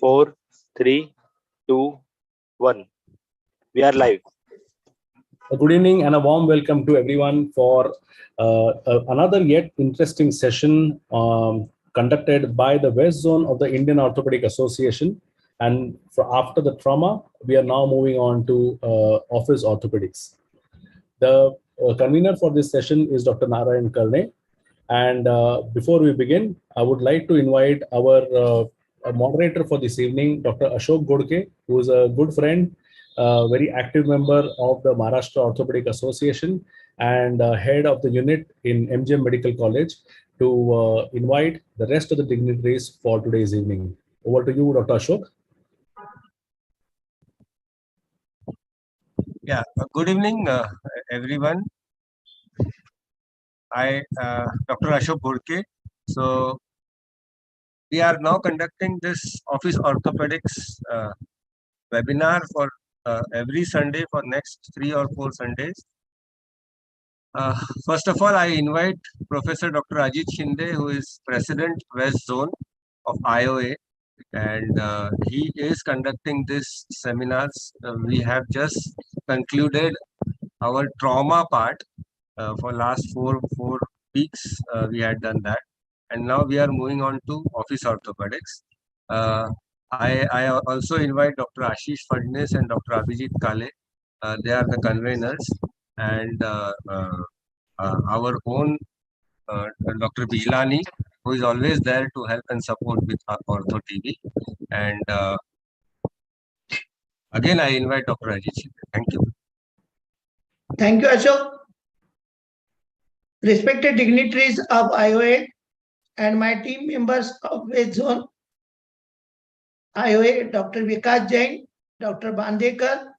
4, 3, 2, 1. We are live. Good evening and a warm welcome to everyone for another yet interesting session conducted by the West Zone of the Indian Orthopaedic Association. And after the trauma, we are now moving on to office orthopedics. The convener for this session is Dr. Navin Thakkar. And before we begin, I would like to invite our moderator for this evening, Dr. Ashok Ghodke, who is a good friend, very active member of the Maharashtra Orthopaedic Association and head of the unit in MGM Medical College, to invite the rest of the dignitaries for today's evening. Over to you, Dr. Ashok. Yeah, good evening, everyone. I, Dr. Ashok Ghodke. So, we are now conducting this Office Orthopedics webinar for every Sunday for next 3 or 4 Sundays. First of all, I invite Professor Dr. Ajit Shinde, who is President West Zone of IOA, and he is conducting this seminars. We have just concluded our trauma part. For last four weeks, we had done that, and now we are moving on to office orthopedics. I also invite Dr. Ashish Fadnis and Dr. Abhijit Kale. They are the conveners, and our own Dr. Bijlani, who is always there to help and support with OrthoTV. And again, I invite Dr. Ajit Shinde. Thank you. Thank you, Ashok. Respected dignitaries of IOA and my team members of West Zone IOA, Dr. Vikas Jain, Dr. Bandekar,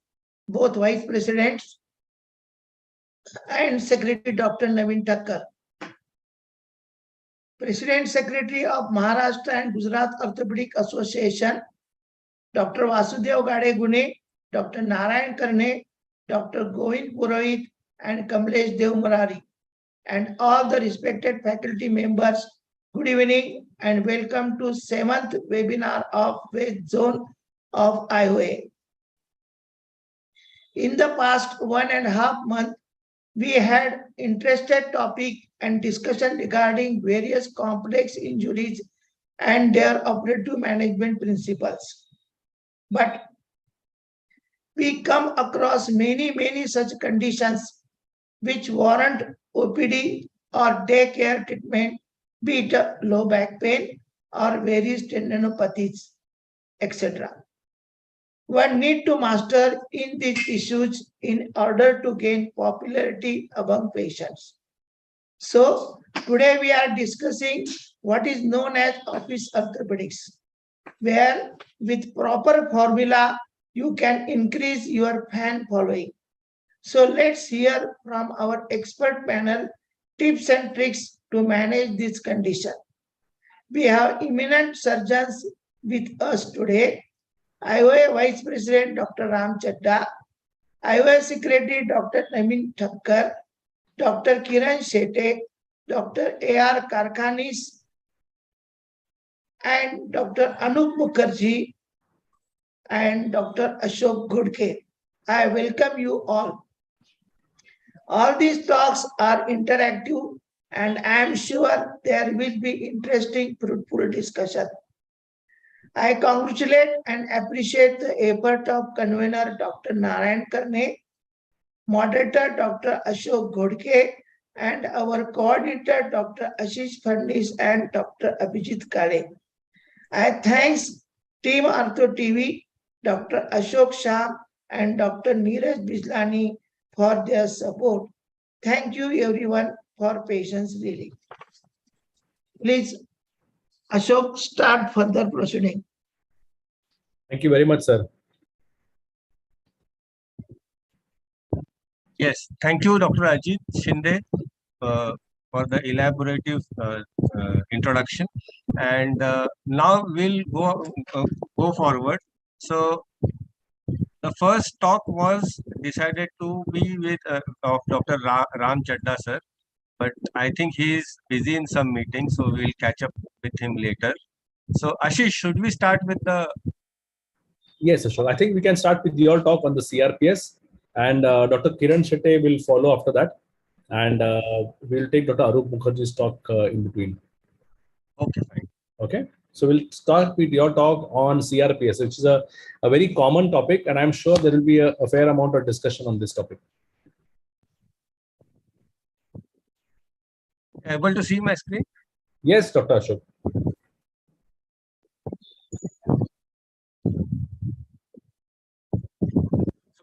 both Vice Presidents, and Secretary Dr. Navin Thakkar. President Secretary of Maharashtra and Gujarat Orthopedic Association, Dr. Vasudev Gade Gune, Dr. Narayan Karne, Dr. Govind Purohit, and Kamlesh Dev Murari, and all the respected faculty members, good evening and welcome to 7th webinar of West Zone of IOA. In the past 1.5 months, we had interested topic and discussion regarding various complex injuries and their operative management principles. But we come across many such conditions which warrant OPD or daycare treatment, be it low back pain or various tendinopathies, etc. One need to master in these issues in order to gain popularity among patients. So today we are discussing what is known as office orthopedics, where with proper formula you can increase your fan following. So let's hear from our expert panel tips and tricks to manage this condition. We have eminent surgeons with us today. IOA Vice President Dr. Ram Chaddha, IOA Secretary Dr. Navin Thakkar, Dr. Kiran Shete, Dr. A R Karkhanis, and Dr. Aroop Mukherjee, and Dr. Ashok Ghodke. I welcome you all. All these talks are interactive and I am sure there will be interesting, fruitful discussion. I congratulate and appreciate the effort of convener Dr. Narayan Karne, moderator Dr. Ashok Ghodke, and our coordinator Dr. Ashish Fadnis and Dr. Abhijit Kale. I thanks Team OrthoTV, Dr. Ashok Shyam, and Dr. Neeraj Bijlani for their support. Thank you everyone for patience really. Please, Ashok, start further proceeding. Thank you very much, sir. Yes, thank you, Dr. Ajit Shinde, for the elaborative introduction. And now we'll go forward. So the first talk was decided to be with of Dr. Ram Chaddha, sir, but I think he is busy in some meeting, so we'll catch up with him later. So Ashish, should we start with the? Yes, Ashok. I think we can start with your talk on the CRPS, and Dr. Kiran Shete will follow after that, and we'll take Dr. Aroop Mukherjee's talk in between. Okay, fine. Okay. So we'll start with your talk on CRPS, which is a very common topic, and I'm sure there will be a fair amount of discussion on this topic. Able to see my screen? Yes, Dr. Ashok.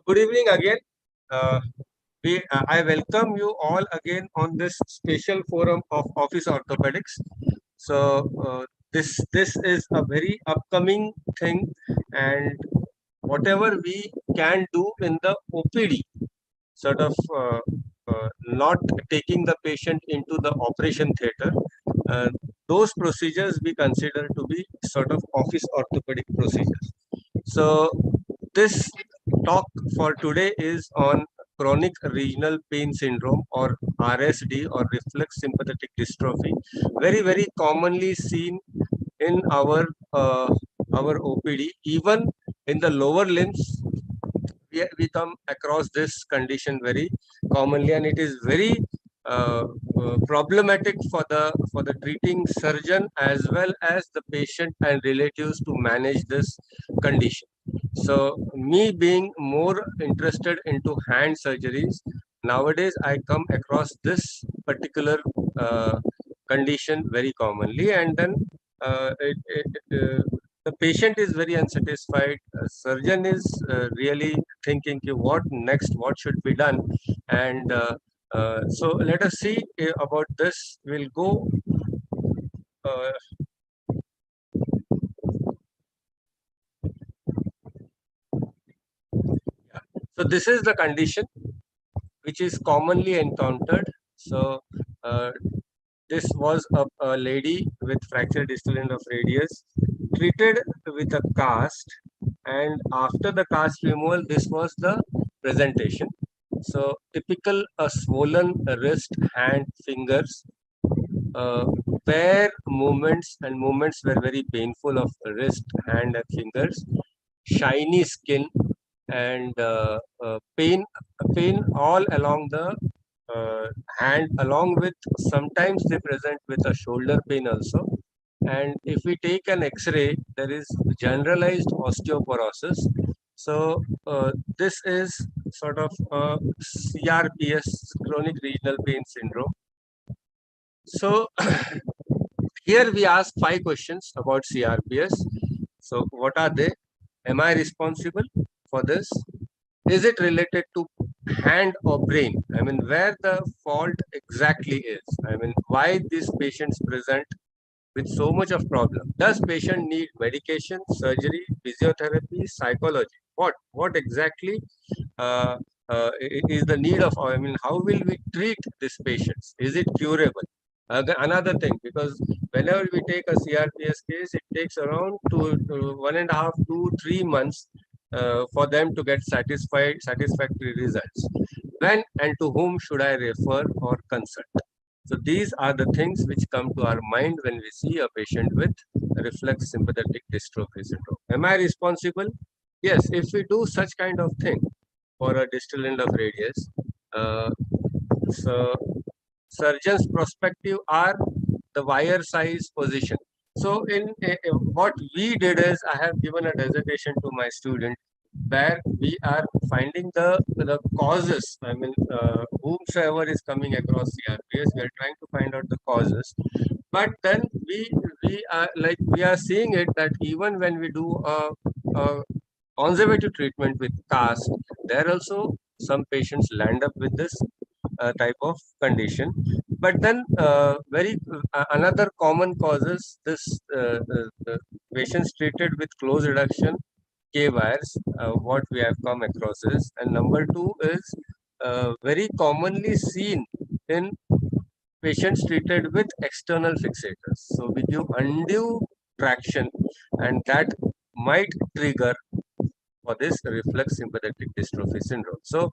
Good evening again. I welcome you all again on this special forum of Office Orthopedics. So this is a very upcoming thing, and whatever we can do in the OPD, sort of not taking the patient into the operation theater, those procedures we consider to be sort of office orthopedic procedures. So this talk for today is on chronic regional pain syndrome, or RSD, or reflex sympathetic dystrophy, very commonly seen in our OPD. Even in the lower limbs, we come across this condition very commonly, and it is very problematic for the treating surgeon as well as the patient and relatives to manage this condition. So me being more interested into hand surgeries, nowadays I come across this particular condition very commonly, and then the patient is very unsatisfied. Surgeon is really thinking, "Okay, what next? What should be done?" And so let us see about this. We'll go. Uh, so this is the condition which is commonly encountered. So this was a lady with fractured distal end of radius, treated with a cast, and after the cast removal, this was the presentation. So typical swollen wrist, hand, fingers, where movements were very painful of wrist, hand, and fingers, shiny skin, and pain all along the hand, along with sometimes they present with a shoulder pain also. And if we take an X-ray, there is generalized osteoporosis. So this is sort of a CRPS, chronic regional pain syndrome. So here we ask 5 questions about CRPS. So what are they? Am I responsible for this? Is it related to hand or brain? I mean, where the fault exactly is? I mean, why these patients present with so much of problem? Does patient need medication, surgery, physiotherapy, psychology? What exactly is the need of? I mean, how will we treat these patients? Is it curable? Another thing, because whenever we take a CRPS case, it takes around 1.5 to 3 months for them to get satisfactory results. When and to whom should I refer or consult? So these are the things which come to our mind when we see a patient with reflex sympathetic dystrophy syndrome. Am I responsible? Yes, if we do such kind of thing for a distal end of radius, so surgeon's perspective are the wire size position. So in what we did is, I have given a dissertation to my student where we are finding the causes. I mean, whomsoever is coming across CRPS, we are trying to find out the causes. But then we are seeing it that even when we do a conservative treatment with cast, there also some patients land up with this type of condition. But then another common causes this patients treated with close reduction K wires, what we have come across is, and number 2 is very commonly seen in patients treated with external fixators. So we give undue traction, and that might trigger for this reflex sympathetic dystrophy syndrome. So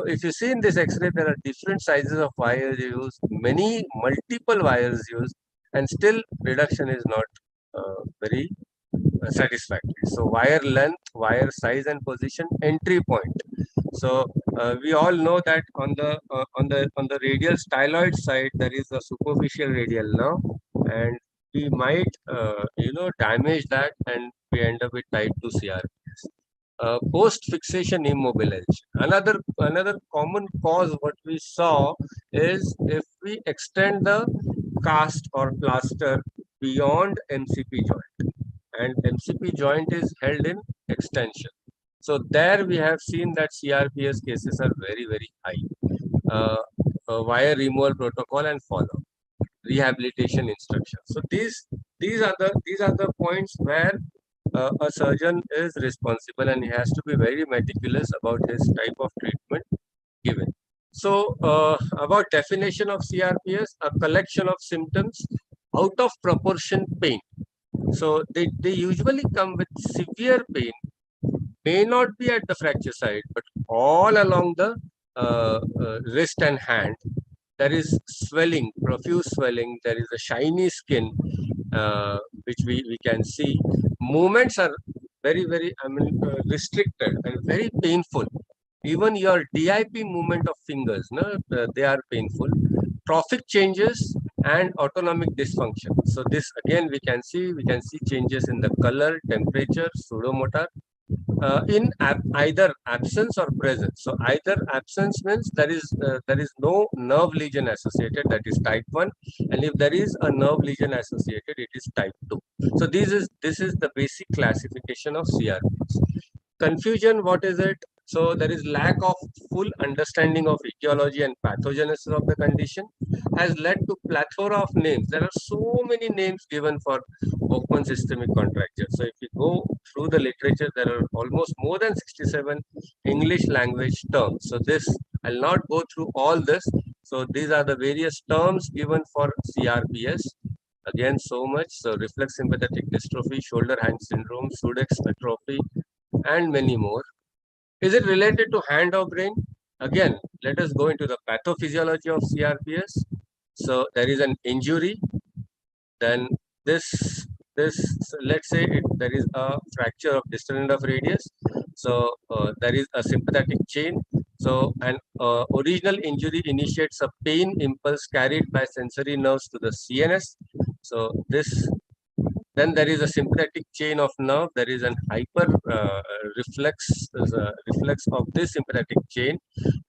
if you see in this X-ray, there are different sizes of wires used, multiple wires used, and still reduction is not very satisfactory. So wire length, wire size and position, entry point. So we all know that on the radial styloid side there is a superficial radial nerve, and we might damage that, and we end up with type 2 CRPS. Post fixation immobilization. Another common cause what we saw is if we extend the cast or plaster beyond MCP joint, and MCP joint is held in extension. So there we have seen that CRPS cases are very, very high. Wire removal protocol and follow rehabilitation instructions. So these are the points where a surgeon is responsible, and he has to be very meticulous about his type of treatment given. So about definition of CRPS, a collection of symptoms out of proportion pain. So they usually come with severe pain, may not be at the fracture site, but all along the wrist and hand. There is swelling, profuse swelling, there is a shiny skin, which we can see. Movements are very, very restricted and very painful. Even your DIP movement of fingers, no, they are painful. Trophic changes and autonomic dysfunction. So this again we can see changes in the color, temperature, pseudomotor, in either absence or presence. So either absence means there is no nerve lesion associated, that is type 1, and if there is a nerve lesion associated, it is type 2. So this is the basic classification of CRPs. Confusion, what is it? So there is lack of full understanding of etiology and pathogenesis of the condition, has led to plethora of names. There are so many names given for open systemic contracture. So if you go through the literature, there are almost more than 67 English language terms. So this, I'll not go through all this. So these are the various terms given for CRPS. Again, so much. So reflex sympathetic dystrophy, shoulder hand syndrome, Sudex atrophy, and many more. Is it related to hand or brain? Again, let us go into the pathophysiology of CRPS. So there is an injury, then this let's say there is a fracture of distal end of radius. So there is a sympathetic chain. So an original injury initiates a pain impulse carried by sensory nerves to the CNS. So this, then there is a sympathetic chain of nerve. There is an hyper reflex, reflex of this sympathetic chain.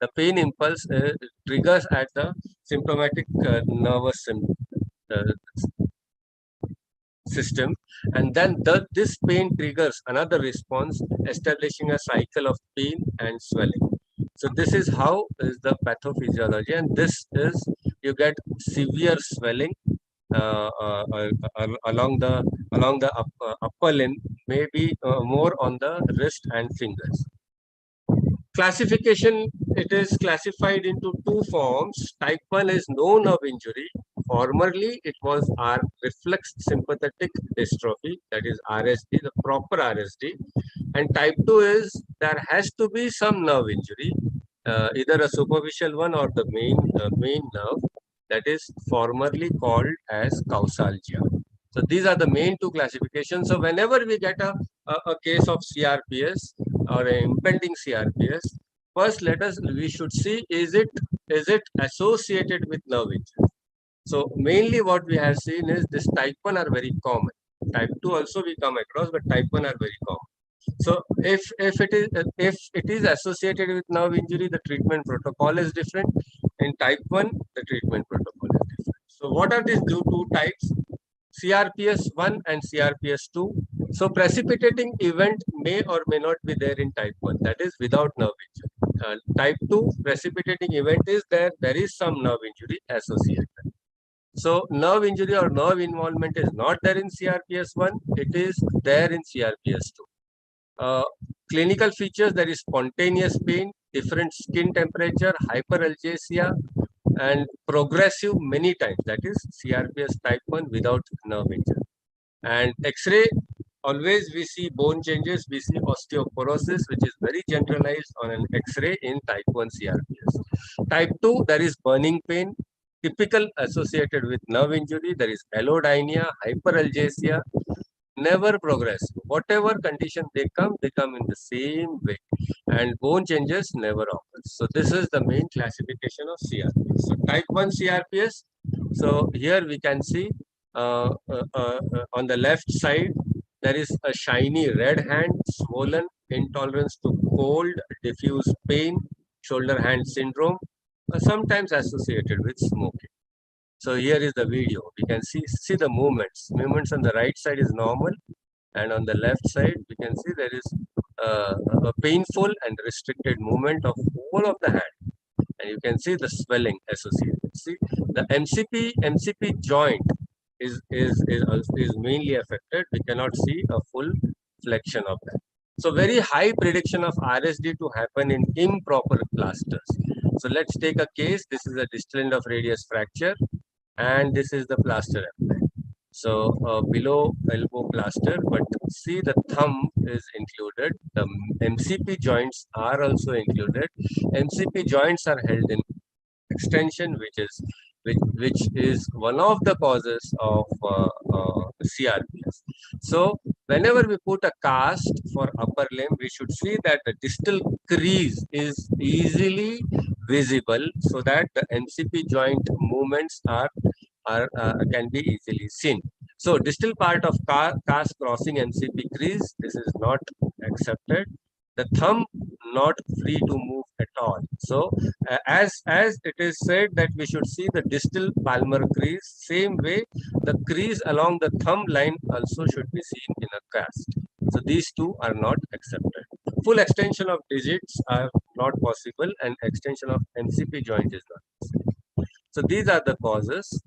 The pain impulse triggers at the symptomatic nervous system, and then this pain triggers another response, establishing a cycle of pain and swelling. So this is how is the pathophysiology, and this is you get severe swelling along the upper limb, maybe more on the wrist and fingers. Classification, it is classified into two forms. Type 1 is no nerve injury. Formerly, it was our reflex sympathetic dystrophy, that is RSD, the proper RSD. And type 2 is there has to be some nerve injury, either a superficial one or the main nerve, that is formerly called as causalgia. So these are the main two classifications. So whenever we get a case of CRPS or an impending CRPS, first we should see, is it associated with nerve injury? So mainly what we have seen is this type 1 are very common. Type 2 also we come across, but type 1 are very common. So if it is associated with nerve injury, the treatment protocol is different. In type 1, the treatment protocol is different. So what are these two types? CRPS 1 and CRPS 2. So precipitating event may or may not be there in type 1, that is without nerve injury. Type 2, precipitating event is there is some nerve injury associated. So nerve injury or nerve involvement is not there in CRPS 1, it is there in CRPS 2. Clinical features, there is spontaneous pain, different skin temperature, hyperalgesia, and progressive many times, that is CRPS type 1 without nerve injury. And X-ray, always we see bone changes, we see osteoporosis, which is very generalized on an X-ray in type 1 CRPS. Type 2, there is burning pain, typical associated with nerve injury. There is allodynia, hyperalgesia, never progress. Whatever condition they come in the same way, and bone changes never occurs. So this is the main classification of CRPS. So type 1 CRPS. So here we can see on the left side there is a shiny red hand, swollen, intolerance to cold, diffuse pain, shoulder hand syndrome, sometimes associated with smoking. So here is the video. We can see the movements. Movements on the right side is normal, and on the left side we can see there is a painful and restricted movement of whole of the hand, and you can see the swelling associated. See, the MCP joint is mainly affected. We cannot see a full flexion of that. So very high prediction of RSD to happen in improper plasters. So let's take a case. This is a distal end of radius fracture, and this is the plaster applied. So below elbow plaster, but see the thumb is included. The MCP joints are also included. MCP joints are held in extension, which is one of the causes of CRPS. So whenever we put a cast for upper limb, we should see that the distal crease is easily visible, so that the MCP joint movements can be easily seen. So distal part of cast crossing MCP crease, this is not accepted. The thumb not free to move at all. So as it is said that we should see the distal palmar crease, same way the crease along the thumb line also should be seen in a cast. So these two are not accepted. Full extension of digits are not possible, and extension of MCP joint is not possible. So these are the causes.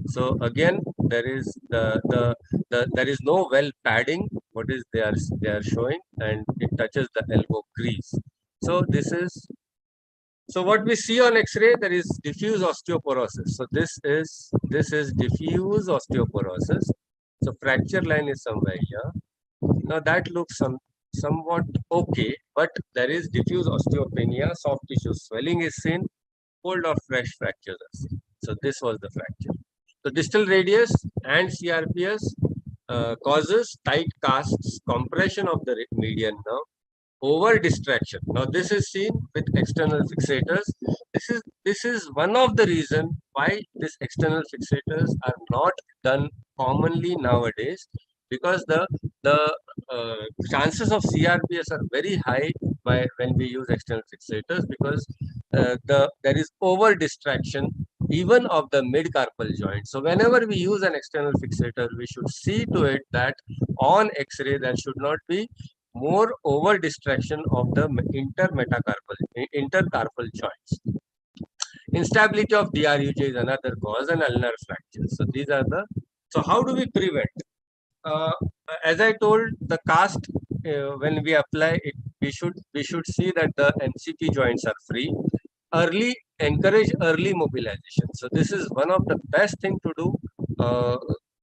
So again, there is there is no well padding. What is they are showing, and it touches the elbow crease. So this is, so what we see on X-ray, there is diffuse osteoporosis. So this is diffuse osteoporosis. So fracture line is somewhere here. Now that looks somewhat okay, but there is diffuse osteopenia, soft tissue swelling is seen, cold or fresh fractures are seen. So this was the fracture. So distal radius and CRPS causes tight casts, compression of the median nerve, over distraction. Now this is seen with external fixators. This is one of the reasons why these external fixators are not done commonly nowadays, because the chances of CRPS are very high when we use external fixators, because there is over distraction even of the mid-carpal joint. So whenever we use an external fixator, we should see to it that on X-ray there should not be more over distraction of the intercarpal joints. Instability of DRUJ is another cause, and ulnar fracture. So these are the. So how do we prevent? As I told, the cast when we apply it, we should see that the MCP joints are free. Encourage early mobilization. So this is one of the best thing to do.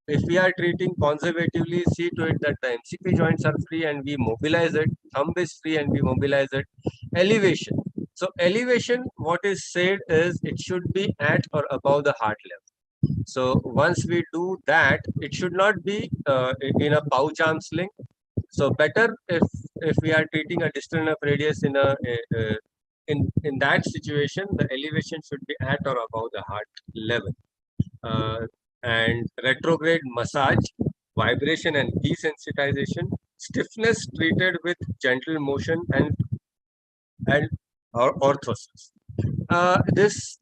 If we are treating conservatively, see to it that the MCP joints are free and we mobilize it. Thumb is free and we mobilize it. Elevation. So elevation, what is said is it should be at or above the heart level. So once we do that, it should not be in a pouch arm sling. So better if we are treating a distal nerve radius in that situation, the elevation should be at or above the heart level. And retrograde massage, vibration and desensitization, stiffness treated with gentle motion and orthosis. This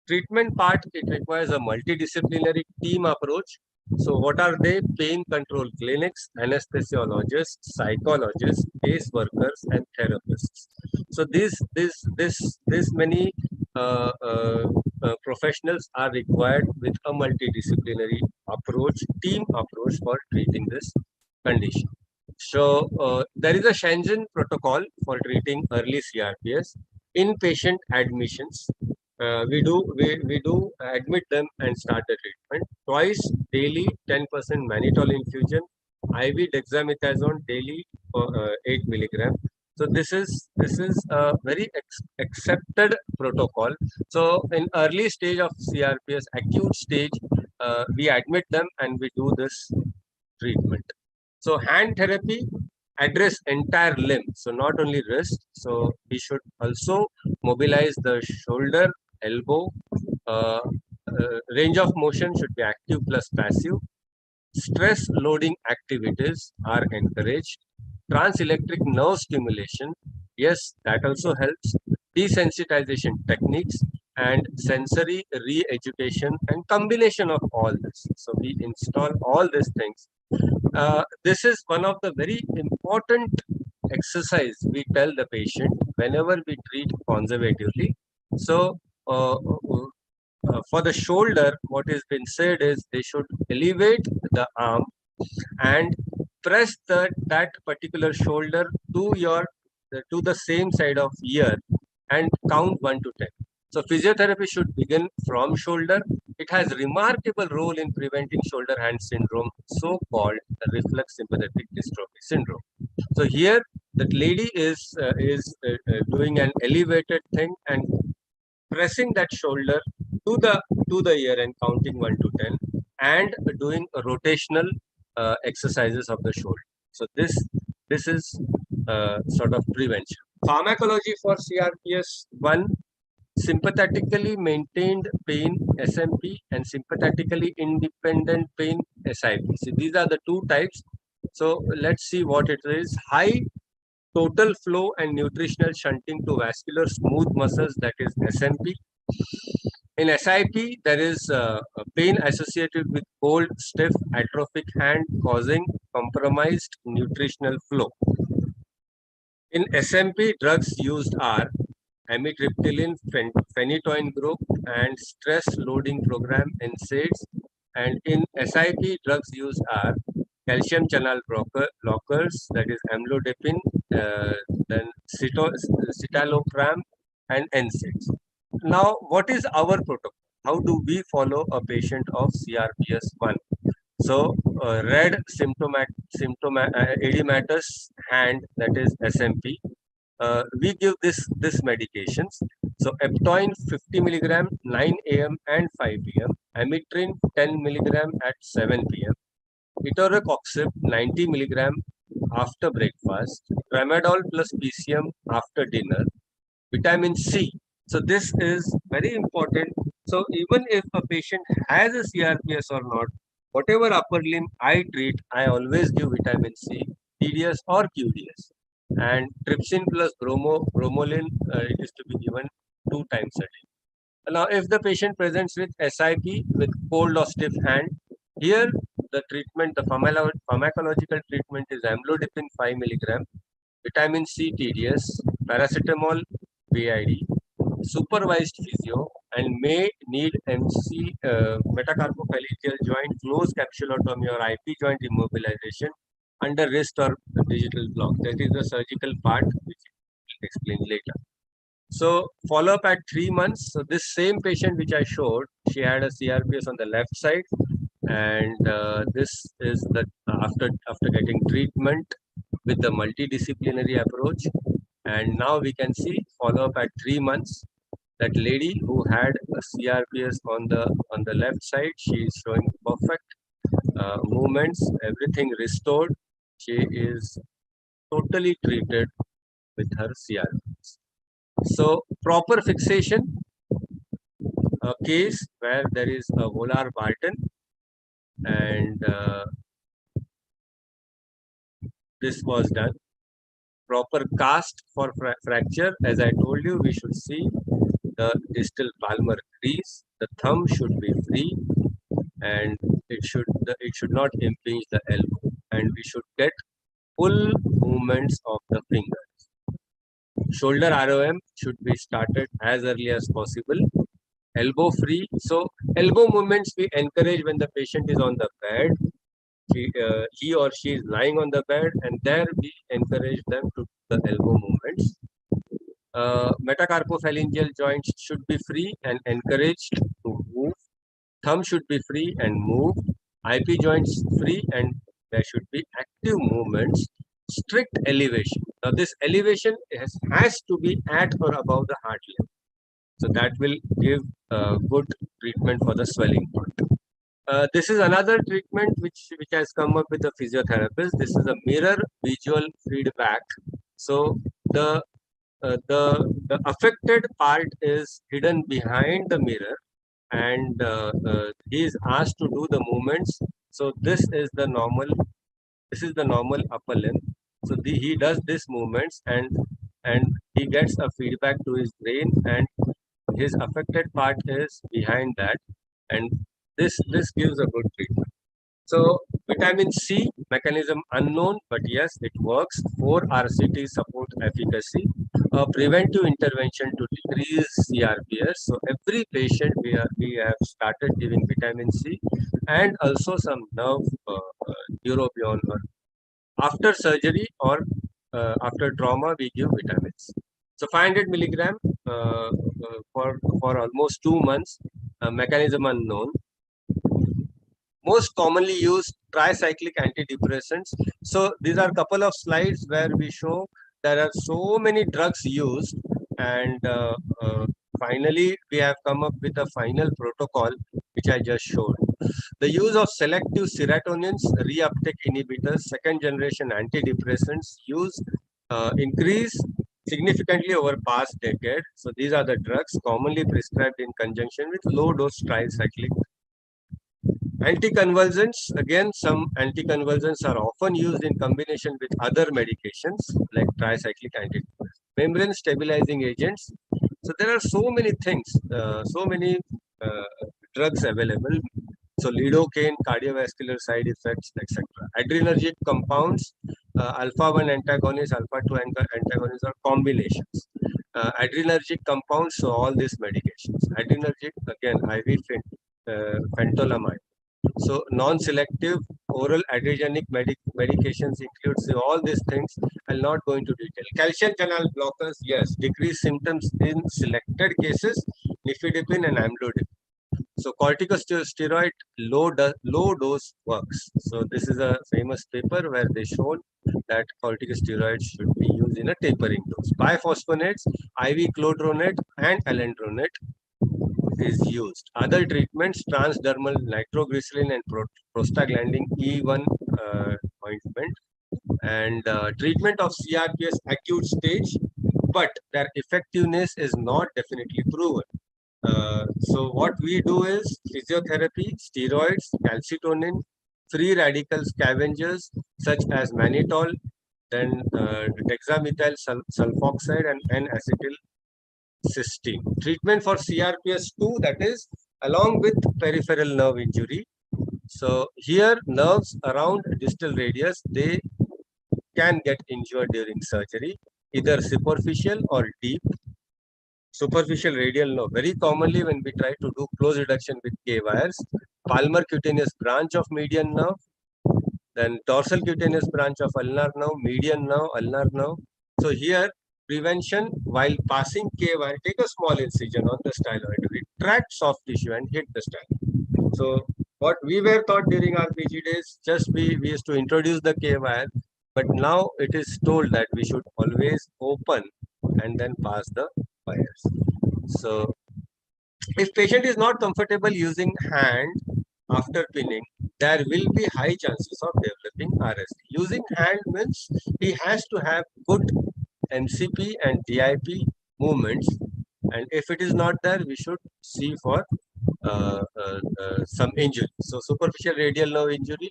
treatment part, it requires a multidisciplinary team approach. So what are they? Pain control clinics, anesthesiologists, psychologists, case workers, and therapists. So these many professionals are required with a multidisciplinary approach, team approach for treating this condition. So there is a Shenzhen protocol for treating early CRPS. Inpatient admissions. We do admit them and start the treatment. Twice daily, 10% mannitol infusion, IV dexamethasone daily, 8 milligram. So this is a very accepted protocol. So in early stage of CRPS, acute stage, we admit them and we do this treatment. So hand therapy address entire limb, so not only wrist. So we should also mobilize the shoulder, elbow. Range of motion should be active plus passive. Stress loading activities are encouraged. Trans-electric nerve stimulation, yes, that also helps. Desensitization techniques and sensory re-education and combination of all this. So we install all these things. This is one of the very important exercise we tell the patient whenever we treat conservatively. So for the shoulder, what has been said is they should elevate the arm and press that particular shoulder to the same side of ear and count 1 to 10. So physiotherapy should begin from shoulder. It has remarkable role in preventing shoulder hand syndrome, so-called reflex sympathetic dystrophy syndrome. So here that lady is doing an elevated thing and pressing that shoulder to the ear and counting 1 to 10 and doing rotational exercises of the shoulder. So this is sort of prevention. Pharmacology for CRPS 1, sympathetically maintained pain SMP and sympathetically independent pain SIP. So these are the two types. So let's see what it is. High total flow and nutritional shunting to vascular smooth muscles, that is SMP. In SIP, there is pain associated with cold, stiff, atrophic hand causing compromised nutritional flow. In SMP, drugs used are amitriptyline, phenytoin group, and stress loading program NSAIDs. And in SIP, drugs used are calcium channel blockers, that is amlodipine, then citalopram, and NSAIDs. Now, what is our protocol? How do we follow a patient of CRPS 1? So, red edematous hand, that is SMP. We give this medications. So, Eptoin 50 milligram 9 a.m. and 5 p.m. Amitrin 10 milligram at 7 p.m. Etorecoxib 90 milligram after breakfast. Tramadol plus PCM after dinner. Vitamin C. So this is very important. So even if a patient has a CRPS or not, whatever upper limb I treat, I always give vitamin C, TDS or QDS. And trypsin plus bromelain, it is to be given 2 times a day. Now, if the patient presents with SIP with cold or stiff hand, here the treatment, the pharmacological treatment is amlodipine 5 milligram, vitamin C TDS, paracetamol BID, supervised physio, and may need MC metacarpophalangeal joint close capsulotomy or IP joint immobilization under wrist or digital block. That is the surgical part, which I will explain later. So follow up at 3 months. So this same patient which I showed, she had a CRPS on the left side, and this is the after getting treatment with the multidisciplinary approach. And now we can see follow up at 3 months. That lady who had a CRPS on the left side, she is showing perfect movements, everything restored. She is totally treated with her CRPS. So proper fixation, a case where there is a volar Barton, and this was done. Proper cast for fracture, as I told you, we should see the distal palmar crease. The thumb should be free, and it should not impinge the elbow, and we should get full movements of the fingers. Shoulder ROM should be started as early as possible. Elbow free. So elbow movements we encourage when the patient is on the bed. He or she is lying on the bed, and there we encourage them to do the elbow movements. Metacarpophalangeal joints should be free and encouraged to move. Thumb should be free and move. IP joints free, and there should be active movements. Strict elevation. Now this elevation has to be at or above the heart level. So that will give good treatment for the swelling part. This is another treatment which has come up with the physiotherapist. This is a mirror visual feedback. So the affected part is hidden behind the mirror, and he is asked to do the movements. So this is the normal upper limb. So he does these movements, and he gets a feedback to his brain, and his affected part is behind that, and this gives a good treatment. So vitamin C mechanism unknown, but yes, it works. 4-RCT support efficacy. Preventive intervention to decrease CRPS. So every patient we have started giving vitamin C, and also some nerve neurobion. After surgery or after trauma, we give vitamins. So 500 milligram for almost 2 months. Mechanism unknown. Most commonly used tricyclic antidepressants. So these are a couple of slides where we show there are so many drugs used, and finally we have come up with a final protocol which I just showed. The use of selective serotonins, reuptake inhibitors, second generation antidepressants increase significantly over past decade. So these are the drugs commonly prescribed in conjunction with low dose tricyclic. Anticonvulsants, again, some anticonvulsants are often used in combination with other medications like tricyclic antidepressants. Membrane stabilizing agents. So there are so many things, so many drugs available. So lidocaine, cardiovascular side effects, etc. Adrenergic compounds, alpha-1 antagonists, alpha-2 antagonists are combinations. Adrenergic compounds, so all these medications. Adrenergic, again, IV phentolamine. So non-selective oral adrenergic medications includes all these things. I'll not go into detail. Calcium channel blockers, yes, decrease symptoms in selected cases, nifedipine and amlodipine. So corticosteroid low dose works. So this is a famous paper where they showed that corticosteroids should be used in a tapering dose. Biphosphonates, IV clodronate and alendronate is used. Other treatments, transdermal nitroglycerin and prostaglandin E1 ointment, and treatment of CRPS acute stage, but their effectiveness is not definitely proven. So what we do is physiotherapy, steroids, calcitonin, free radical scavengers such as mannitol, then dexamethyl sulfoxide and N-acetyl cysteine. Treatment for CRPS2, that is along with peripheral nerve injury. So here nerves around distal radius, they can get injured during surgery, either superficial or deep. Superficial radial nerve, very commonly when we try to do close reduction with K-wires, palmar cutaneous branch of median nerve, then dorsal cutaneous branch of ulnar nerve, median nerve, ulnar nerve. So here, prevention while passing K-wire, take a small incision on the styloid, retract soft tissue and hit the styloid. So what we were taught during our PG days, just we used to introduce the K-wire, but now it is told that we should always open and then pass the wires. So if patient is not comfortable using hand after pinning, there will be high chances of developing RSD. Using hand means he has to have good MCP and DIP movements, and if it is not there, we should see for some injury. So superficial radial nerve injury,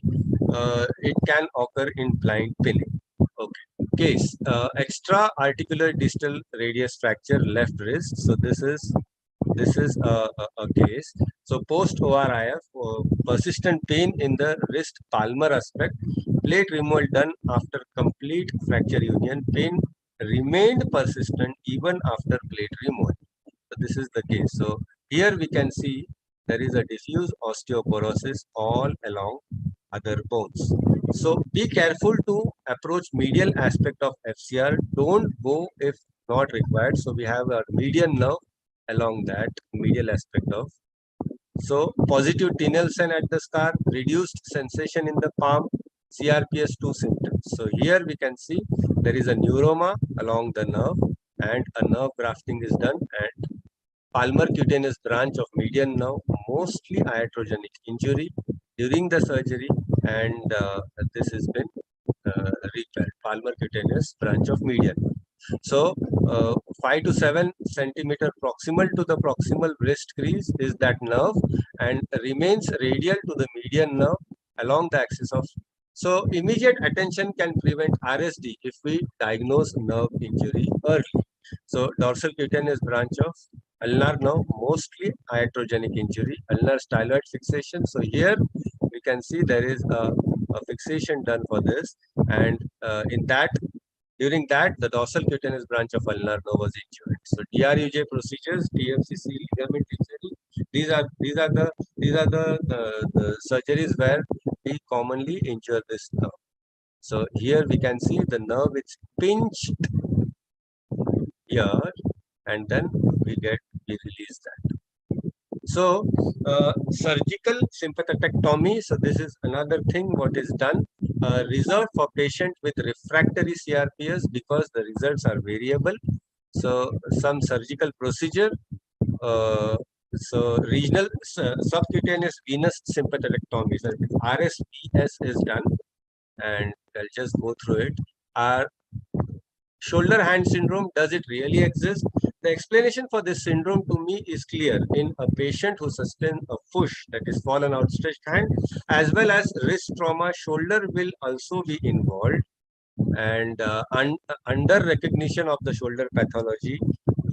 it can occur in blind pinning. Okay. Case, extra articular distal radius fracture left wrist. So this is a case. So post ORIF, persistent pain in the wrist palmar aspect, plate removal done after complete fracture union, pain remained persistent even after plate removal. So this is the case. So here we can see there is a diffuse osteoporosis all along other bones. So be careful to approach medial aspect of FCR. Don't go if not required. So we have a median nerve along that medial aspect of. So positive Tinelsen at the scar, reduced sensation in the palm, CRPS2 symptoms. So here we can see there is a neuroma along the nerve, and a nerve grafting is done, and palmar cutaneous branch of median nerve, mostly iatrogenic injury during the surgery, and this has been repaired, palmar cutaneous branch of median. So 5 to 7 centimeter proximal to the proximal wrist crease is that nerve, and remains radial to the median nerve along the axis of. So immediate attention can prevent RSD if we diagnose nerve injury early. So dorsal cutaneous branch of ulnar nerve, mostly iatrogenic injury, ulnar styloid fixation. So here we can see there is a fixation done for this, and during that, the dorsal cutaneous branch of ulnar nerve was injured. So DRUJ procedures, TFCC, ligament injury. These are the surgeries where we commonly injure this nerve. So here we can see the nerve is pinched here, and then we release that. So surgical sympathectomy. So this is another thing what is done, reserved for patient with refractory CRPS because the results are variable. So some surgical procedure. So regional subcutaneous venous sympathectomy, so RSPS is done, and I'll just go through it. Shoulder hand syndrome, does it really exist? The explanation for this syndrome to me is clear in a patient who sustained a push, that is fallen outstretched hand, as well as wrist trauma. Shoulder will also be involved, and under recognition of the shoulder pathology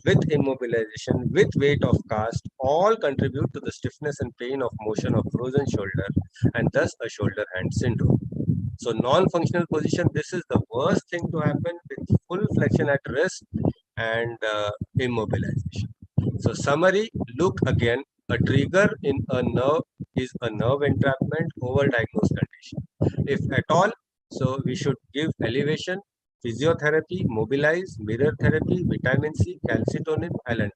with immobilization, with weight of cast, all contribute to the stiffness and pain of motion of frozen shoulder, and thus a shoulder hand syndrome. So non-functional position, this is the worst thing to happen, with full flexion at wrist and immobilization. So summary, look again, a trigger in a nerve is a nerve entrapment, overdiagnosed condition. If at all, so we should give elevation, physiotherapy, mobilize, mirror therapy, vitamin C, calcitonin, alendronate.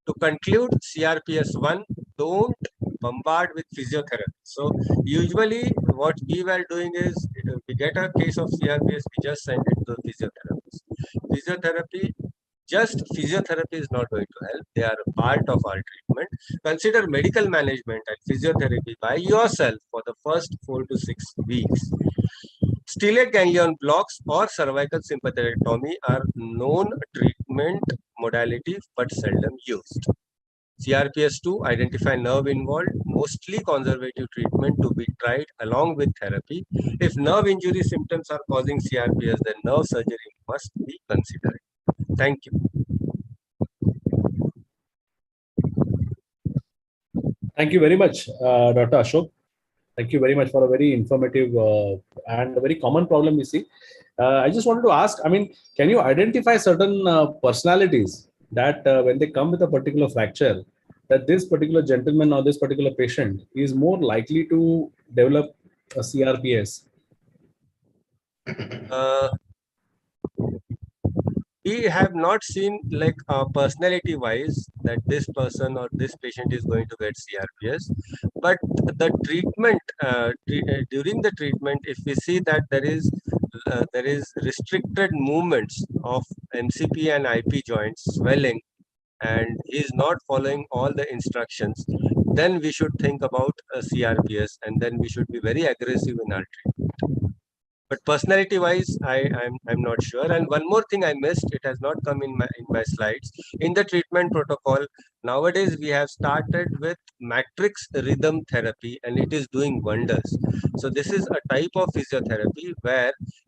To conclude, CRPS1, don't bombard with physiotherapy. So usually what we were doing is, we get a case of CRPS, we just send it to the physiotherapy. Just physiotherapy is not going to help. They are a part of our treatment. Consider medical management and physiotherapy by yourself for the first 4 to 6 weeks. Stellate ganglion blocks or cervical sympathectomy are known treatment modalities but seldom used. CRPS2, identify nerve involved, mostly conservative treatment to be tried along with therapy. If nerve injury symptoms are causing CRPS, then nerve surgery must be considered. Thank you. Thank you very much, Dr. Ashok. Thank you very much for a very informative and a very common problem we see. I just wanted to ask, I mean, can you identify certain personalities that when they come with a particular fracture, that this particular gentleman or this particular patient is more likely to develop a CRPS? We have not seen, like, personality wise, that this person or this patient is going to get CRPS, but the treatment, during the treatment, if we see that there is restricted movements of MCP and IP joints, swelling, and he is not following all the instructions, then we should think about a CRPS, and then we should be very aggressive in our treatment. But personality wise, I'm not sure. And one more thing I missed, it has not come in my slides. In the treatment protocol, nowadays we have started with matrix rhythm therapy, and it is doing wonders. So this is a type of physiotherapy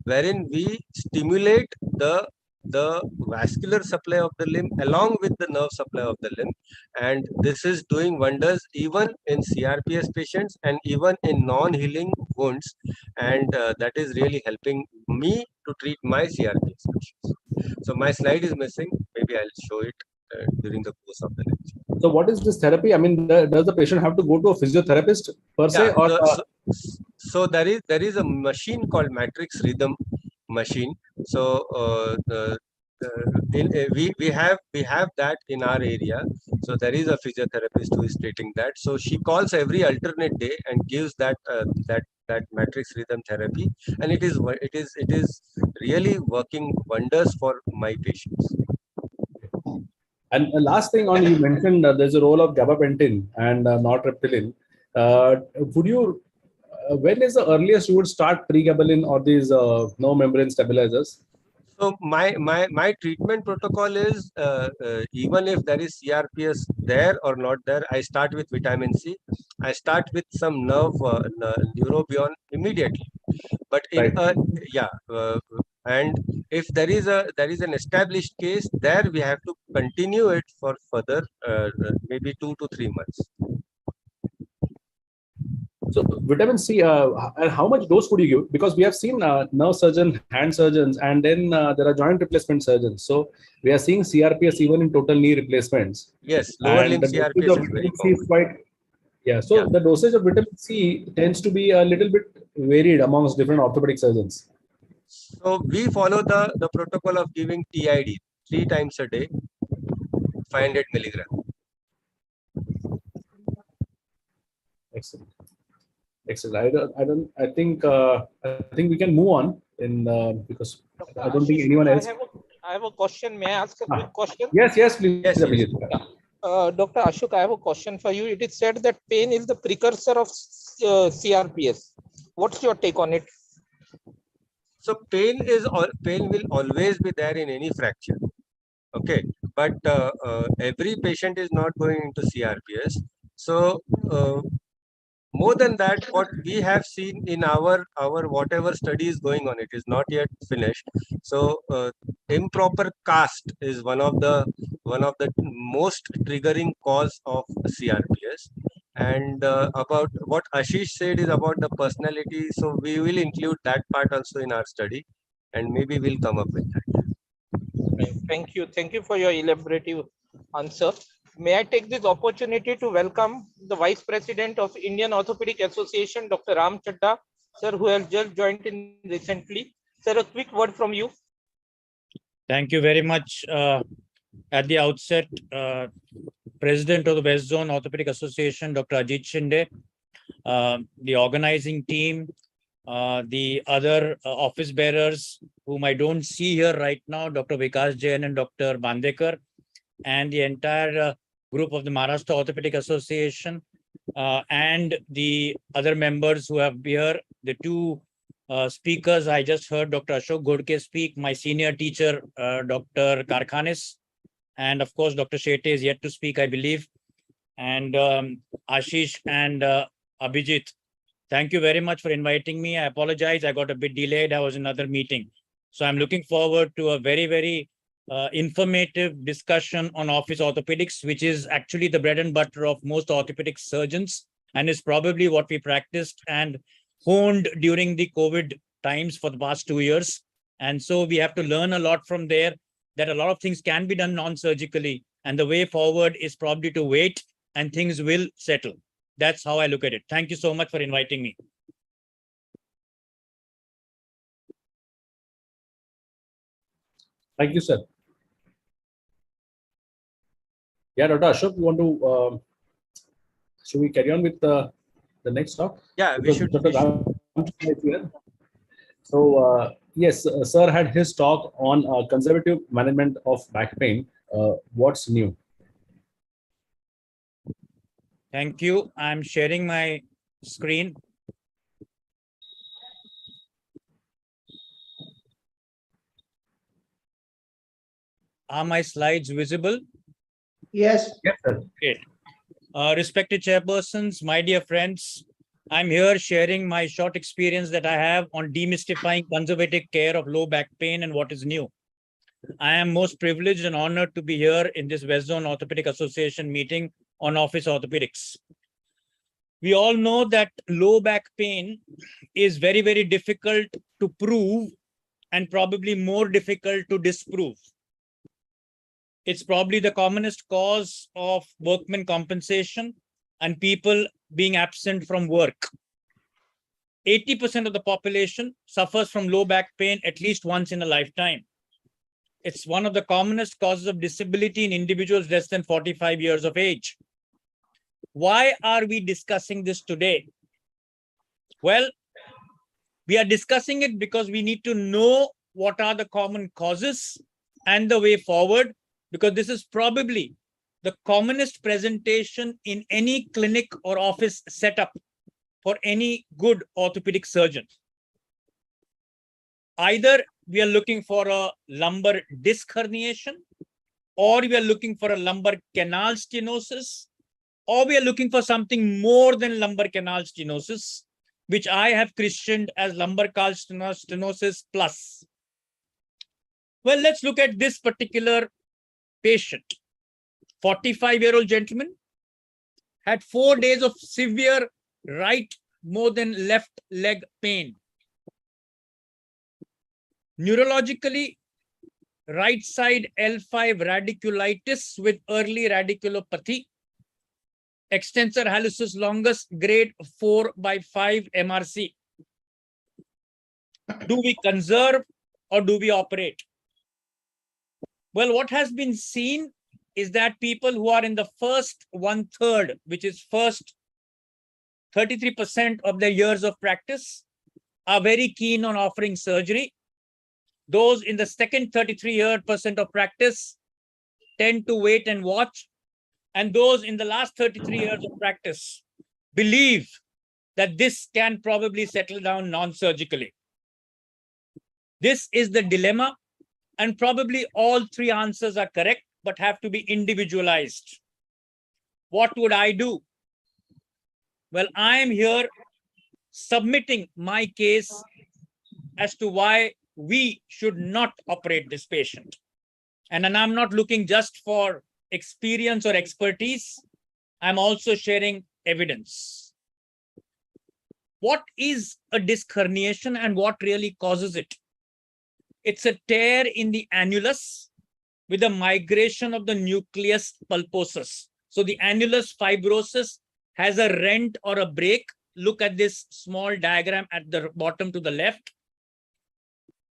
wherein we stimulate the vascular supply of the limb along with the nerve supply of the limb, and this is doing wonders even in CRPS patients and even in non-healing wounds, and that is really helping me to treat my CRPS patients. So my slide is missing, maybe I'll show it during the course of the lecture. So what is this therapy? I mean, does the patient have to go to a physiotherapist per se? Yeah, Or so there is a machine called matrix rhythm machine. So we have that in our area. So there is a physiotherapist who is treating that. So she calls every alternate day and gives that that matrix rhythm therapy, and it is really working wonders for my patients. And last thing on, you mentioned there's a role of gabapentin and nortriptyline. Would you, when is the earliest you would start pregabalin or these no membrane stabilizers? So my treatment protocol is even if there is CRPS there or not there, I start with vitamin C. I start with some neurobion immediately. But in Right. and if there is an established case, there we have to continue it for further maybe 2 to 3 months. So vitamin C, and how much dose would you give? Because we have seen nerve surgeon, hand surgeons, and then there are joint replacement surgeons. So we are seeing CRPS even in total knee replacements. Yes, lower And limb the dosage CRPS of is very vitamin C common. is quite, yeah. So the dosage of vitamin C tends to be a little bit varied amongst different orthopedic surgeons. So we follow the protocol of giving TID 3 times a day, 500 milligram. Excellent. Excellent. I think we can move on in because Dr. I don't think Ashish, anyone else. I have a question. May I ask a quick question? Yes, please. Yes, yes. Dr. Ashok, I have a question for you. It is said that pain is the precursor of CRPS. What's your take on it? So pain will always be there in any fracture. Okay, but every patient is not going into CRPS. So more than that, what we have seen in our whatever study is going on, it is not yet finished. So improper cast is one of the most triggering cause of CRPS. And about what Ashish said is about the personality. So we will include that part also in our study, and maybe we'll come up with that. Thank you. Thank you for your elaborative answer. May I take this opportunity to welcome the Vice President of Indian Orthopedic Association, Dr. Ram Chaddha, sir, who has just joined in recently. Sir, a quick word from you. Thank you very much. At the outset, President of the West Zone Orthopedic Association, Dr. Ajit Shinde, the organizing team, the other office bearers whom I don't see here right now, Dr. Vikas Jain and Dr. Bandekar, and the entire group of the Maharashtra Orthopedic Association, and the other members who have here, the two speakers. I just heard Dr. Ashok Ghodke speak, my senior teacher, Dr. Karkhanis, and of course, Dr. Shete is yet to speak, I believe, and Ashish and Abhijit. Thank you very much for inviting me. I apologize, I got a bit delayed. I was in another meeting. So I'm looking forward to a very, very informative discussion on office orthopedics, which is actually the bread and butter of most orthopedic surgeons, and is probably what we practiced and honed during the COVID times for the past 2 years. And so we have to learn a lot from there, that a lot of things can be done non-surgically. And the way forward is probably to wait and things will settle. That's how I look at it. Thank you so much for inviting me. Thank you, sir. Yeah, Dr. Ashok, you want to, should we carry on with the next talk? Yeah, we should. So, yes, sir had his talk on conservative management of back pain. What's new? Thank you. I'm sharing my screen. Are my slides visible? Yes. Yes, sir. Great. Respected chairpersons, my dear friends, I'm here sharing my short experience that I have on demystifying conservative care of low back pain and what is new. I am most privileged and honored to be here in this West Zone Orthopedic Association meeting on office orthopedics. We all know that low back pain is very, very difficult to prove and probably more difficult to disprove. It's probably the commonest cause of workman compensation and people being absent from work. 80% of the population suffers from low back pain at least once in a lifetime. It's one of the commonest causes of disability in individuals less than 45 years of age. Why are we discussing this today? Well, We are discussing it because we need to know what are the common causes and the way forward, because this is probably the commonest presentation in any clinic or office setup for any good orthopedic surgeon. Either we are looking for a lumbar disc herniation, or we are looking for a lumbar canal stenosis, or we are looking for something more than lumbar canal stenosis, which I have christened as lumbar canal stenosis plus. Well, let's look at this particular patient. 45-year-old gentleman had 4 days of severe right more than left leg pain. Neurologically, right side L5 radiculitis with early radiculopathy, extensor hallucis longus grade 4/5 MRC. Do we conserve or do we operate? Well, what has been seen is that people who are in the first 1/3, which is first 33% of their years of practice, are very keen on offering surgery. Those in the second 33% of practice tend to wait and watch. And those in the last 33 years of practice believe that this can probably settle down non-surgically. This is the dilemma, and probably all three answers are correct, but have to be individualized. What would I do? Well, I am here submitting my case as to why we should not operate this patient. And I'm not looking just for experience or expertise. I'm also sharing evidence. What is a disc herniation and what really causes it? It's a tear in the annulus with a migration of the nucleus pulposus. So the annulus fibrosus has a rent or a break. Look at this small diagram at the bottom to the left.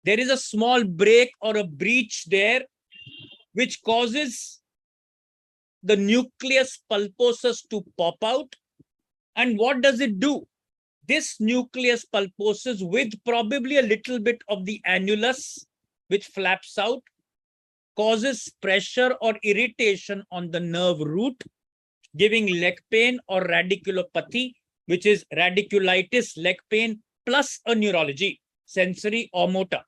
There is a small break or a breach there, which causes the nucleus pulposus to pop out. And what does it do? This nucleus pulposus, with probably a little bit of the annulus, which flaps out, causes pressure or irritation on the nerve root, giving leg pain or radiculopathy, which is radiculitis, leg pain, plus a neurology, sensory or motor.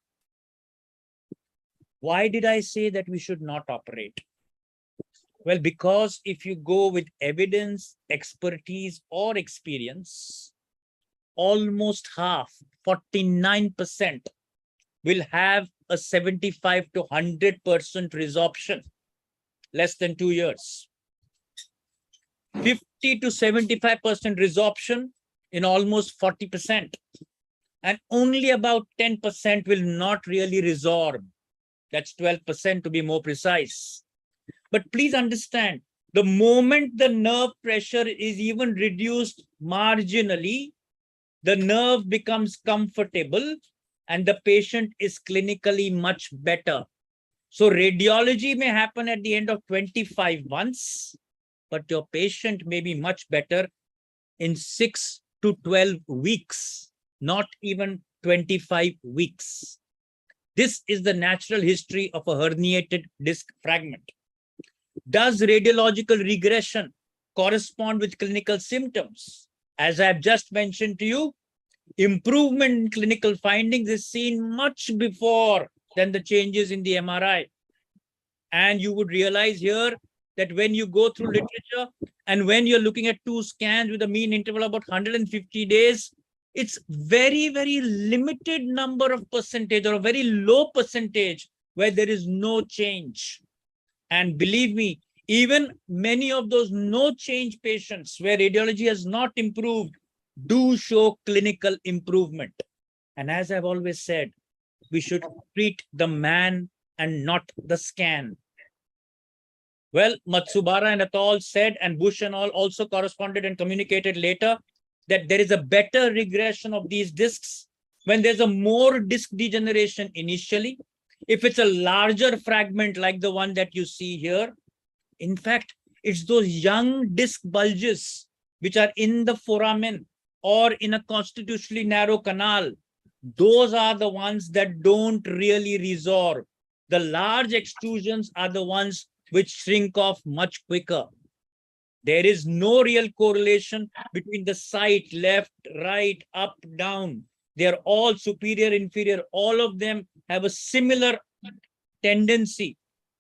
Why did I say that we should not operate? Well, because if you go with evidence, expertise, or experience, almost half, 49%, will have a 75 to 100% resorption, less than 2 years. 50 to 75% resorption in almost 40%. And only about 10% will not really resorb. That's 12% to be more precise. But please understand, the moment the nerve pressure is even reduced marginally, the nerve becomes comfortable and the patient is clinically much better. So radiology may happen at the end of 25 months, but your patient may be much better in 6 to 12 weeks, not even 25 weeks. This is the natural history of a herniated disc fragment. Does radiological regression correspond with clinical symptoms? As I have just mentioned to you, improvement in clinical findings is seen much before than the changes in the MRI. And you would realize here that when you go through literature and when you're looking at 2 scans with a mean interval of about 150 days, it's very, very limited number of percentage or a very low percentage where there is no change. And believe me, even many of those no change patients where radiology has not improved do show clinical improvement. And as I've always said, we should treat the man and not the scan. Well, Matsubara and al. Said, and Bush and all also corresponded and communicated later, that there is a better regression of these discs when there's a more disc degeneration initially. If it's a larger fragment like the one that you see here, in fact, it's those young disc bulges which are in the foramen or in a constitutionally narrow canal those are the ones that don't really resorb. The large extrusions are the ones which shrink off much quicker. There is no real correlation between the site, left, right, up, down. They are all superior, inferior. All of them have a similar tendency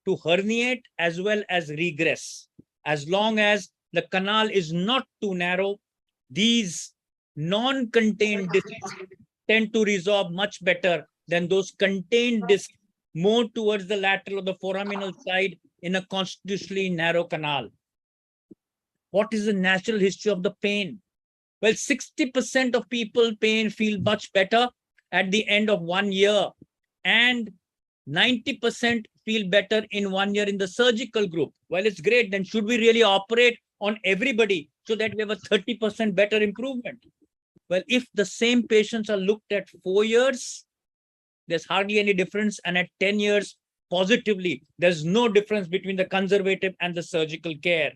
to herniate as well as regress. As long as the canal is not too narrow, these non-contained discs tend to resorb much better than those contained discs more towards the lateral or the foraminal side in a constitutionally narrow canal. What is the natural history of the pain? Well, 60% of people feel much better at the end of 1 year, and 90% feel better in 1 year in the surgical group. Well, it's great. Then should we really operate on everybody so that we have a 30% better improvement? Well, if the same patients are looked at 4 years, there's hardly any difference. And at 10 years, positively, there's no difference between the conservative and the surgical care.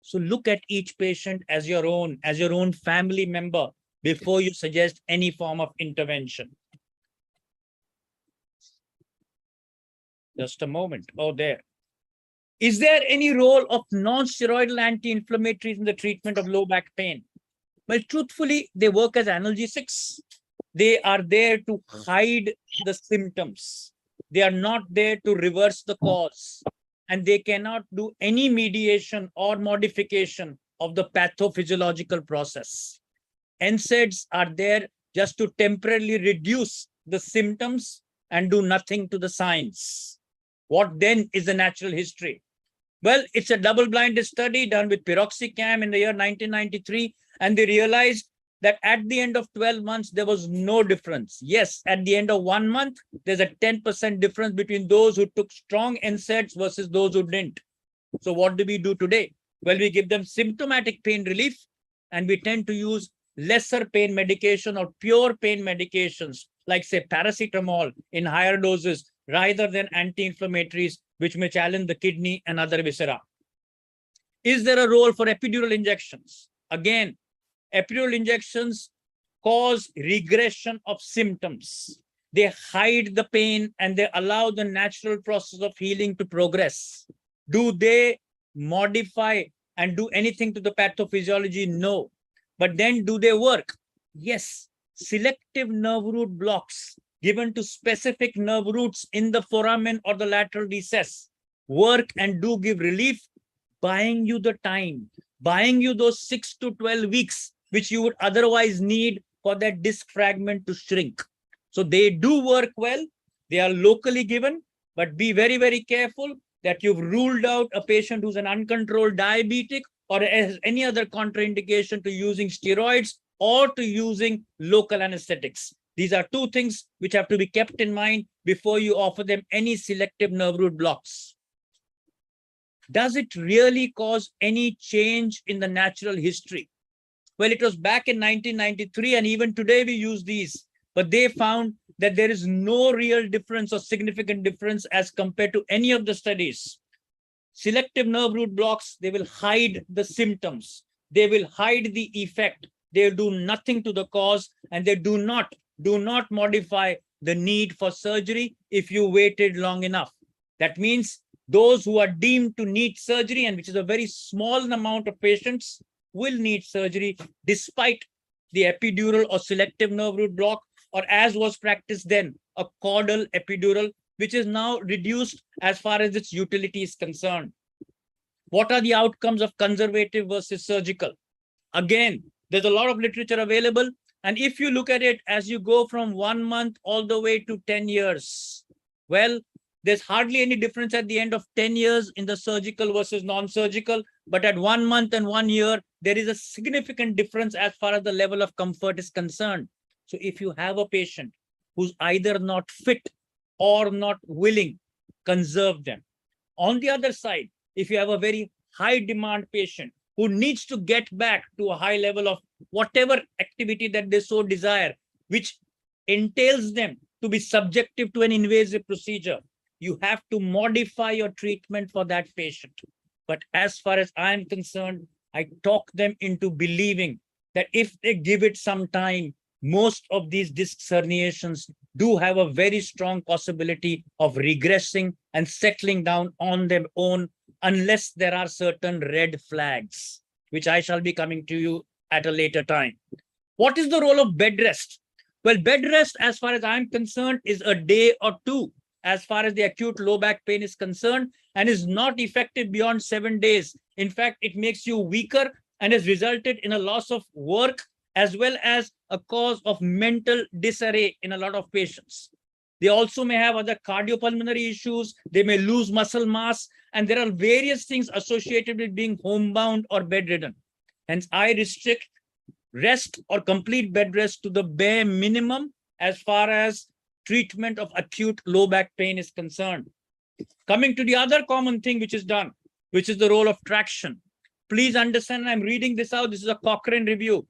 So look at each patient as your own family member before you suggest any form of intervention. Just a moment. Oh, there. Is there any role of non-steroidal anti-inflammatories in the treatment of low back pain? Well, truthfully, they work as analgesics. They are there to hide the symptoms. They are not there to reverse the cause. And they cannot do any mediation or modification of the pathophysiological process. NSAIDs are there just to temporarily reduce the symptoms and do nothing to the signs. What then is the natural history? Well, it's a double-blinded study done with piroxicam in the year 1993, and they realized that at the end of 12 months, there was no difference. Yes, at the end of 1 month, there's a 10% difference between those who took strong NSAIDs versus those who didn't. So what do we do today? Well, we give them symptomatic pain relief, and we tend to use lesser pain medication or pure pain medications, like say paracetamol in higher doses, rather than anti-inflammatories, which may challenge the kidney and other viscera. Is there a role for epidural injections? Again, epidural injections cause regression of symptoms. They hide the pain and they allow the natural process of healing to progress. Do they modify and do anything to the pathophysiology? No. But then do they work? Yes. Selective nerve root blocks given to specific nerve roots in the foramen or the lateral recess work and do give relief, buying you the time, buying you those 6 to 12 weeks, which you would otherwise need for that disc fragment to shrink. So they do work well. They are locally given, but be very, very careful that you've ruled out a patient who's an uncontrolled diabetic or has any other contraindication to using steroids or to using local anesthetics. These are two things which have to be kept in mind before you offer them any selective nerve root blocks. Does it really cause any change in the natural history? Well, it was back in 1993, and even today we use these, but they found that there is no real difference or significant difference as compared to any of the studies. Selective nerve root blocks, they will hide the symptoms. They will hide the effect. They do nothing to the cause, and they do not modify the need for surgery if you waited long enough. That means those who are deemed to need surgery, and which is a very small amount of patients, will need surgery despite the epidural or selective nerve root block, or as was practiced then, a caudal epidural, which is now reduced as far as its utility is concerned. What are the outcomes of conservative versus surgical? Again, there's a lot of literature available. And if you look at it as you go from 1 month all the way to 10 years, well, there's hardly any difference at the end of 10 years in the surgical versus non-surgical. But at 1 month and 1 year, there is a significant difference as far as the level of comfort is concerned. So if you have a patient who's either not fit or not willing, conserve them. On the other side, if you have a very high demand patient who needs to get back to a high level of whatever activity that they so desire, which entails them to be subjective to an invasive procedure, you have to modify your treatment for that patient. But as far as I'm concerned, I talk them into believing that if they give it some time, most of these disc herniations do have a very strong possibility of regressing and settling down on their own unless there are certain red flags, which I shall be coming to you at a later time. What is the role of bed rest? Well, bed rest, as far as I'm concerned, is a day or two as far as the acute low back pain is concerned, and is not effective beyond 7 days. In fact, it makes you weaker and has resulted in a loss of work as well as a cause of mental disarray in a lot of patients. They also may have other cardiopulmonary issues. They may lose muscle mass, and there are various things associated with being homebound or bedridden. Hence, I restrict rest or complete bed rest to the bare minimum as far as treatment of acute low back pain is concerned. Coming to the other common thing which is done, which is the role of traction. Please understand, I'm reading this out. This is a Cochrane review.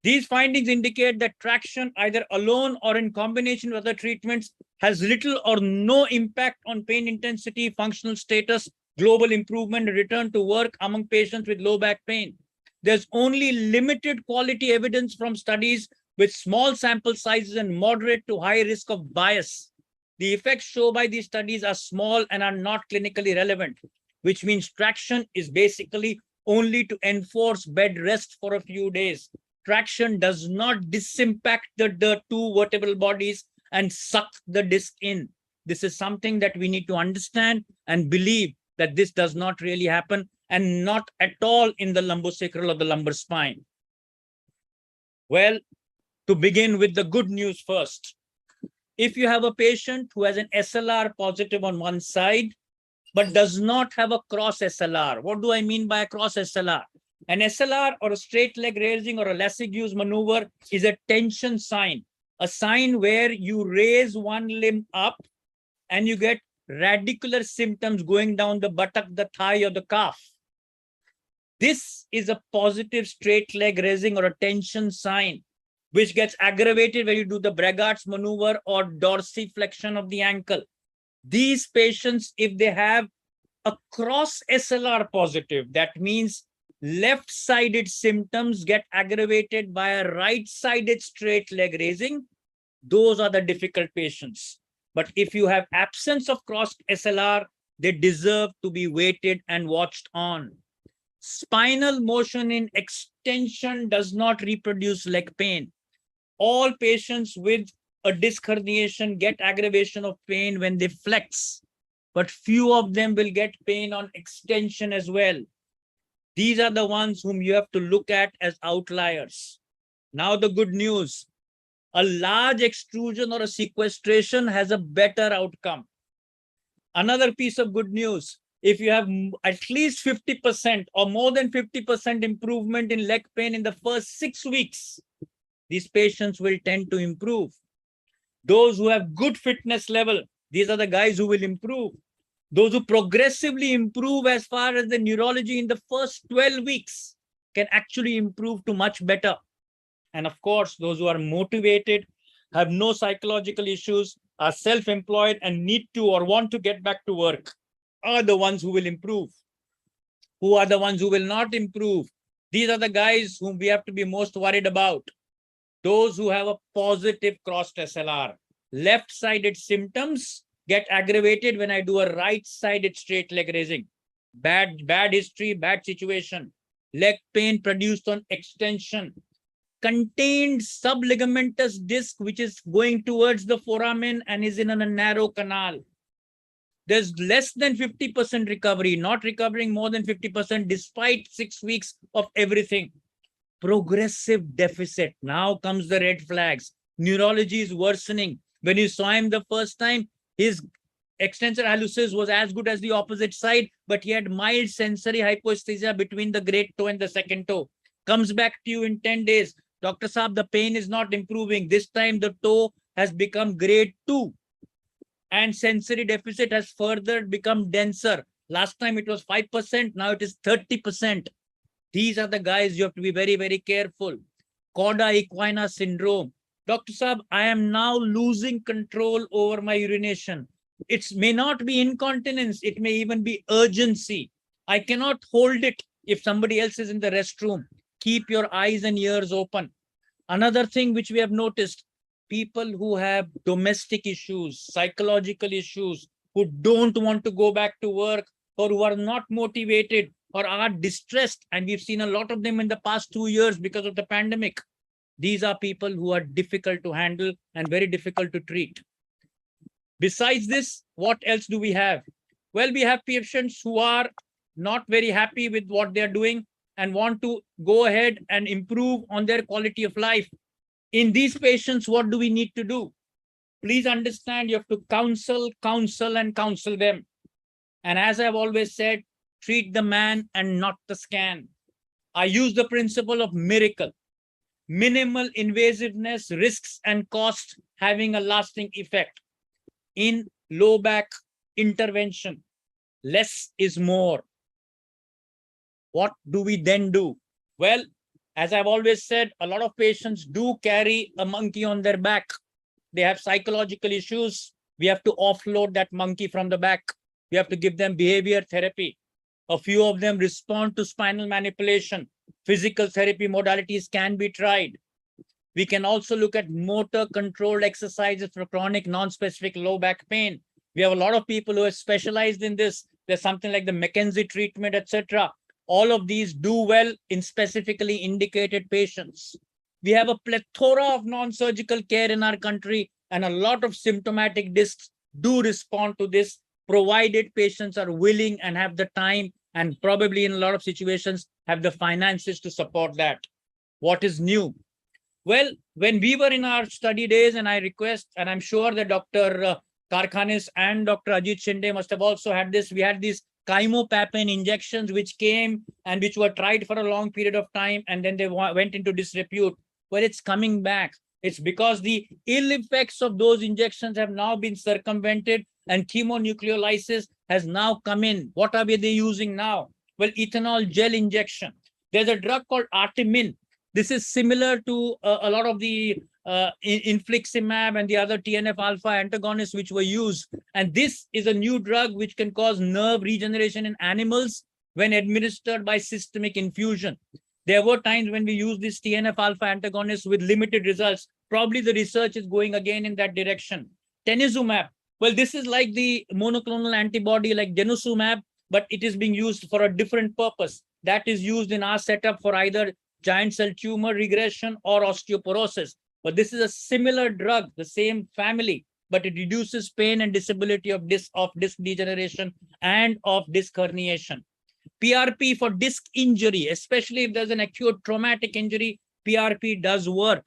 These findings indicate that traction, either alone or in combination with other treatments, has little or no impact on pain intensity, functional status, global improvement, and return to work among patients with low back pain. There's only limited quality evidence from studies with small sample sizes and moderate to high risk of bias. The effects shown by these studies are small and are not clinically relevant, which means traction is basically only to enforce bed rest for a few days. Traction does not disimpact the two vertebral bodies and suck the disc in. This is something that we need to understand and believe that this does not really happen, and not at all in the lumbosacral or the lumbar spine. Well, to begin with the good news first. If you have a patient who has an SLR positive on one side, but does not have a cross SLR. What do I mean by a cross SLR? An SLR, or a straight leg raising, or a Lascigue's maneuver, is a tension sign, a sign where you raise one limb up and you get radicular symptoms going down the buttock, the thigh, or the calf. This is a positive straight leg raising or a tension sign, which gets aggravated when you do the Backache maneuver or dorsiflexion of the ankle. These patients, if they have a cross SLR positive, that means left-sided symptoms get aggravated by a right-sided straight leg raising, those are the difficult patients. But if you have absence of cross SLR, they deserve to be waited and watched on. Spinal motion in extension does not reproduce leg pain. All patients with a disc herniation get aggravation of pain when they flex, but few of them will get pain on extension as well. These are the ones whom you have to look at as outliers. Now the good news, a large extrusion or a sequestration has a better outcome. Another piece of good news, if you have at least 50% or more than 50% improvement in leg pain in the first 6 weeks, these patients will tend to improve. Those who have good fitness level, these are the guys who will improve. Those who progressively improve as far as the neurology in the first 12 weeks can actually improve to much better. And of course, those who are motivated, have no psychological issues, are self-employed and need to or want to get back to work are the ones who will improve. Who are the ones who will not improve? These are the guys whom we have to be most worried about. Those who have a positive crossed SLR. Left-sided symptoms get aggravated when I do a right-sided straight leg raising. Bad history, bad situation. Leg pain produced on extension. Contained subligamentous disc, which is going towards the foramen and is in a narrow canal. There's less than 50% recovery, not recovering more than 50% despite 6 weeks of everything. Progressive deficit. Now comes the red flags. Neurology is worsening. When you saw him the first time, his extensor hallucis was as good as the opposite side, but he had mild sensory hypoesthesia between the great toe and the second toe. Comes back to you in 10 days. Dr. Saab, the pain is not improving. This time the toe has become grade 2 and sensory deficit has further become denser. Last time it was 5%, now it is 30%. These are the guys you have to be very, very careful. Cauda equina syndrome. Dr. Saab, I am now losing control over my urination. It may not be incontinence. It may even be urgency. I cannot hold it if somebody else is in the restroom. Keep your eyes and ears open. Another thing which we have noticed, people who have domestic issues, psychological issues, who don't want to go back to work, or who are not motivated or are distressed, and we've seen a lot of them in the past 2 years because of the pandemic. These are people who are difficult to handle and very difficult to treat. Besides this, what else do we have? Well, we have patients who are not very happy with what they're doing and want to go ahead and improve on their quality of life. In these patients, what do we need to do? Please understand, you have to counsel, and counsel them. And as I've always said, treat the man and not the scan. I use the principle of miracle. Minimal invasiveness, risks and cost having a lasting effect. In low back intervention, less is more. What do we then do? Well, as I've always said, a lot of patients do carry a monkey on their back. They have psychological issues. We have to offload that monkey from the back. We have to give them behavior therapy. A few of them respond to spinal manipulation. Physical therapy modalities can be tried. We can also look at motor controlled exercises for chronic non-specific low back pain. We have a lot of people who are specialized in this. There's something like the McKenzie treatment, etc. All of these do well in specifically indicated patients. We have a plethora of non-surgical care in our country, and a lot of symptomatic discs do respond to this, provided patients are willing and have the time, and probably in a lot of situations have the finances to support that. What is new? Well, when we were in our study days, and I request, and I'm sure that Dr. Karkhanis and Dr. Ajit Shinde must have also had this, we had these chymopapin injections which came and which were tried for a long period of time, and then they went into disrepute. Well, it's coming back. It's because the ill effects of those injections have now been circumvented and chemonucleolysis has now come in. What are they using now? Well, ethanol gel injection. There's a drug called Artemin. This is similar to a lot of the infliximab and the other TNF-alpha antagonists which were used. And this is a new drug which can cause nerve regeneration in animals when administered by systemic infusion. There were times when we used this TNF-alpha antagonist with limited results. Probably the research is going again in that direction. Tenezumab. Well, this is like the monoclonal antibody like denosumab, but it is being used for a different purpose. That is used in our setup for either giant cell tumor regression or osteoporosis. But this is a similar drug, the same family, but it reduces pain and disability of disc degeneration and of disc herniation. PRP for disc injury, especially if there's an acute traumatic injury, PRP does work.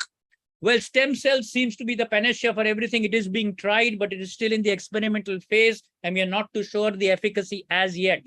Well, stem cells seems to be the panacea for everything. It is being tried, but it is still in the experimental phase, and we are not too sure the efficacy as yet.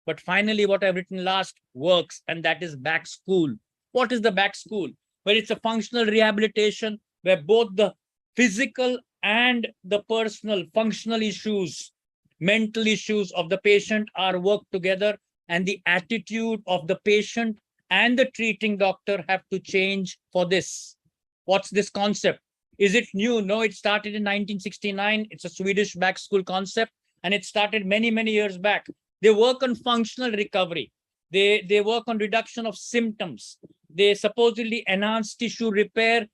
But finally, what I've written last works, and that is back school. What is the back school? Well, it's a functional rehabilitation where both the physical and the personal functional issues, mental issues of the patient are worked together, and the attitude of the patient and the treating doctor have to change for this. What's this concept? Is it new? No, it started in 1969. It's a Swedish back school concept, and it started many, many years back. They work on functional recovery. They work on reduction of symptoms. They supposedly enhance tissue repair,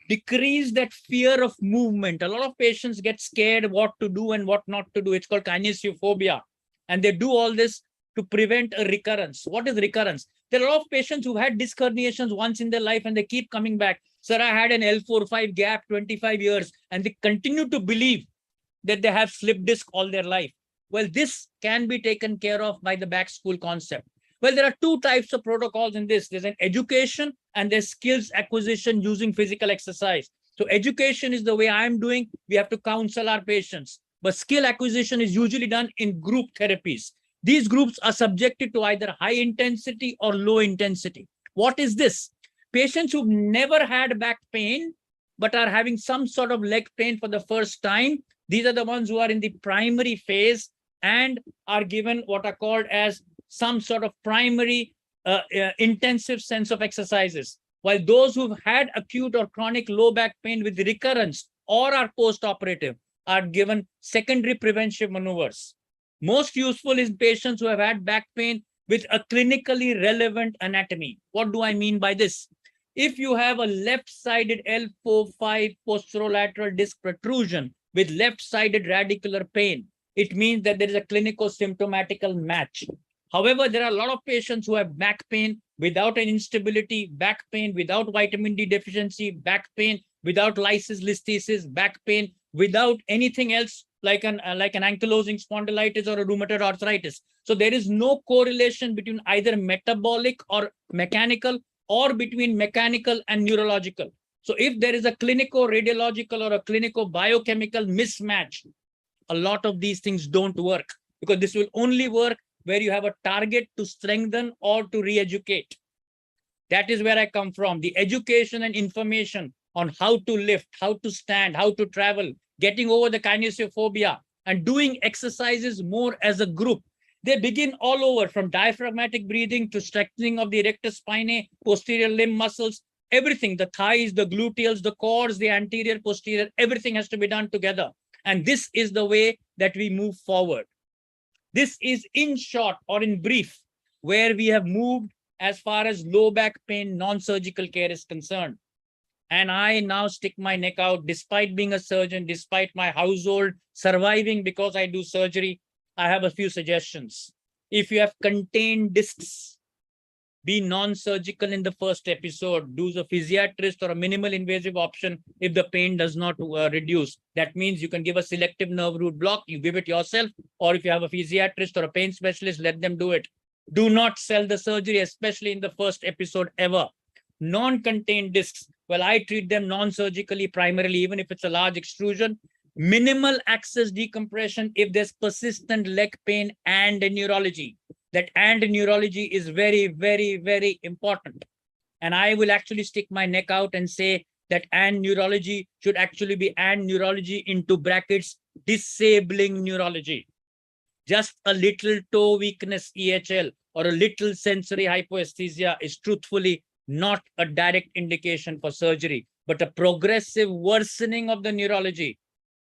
decrease that fear of movement. A lot of patients get scared what to do and what not to do. It's called kinesiophobia. And they do all this to prevent a recurrence. What is recurrence? There are a lot of patients who had disc herniations once in their life and they keep coming back. Sir, I had an L4-5 gap 25 years, and they continue to believe that they have slip disc all their life. Well, this can be taken care of by the back school concept. Well, there are two types of protocols in this. There's an education and there's skills acquisition using physical exercise. So education is the way I'm doing. We have to counsel our patients. But skill acquisition is usually done in group therapies. These groups are subjected to either high intensity or low intensity. What is this? Patients who've never had back pain, but are having some sort of leg pain for the first time. These are the ones who are in the primary phase and are given what are called as some sort of primary intensive sense of exercises. While those who've had acute or chronic low back pain with recurrence or are post-operative are given secondary preventive maneuvers. Most useful is patients who have had back pain with a clinically relevant anatomy. What do I mean by this? If you have a left-sided L4-5 posterolateral disc protrusion with left-sided radicular pain, it means that there is a clinico-symptomatical match. However, there are a lot of patients who have back pain without an instability, back pain without vitamin D deficiency, back pain without lysis listhesis, back pain without anything else like an ankylosing spondylitis or a rheumatoid arthritis. So there is no correlation between either metabolic or mechanical or between mechanical and neurological. So if there is a clinico-radiological or a clinico-biochemical mismatch, a lot of these things don't work, because this will only work where you have a target to strengthen or to re-educate. That is where I come from. The education and information on how to lift, how to stand, how to travel, getting over the kinesiophobia, and doing exercises more as a group. They begin all over, from diaphragmatic breathing to strengthening of the rectus spinae, posterior limb muscles, everything, the thighs, the gluteals, the quads, the anterior, posterior, everything has to be done together. And this is the way that we move forward. This is in short or in brief where we have moved as far as low back pain non-surgical care is concerned. And I now stick my neck out, despite being a surgeon, despite my household surviving because I do surgery. I have a few suggestions. If you have contained discs, be non-surgical in the first episode. Do the physiatrist or a minimal invasive option if the pain does not reduce. That means you can give a selective nerve root block, you give it yourself, or if you have a physiatrist or a pain specialist, let them do it. Do not sell the surgery, especially in the first episode ever. Non-contained discs, well, I treat them non-surgically primarily, even if it's a large extrusion. Minimal access decompression if there's persistent leg pain and neurology. That and neurology is very, very, very important. And I will actually stick my neck out and say that and neurology should actually be and neurology into brackets, disabling neurology. Just a little toe weakness EHL or a little sensory hypoesthesia is truthfully not a direct indication for surgery, but a progressive worsening of the neurology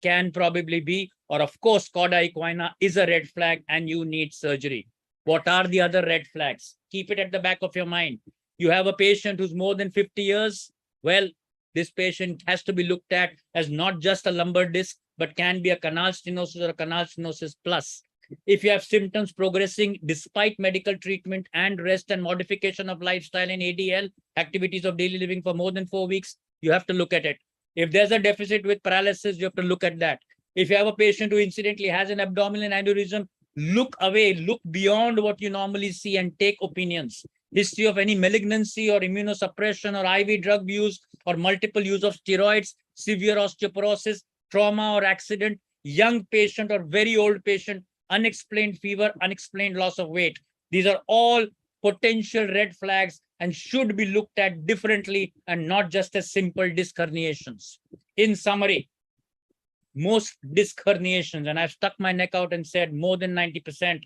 can probably be, or of course, cauda equina is a red flag and you need surgery. What are the other red flags? Keep it at the back of your mind. You have a patient who's more than 50 years. Well, this patient has to be looked at as not just a lumbar disc, but can be a canal stenosis or a canal stenosis plus. If you have symptoms progressing despite medical treatment and rest and modification of lifestyle and ADL, activities of daily living for more than 4 weeks, you have to look at it. If there's a deficit with paralysis, you have to look at that. If you have a patient who incidentally has an abdominal aneurysm, look away, look beyond what you normally see and take opinions. History of any malignancy or immunosuppression or IV drug use or multiple use of steroids, severe osteoporosis, trauma or accident, young patient or very old patient, unexplained fever, unexplained loss of weight. These are all potential red flags and should be looked at differently and not just as simple disc herniations. In summary, most disc herniations, and I've stuck my neck out and said more than 90%,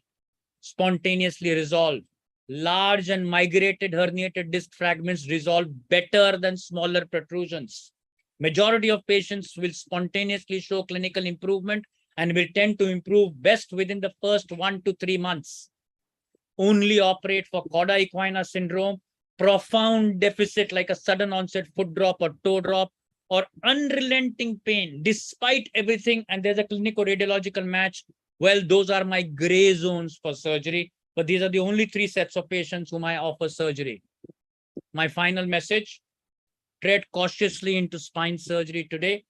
spontaneously resolve. Large and migrated herniated disc fragments resolve better than smaller protrusions. Majority of patients will spontaneously show clinical improvement and will tend to improve best within the first 1 to 3 months. Only operate for cauda equina syndrome, profound deficit like a sudden onset foot drop or toe drop, or unrelenting pain despite everything, and there's a clinico-radiological match. Well, those are my gray zones for surgery, but these are the only 3 sets of patients whom I offer surgery. My final message, tread cautiously into spine surgery today,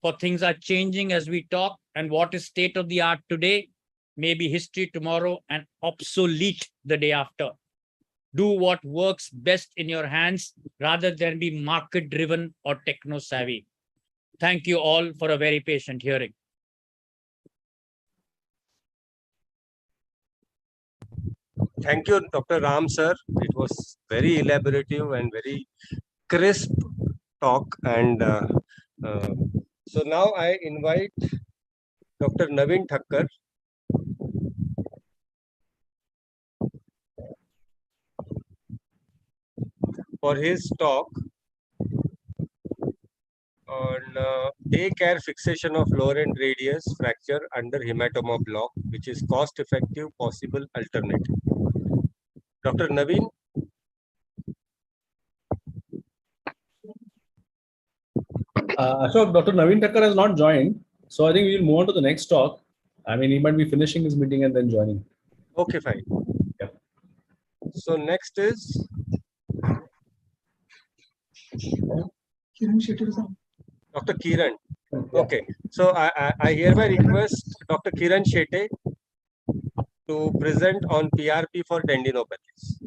for things are changing as we talk, and what is state of the art today may be history tomorrow and obsolete the day after. Do what works best in your hands rather than be market driven or techno savvy. Thank you all for a very patient hearing. Thank you, Dr. Ram, sir. It was very elaborative and very crisp talk. And so now I invite Dr. Navin Thakkar for his talk on take care fixation of lower end radius fracture under hematoma block, which is cost effective possible alternative. Dr. Navin. Ashok, Dr. Navin Thakkar has not joined. So I think we will move on to the next talk. I mean, he might be finishing his meeting and then joining. Okay, fine. Yeah. So next is Dr. Kiran. Okay. So I hereby request Dr. Kiran Shete to present on PRP for tendinopathies.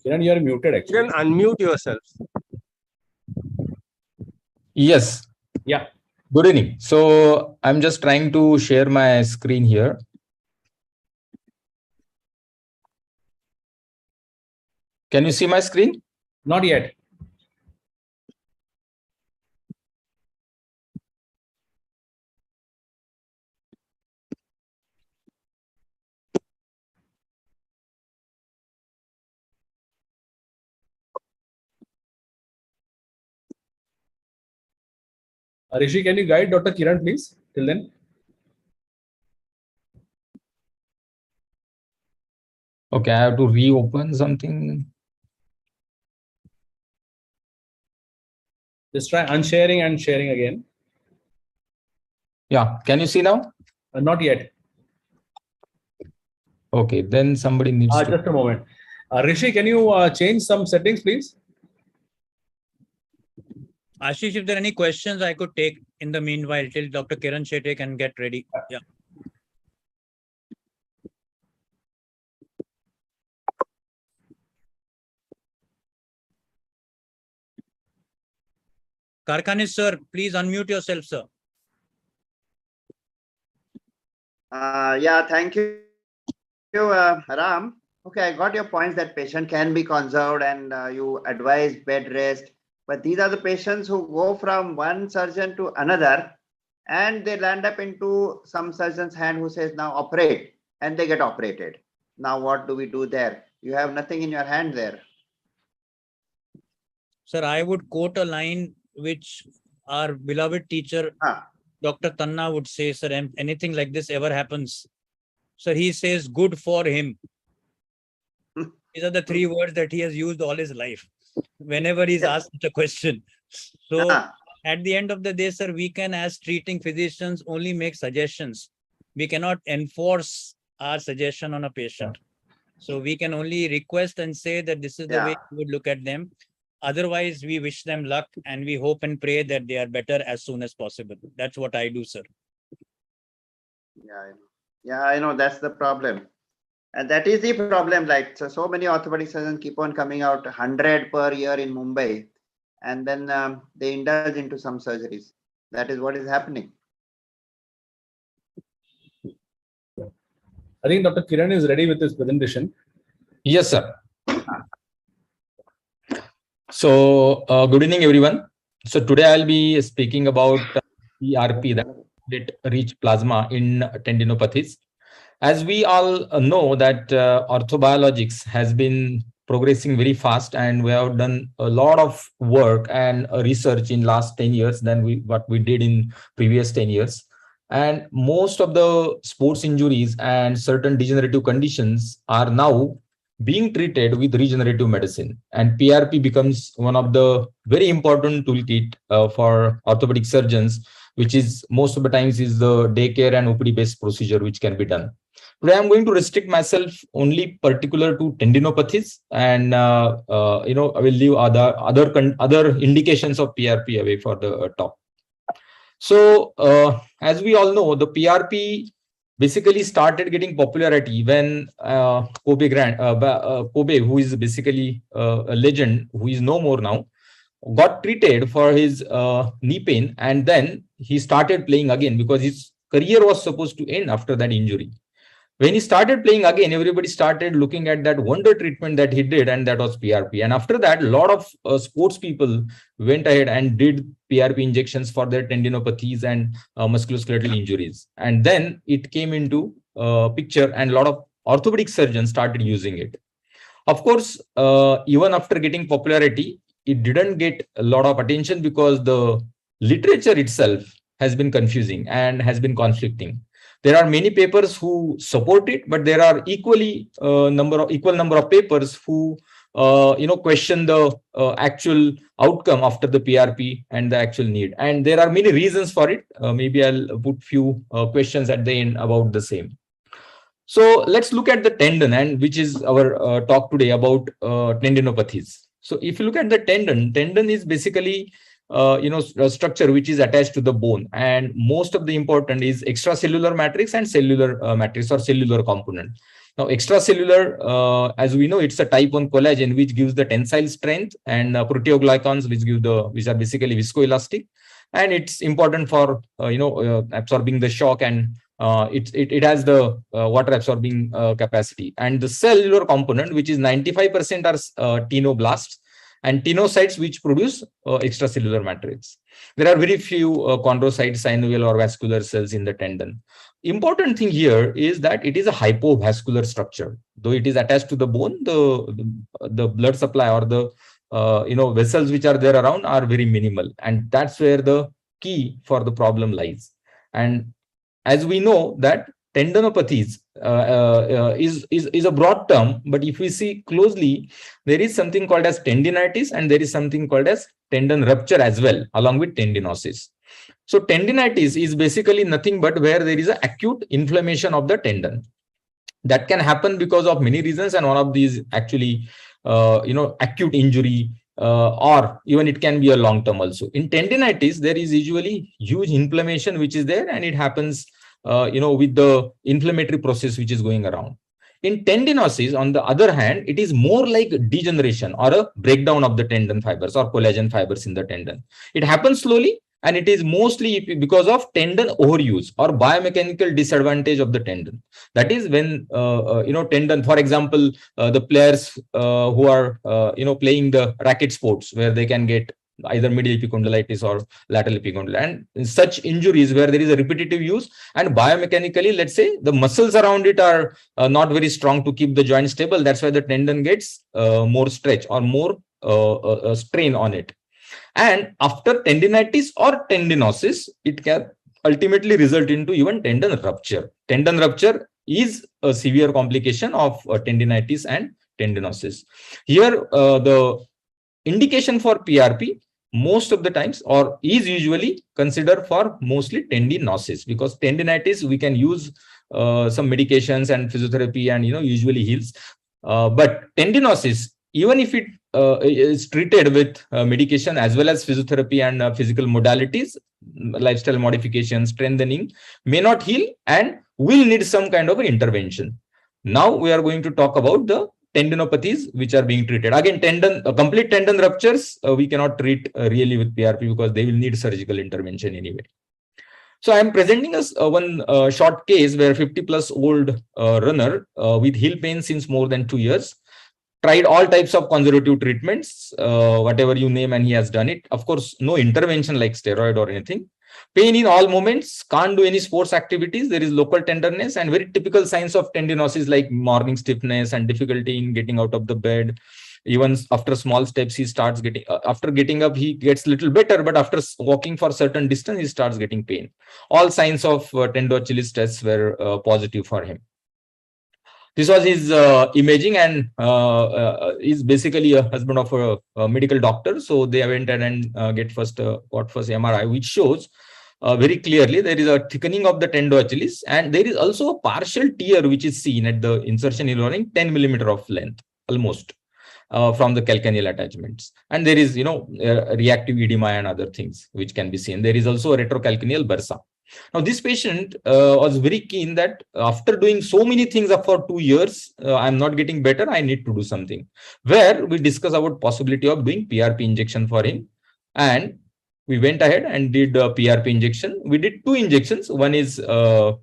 Kiran, you are muted actually. Kiran, unmute yourself. Yes. Yeah. Good evening. So I'm just trying to share my screen here. Can you see my screen? Not yet. Rishi, can you guide Dr. Kiran, please, till then? Okay, I have to reopen something. Just try unsharing and sharing again. Yeah, can you see now? Not yet. Okay, then somebody needs to. Just a moment. Rishi, can you change some settings, please? Ashish, if there are any questions I could take in the meanwhile till Dr. Kiran Shete can get ready. Yeah. Karkhanis, sir, please unmute yourself, sir. Yeah, thank you, Ram. Okay, I got your points that patient can be conserved and you advise bed rest. But these are the patients who go from one surgeon to another and they land up into some surgeon's hand who says now operate and they get operated. Now what do we do there? You have nothing in your hand there. Sir, I would quote a line which our beloved teacher, Dr. Tanna would say, sir, anything like this ever happens. Sir, he says, good for him. These are the three words that he has used all his life, whenever he's asked the question. So at the end of the day, sir, we can, as treating physicians, only make suggestions. We cannot enforce our suggestion on a patient. So we can only request and say that this is the way we would look at them. Otherwise, we wish them luck and we hope and pray that they are better as soon as possible. That's what I do, sir. Yeah, I know that's the problem. And that is the problem. Like so many orthopedic surgeons keep on coming out 100 per year in Mumbai, and then they indulge into some surgeries. That is what is happening. I think Dr. Kiran is ready with his presentation. Yes, sir. So good evening, everyone. So today I'll be speaking about PRP, that rich plasma in tendinopathies. As we all know that orthobiologics has been progressing very fast, and we have done a lot of work and research in last 10 years than what we did in previous 10 years. And most of the sports injuries and certain degenerative conditions are now being treated with regenerative medicine. And PRP becomes one of the very important toolkit for orthopedic surgeons, which is most of the times is the daycare and OPD based procedure which can be done. Today, I'm going to restrict myself only particular to tendinopathies, and I will leave other indications of PRP away for the talk. So, as we all know, the PRP basically started getting popularity when Kobe, who is basically a legend, who is no more now, got treated for his knee pain, and then he started playing again because his career was supposed to end after that injury. When he started playing again, everybody started looking at that wonder treatment that he did, and that was PRP. And after that, a lot of sports people went ahead and did PRP injections for their tendinopathies and musculoskeletal injuries. And then it came into picture, and a lot of orthopedic surgeons started using it. Of course, even after getting popularity, it didn't get a lot of attention because the literature itself has been confusing and has been conflicting. There are many papers who support it, but there are equal number of papers who question the actual outcome after the PRP and the actual need. And there are many reasons for it. Maybe I'll put few questions at the end about the same. So let's look at the tendon, and which is our talk today about tendinopathies. So if you look at the tendon is basically a structure which is attached to the bone, and most of the important is extracellular matrix and cellular matrix or cellular component. Now, extracellular, as we know, it's a type 1 collagen which gives the tensile strength, and proteoglycans which are basically viscoelastic, and it's important for absorbing the shock, and it has the water absorbing capacity. And the cellular component, which is 95% are tenoblasts and tenocytes, which produce extracellular matrix. There are very few chondrocytes, synovial or vascular cells in the tendon. Important thing here is that it is a hypovascular structure. Though it is attached to the bone, the blood supply or the vessels which are there around are very minimal, and that's where the key for the problem lies. And as we know that tendinopathies is a broad term, but if we see closely, there is something called as tendinitis and there is something called as tendon rupture as well, along with tendinosis. So tendinitis is basically nothing but where there is an acute inflammation of the tendon. That can happen because of many reasons, and one of these actually acute injury, or even it can be a long term also. In tendinitis, there is usually huge inflammation which is there, and it happens with the inflammatory process which is going around. In tendinosis, on the other hand, it is more like degeneration or a breakdown of the tendon fibers or collagen fibers in the tendon. It happens slowly, and it is mostly because of tendon overuse or biomechanical disadvantage of the tendon. That is when tendon, for example, the players who are playing the racket sports, where they can get either medial epicondylitis or lateral epicondylitis, and such injuries where there is a repetitive use and biomechanically, let's say, the muscles around it are not very strong to keep the joint stable. That's why the tendon gets more stretch or more strain on it. And after tendinitis or tendinosis, it can ultimately result into even tendon rupture. Tendon rupture is a severe complication of tendinitis and tendinosis. Here, the indication for PRP most of the times or is usually considered for mostly tendinosis, because tendinitis we can use some medications and physiotherapy and usually heals. But tendinosis, even if it is treated with medication as well as physiotherapy and physical modalities, lifestyle modification, strengthening, may not heal and will need some kind of an intervention. Now we are going to talk about the tendinopathies which are being treated. Again, complete tendon ruptures we cannot treat really with PRP because they will need surgical intervention anyway. So I am presenting us one short case where 50+ old runner with heel pain since more than 2 years, tried all types of conservative treatments, whatever you name, and he has done it. Of course, no intervention like steroid or anything. Pain in all moments, can't do any sports activities. There is local tenderness and very typical signs of tendinosis like morning stiffness and difficulty in getting out of the bed. Even after small steps, he starts getting, after getting up, he gets a little better, but after walking for certain distance, he starts getting pain. All signs of tendo Achilles tests were positive for him. This was his imaging, and he's basically a husband of a medical doctor. So they went and got first MRI, which shows very clearly there is a thickening of the tendo Achilles, and there is also a partial tear which is seen at the insertion running 10 mm of length, almost from the calcaneal attachments. And there is, reactive edema and other things which can be seen. There is also a retrocalcaneal bursa. Now, this patient was very keen that after doing so many things for 2 years, I'm not getting better, I need to do something. Where we discussed about possibility of doing PRP injection for him. And we went ahead and did a PRP injection. We did 2 injections. One is, after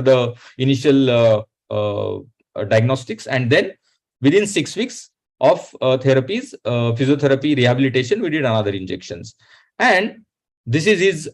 the initial diagnostics, and then within 6 weeks of therapies, physiotherapy, rehabilitation, we did another injections. And This is his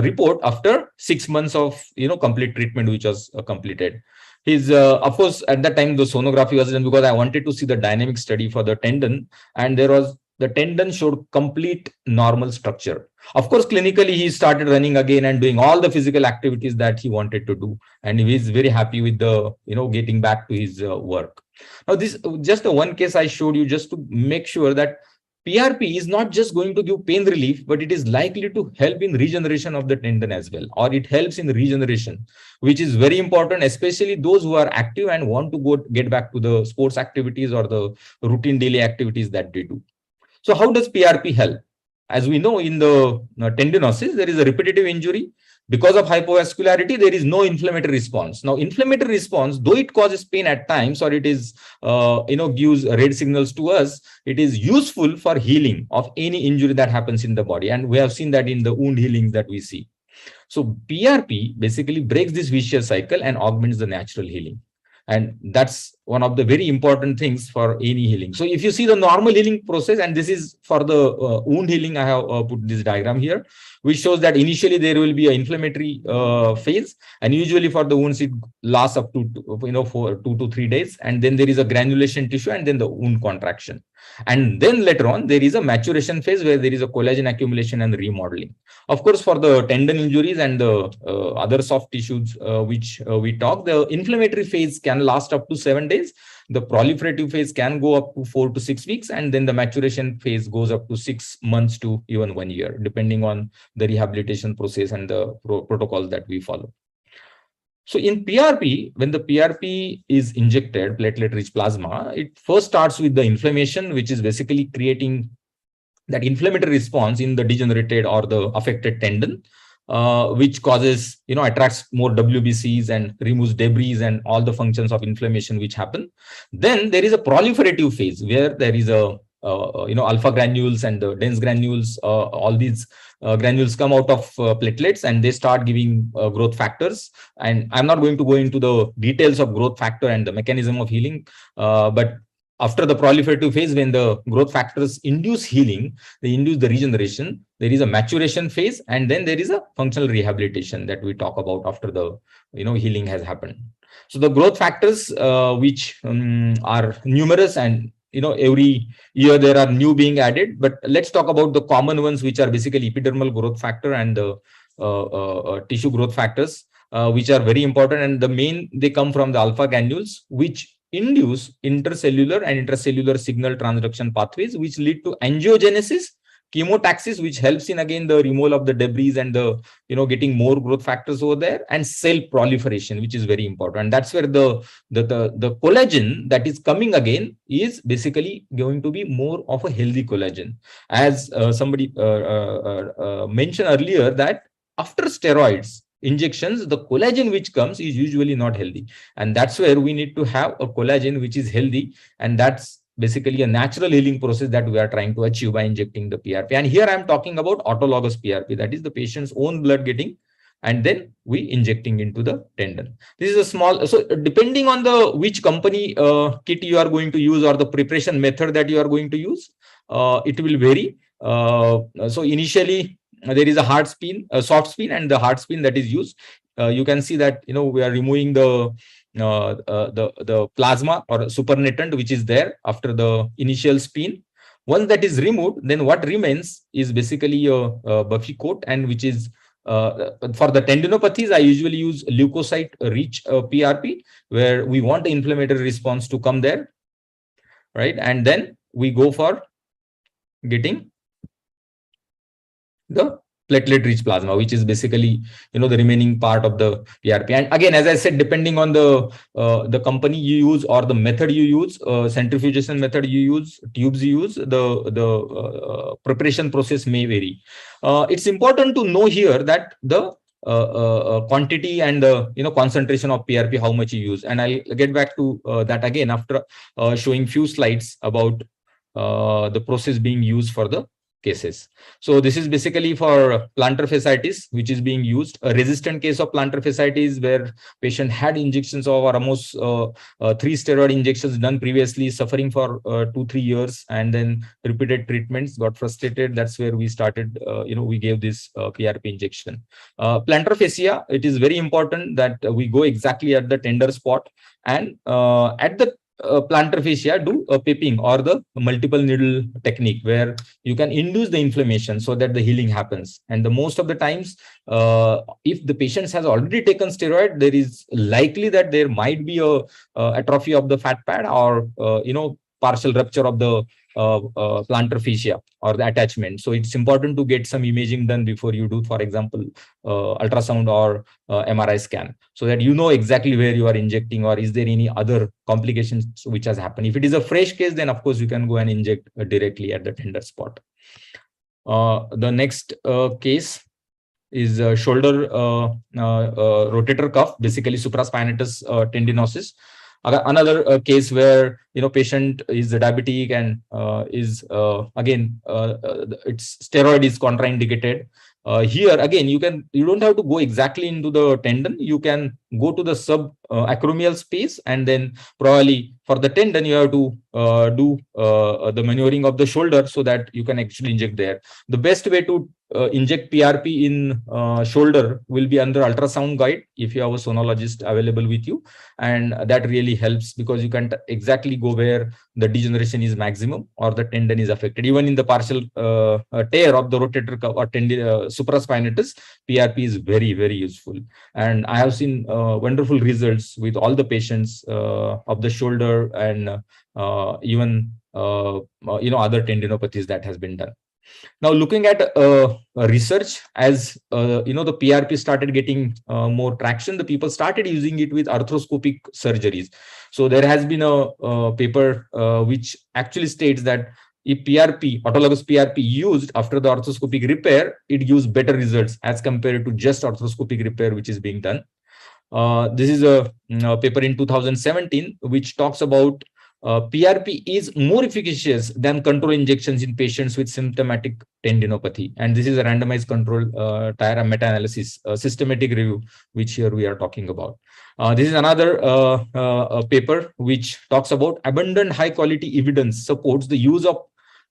report after 6 months of complete treatment, which was completed. His of course at that time the sonography was done because I wanted to see the dynamic study for the tendon, and the tendon showed complete normal structure. Of course, clinically he started running again and doing all the physical activities that he wanted to do, and he is very happy with the getting back to his work. Now this just the one case I showed you just to make sure that PRP is not just going to give pain relief, but it is likely to help in regeneration of the tendon as well, or it helps in regeneration, which is very important, especially those who are active and want to get back to the sports activities or the routine daily activities that they do. So how does PRP help? As we know, in the tendinosis, there is a repetitive injury. Because of hypovascularity, there is no inflammatory response. Now, inflammatory response, though it causes pain at times, or it is, gives red signals to us, it is useful for healing of any injury that happens in the body. And we have seen that in the wound healings that we see. So PRP basically breaks this vicious cycle and augments the natural healing. And that's one of the very important things for any healing. So if you see the normal healing process, and this is for the wound healing, I have put this diagram here, which shows that initially there will be an inflammatory phase, and usually for the wounds it lasts up to for 2 to 3 days, and then there is a granulation tissue and then the wound contraction. And then later on there is a maturation phase where there is a collagen accumulation and remodeling. Of course, for the tendon injuries and the other soft tissues which we talk, the inflammatory phase can last up to 7 days. The proliferative phase can go up to 4 to 6 weeks, and then the maturation phase goes up to 6 months to even 1 year, depending on the rehabilitation process and the protocols that we follow. So in PRP, when the PRP is injected, platelet-rich plasma, it first starts with the inflammation, which is basically creating that inflammatory response in the degenerated or the affected tendon, which causes, attracts more WBCs and removes debris and all the functions of inflammation which happen. Then there is a proliferative phase where there is a alpha granules and the dense granules, all these granules come out of platelets, and they start giving growth factors. And I'm not going to go into the details of growth factor and the mechanism of healing, but after the proliferative phase, when the growth factors induce healing, they induce the regeneration, there is a maturation phase, and then there is a functional rehabilitation that we talk about after the healing has happened. So the growth factors which are numerous, and every year there are new being added, but let's talk about the common ones, which are basically epidermal growth factor and the tissue growth factors, which are very important. And the main, they come from the alpha granules, which induce intercellular and intracellular signal transduction pathways, which lead to angiogenesis, chemotaxis, which helps in again the removal of the debris and the getting more growth factors over there, and cell proliferation, which is very important. And that's where the collagen that is coming again is basically going to be more of a healthy collagen. As somebody mentioned earlier, that after steroids injections, the collagen which comes is usually not healthy, and that's where we need to have a collagen which is healthy, and that's basically a natural healing process that we are trying to achieve by injecting the PRP. And here I'm talking about autologous PRP, that is the patient's own blood getting and then we injecting into the tendon. This is a small, so depending on the which company kit you are going to use or the preparation method that you are going to use, it will vary. So initially there is a hard spin, a soft spin, and the hard spin that is used. You can see that we are removing the plasma or supernatant which is there after the initial spin. Once that is removed, then what remains is basically a buffy coat, and which is for the tendinopathies, I usually use leukocyte-rich PRP, where we want the inflammatory response to come there, right? And then we go for getting the platelet-rich plasma, which is basically the remaining part of the PRP. And again, as I said, depending on the company you use or the method you use, centrifugation method you use, tubes you use, the preparation process may vary. It's important to know here that the quantity and the concentration of PRP, how much you use, and I'll get back to that again after showing few slides about the process being used for the cases. So this is basically for plantar fasciitis, which is being used. A resistant case of plantar fasciitis where patient had injections of almost 3 steroid injections done previously, suffering for 2-3 years, and then repeated treatments, got frustrated. That's where we started, we gave this PRP injection. Plantar fascia, it is very important that we go exactly at the tender spot, and at the plantar fascia do a pipping or the multiple needle technique where you can induce the inflammation so that the healing happens. And the most of the times, if the patient has already taken steroid, there is likely that there might be a atrophy of the fat pad or partial rupture of the plantar fascia or the attachment. So it's important to get some imaging done before you do, for example, ultrasound or MRI scan, so that you know exactly where you are injecting or is there any other complications which has happened. If it is a fresh case, then of course you can go and inject directly at the tender spot. The next case is shoulder rotator cuff, basically supraspinatus tendinosis. Another case where patient is diabetic and is again its steroid is contraindicated. Here again, you don't have to go exactly into the tendon. You can go to the subacromial space, and then probably for the tendon you have to do the maneuvering of the shoulder so that you can actually inject there. The best way to inject PRP in shoulder will be under ultrasound guide if you have a sonologist available with you, and that really helps because you can exactly go where the degeneration is maximum or the tendon is affected. Even in the partial tear of the rotator cuff or supraspinatus, PRP is very, very useful. And I have seen wonderful results with all the patients of the shoulder and even other tendinopathies that has been done. Now, looking at research, as the PRP started getting more traction, the people started using it with arthroscopic surgeries. So there has been a paper which actually states that if PRP, autologous PRP used after the arthroscopic repair, it gives better results as compared to just arthroscopic repair which is being done. This is a paper in 2017 which talks about PRP is more efficacious than control injections in patients with symptomatic tendinopathy. And this is a randomized control meta-analysis, systematic review, which here we are talking about. This is another paper which talks about abundant high quality evidence supports the use of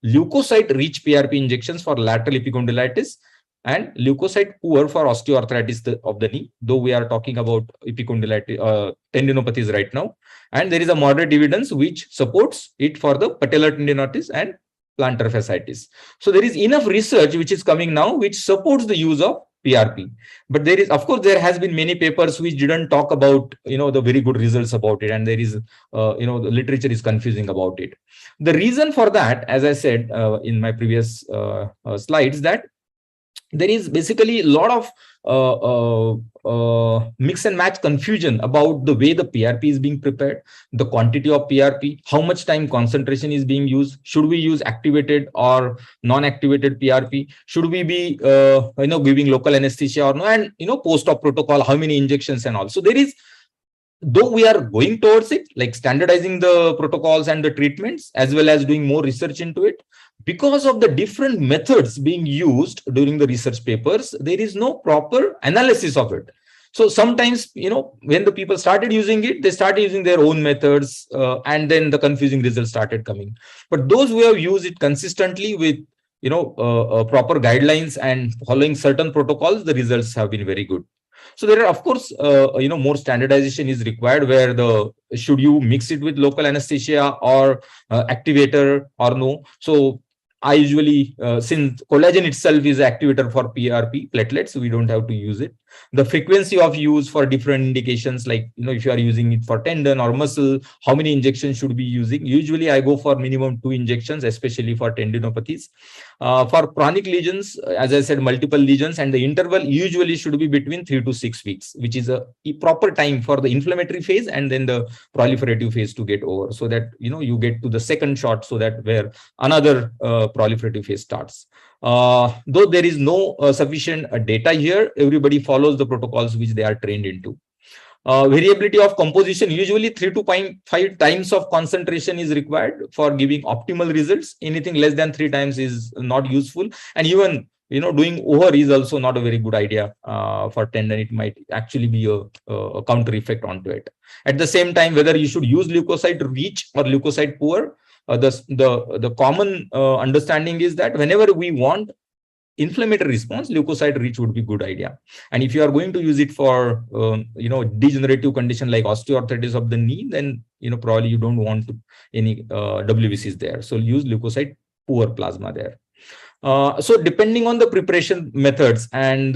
leukocyte-rich PRP injections for lateral epicondylitis and leukocyte poor for osteoarthritis of the knee, though we are talking about epicondylitis, tendinopathies right now. And there is a moderate evidence which supports it for the patellar tendinitis and plantar fasciitis. So there is enough research which is coming now which supports the use of PRP. But there is, of course, there has been many papers which didn't talk about, the very good results about it. And there is, the literature is confusing about it. The reason for that, as I said in my previous slides, that there is basically a lot of mix and match confusion about the way the PRP is being prepared, the quantity of PRP, how much time concentration is being used, should we use activated or non-activated PRP, should we be giving local anesthesia or no, and post-op protocol, how many injections and all. So there is, though we are going towards it, like standardizing the protocols and the treatments, as well as doing more research into it, because of the different methods being used during the research papers, there is no proper analysis of it. So sometimes, when the people started using it, they started using their own methods, and then the confusing results started coming. But those who have used it consistently with, proper guidelines and following certain protocols, the results have been very good. So there are, of course, more standardization is required where should you mix it with local anesthesia or activator or no. So I usually, since collagen itself is activator for PRP platelets, we don't have to use it. The frequency of use for different indications, like, if you are using it for tendon or muscle, how many injections should be using? Usually I go for minimum 2 injections, especially for tendinopathies. For chronic lesions, as I said, multiple lesions, and the interval usually should be between 3 to 6 weeks, which is a proper time for the inflammatory phase and then the proliferative phase to get over, so that, you get to the second shot, so that where another proliferative phase starts. Though there is no sufficient data here, everybody follows the protocols which they are trained into. Variability of composition, usually 3 to 5 times of concentration is required for giving optimal results. Anything less than 3 times is not useful. And even doing over is also not a very good idea for tendon. It might actually be a counter effect onto it. At the same time, whether you should use leukocyte rich or leukocyte poor, the common understanding is that whenever we want inflammatory response, leukocyte rich would be good idea. And if you are going to use it for degenerative condition like osteoarthritis of the knee, then probably you don't want any WBCs there. So use leukocyte poor plasma there. So depending on the preparation methods and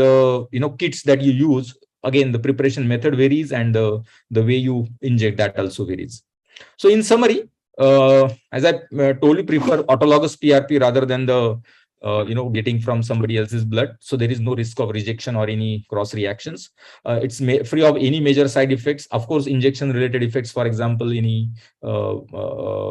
kits that you use, again the preparation method varies, and the way you inject, that also varies. So in summary, as I told you, prefer autologous PRP rather than the getting from somebody else's blood. So there is no risk of rejection or any cross reactions. It's free of any major side effects. Of course, injection related effects, for example, any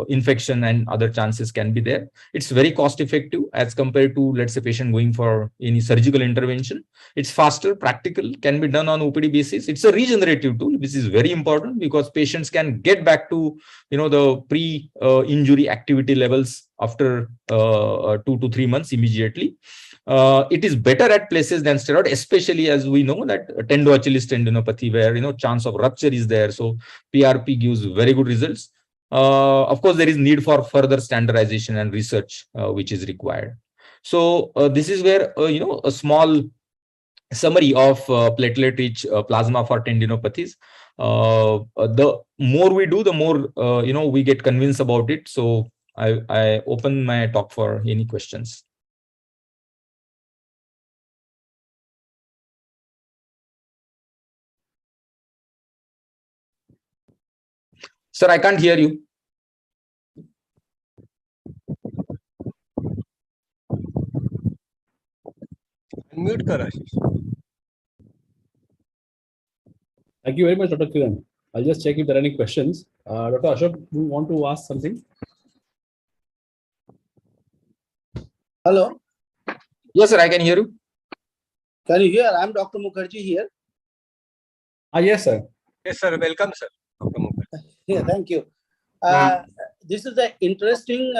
infection and other chances can be there. It's very cost effective as compared to, let's say, patient going for any surgical intervention. It's faster, practical, can be done on OPD basis. It's a regenerative tool, which is very important because patients can get back to the pre-injury activity levels after 2 to 3 months immediately. It is better at places than steroid, especially as we know that tendo-Achilles tendinopathy, where chance of rupture is there. So PRP gives very good results. Of course, there is need for further standardization and research which is required. So this is where a small summary of platelet-rich plasma for tendinopathies. The more we do, the more we get convinced about it. So I open my talk for any questions. Sir, I can't hear you. Unmute kar, Ashish. Thank you very much, Dr. Kiran. I'll just check if there are any questions. Dr. Ashok, do you want to ask something? Hello. Yes, sir, I can hear you. Can you hear? I'm Dr. Mukherjee here. Yes, sir. Yes, sir. Welcome, sir. Dr. Mukherjee. Yeah, thank you. This is an interesting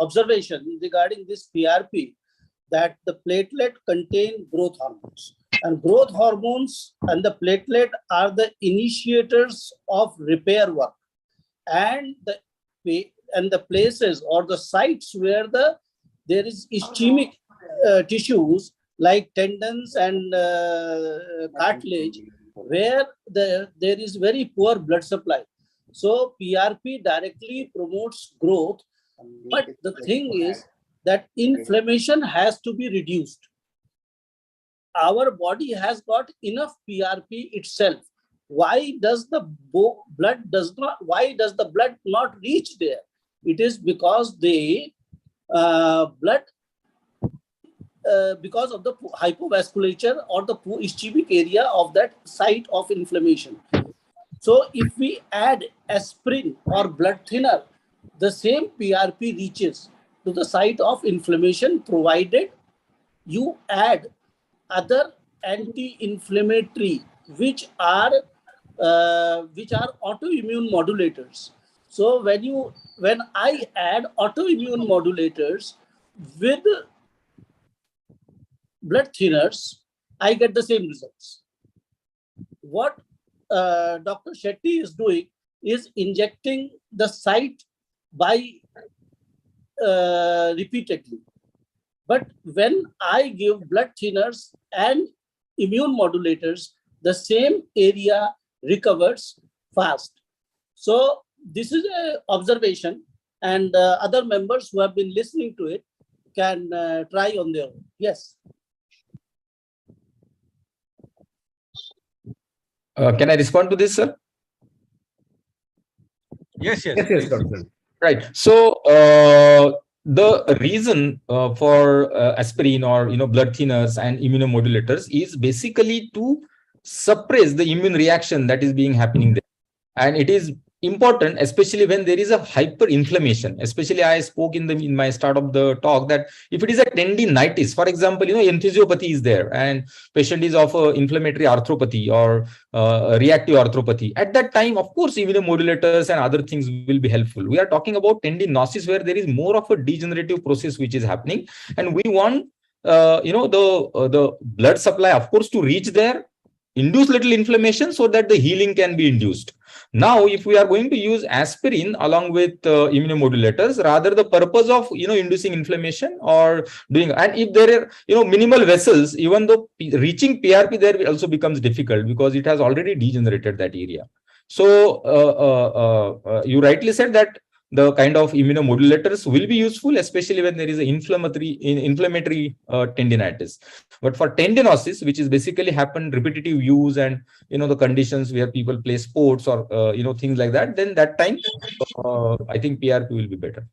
observation regarding this PRP, that the platelet contain growth hormones, and growth hormones and the platelet are the initiators of repair work, and the places or the sites where there is ischemic tissues like tendons and cartilage, where there is very poor blood supply. So PRP directly promotes growth, but the thing is that inflammation has to be reduced. Our body has got enough PRP itself. Why does the blood not reach there? It is because the blood because of the hypovasculature or the ischemic area of that site of inflammation. So if we add aspirin or blood thinner, the same PRP reaches to the site of inflammation, provided you add other anti-inflammatory which are autoimmune modulators. So when I add autoimmune modulators with blood thinners, I get the same results. What Dr. Shetty is doing is injecting the site by repeatedly. But when I give blood thinners and immune modulators, the same area recovers fast. So this is an observation, and other members who have been listening to it can try on their own. Yes. Can I respond to this, sir? Yes, Yes, Dr. Right. So the reason for aspirin or blood thinners and immunomodulators is basically to suppress the immune reaction that is happening there, and it is important, especially when there is a hyperinflammation. Especially I spoke in my start of the talk that if it is a tendinitis, for example, enthesiopathy is there and patient is of inflammatory arthropathy or reactive arthropathy. At that time, of course, immunomodulators and other things will be helpful. We are talking about tendinosis where there is more of a degenerative process which is happening, and we want the blood supply, of course, to reach there, induce little inflammation so that the healing can be induced. Now, if we are going to use aspirin along with immunomodulators, rather the purpose of inducing inflammation or doing, and if there are minimal vessels, even though reaching PRP there also becomes difficult because it has already degenerated that area. So you rightly said that the kind of immunomodulators will be useful, especially when there is an inflammatory tendinitis. But for tendinosis, which is basically happen repetitive use and the conditions where people play sports or things like that, then that time I think PRP will be better.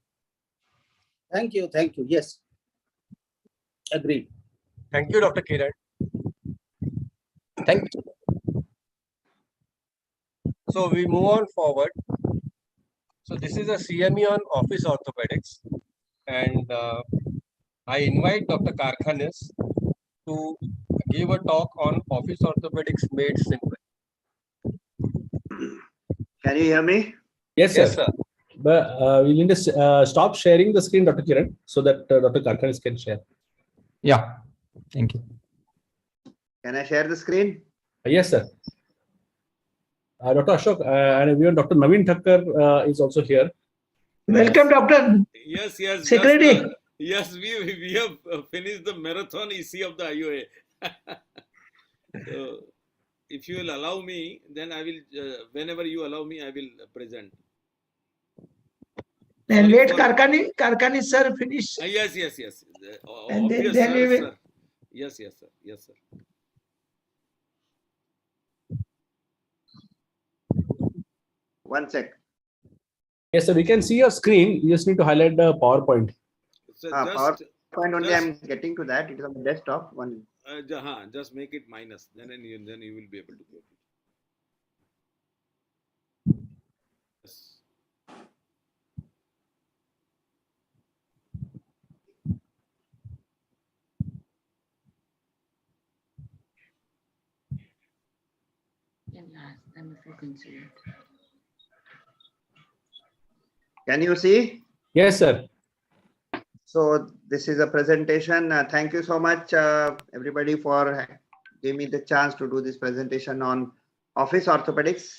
Thank you. Thank you. Yes. Agreed. Thank you, Dr. Kiran. Thank you. So we move on forward. So this is a CME on office orthopedics, and I invite Dr. Karkhanis to give a talk on office orthopedics made simple. Can you hear me? Yes, Yes, sir. sir. But we need to stop sharing the screen, Dr. Kiran, so that Dr. Karkhanis can share. Yeah. Thank you. Can I share the screen? Yes, sir. Dr. Ashok and even Dr. Navin Thakkar is also here. Welcome, Doctor Yes, yes. Secretary. Just, yes, we have finished the marathon EC of the IOA. So, if you will allow me, then I will, whenever you allow me, I will present. Then Sorry let for- Karkhanis sir finish. Yes. And Obvious, then we will- sir. Yes, sir. Yes, sir. One sec. Yes, sir. We can see your screen. You just need to highlight the PowerPoint. So PowerPoint only, just- I'm getting to that. It is on the desktop. just make it minus. Then you will be able to get it. Yes. Can you see? Yes, sir. So this is a presentation. Thank you so much, everybody, for giving me the chance to do this presentation on office orthopedics.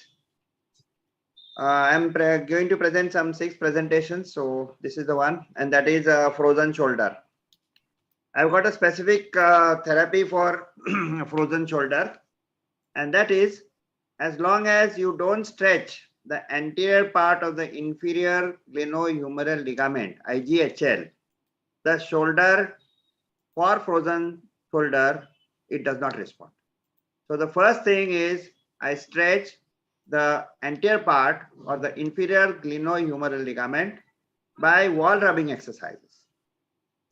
I'm going to present some 6 presentations. So this is the one, and that is a frozen shoulder. I've got a specific therapy for frozen shoulder, and that is as long as you don't stretch the anterior part of the inferior glenohumeral ligament, IGHL, the shoulder for frozen shoulder, it does not respond. So the first thing is I stretch the anterior part or the inferior glenohumeral ligament by wall rubbing exercises.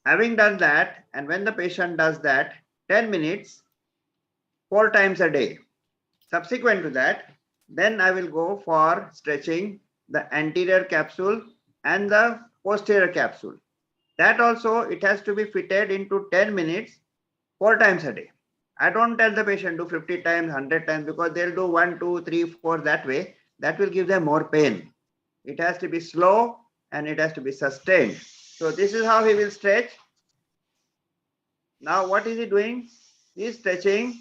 Having done that, and when the patient does that 10 minutes, 4 times a day. Subsequent to that, then I will go for stretching the anterior capsule and the posterior capsule. That also, it has to be fitted into 10 minutes, 4 times a day. I don't tell the patient do 50 times, 100 times, because they'll do 1, 2, 3, 4 that way. That will give them more pain. It has to be slow and it has to be sustained. So this is how he will stretch. Now what is he doing? He is stretching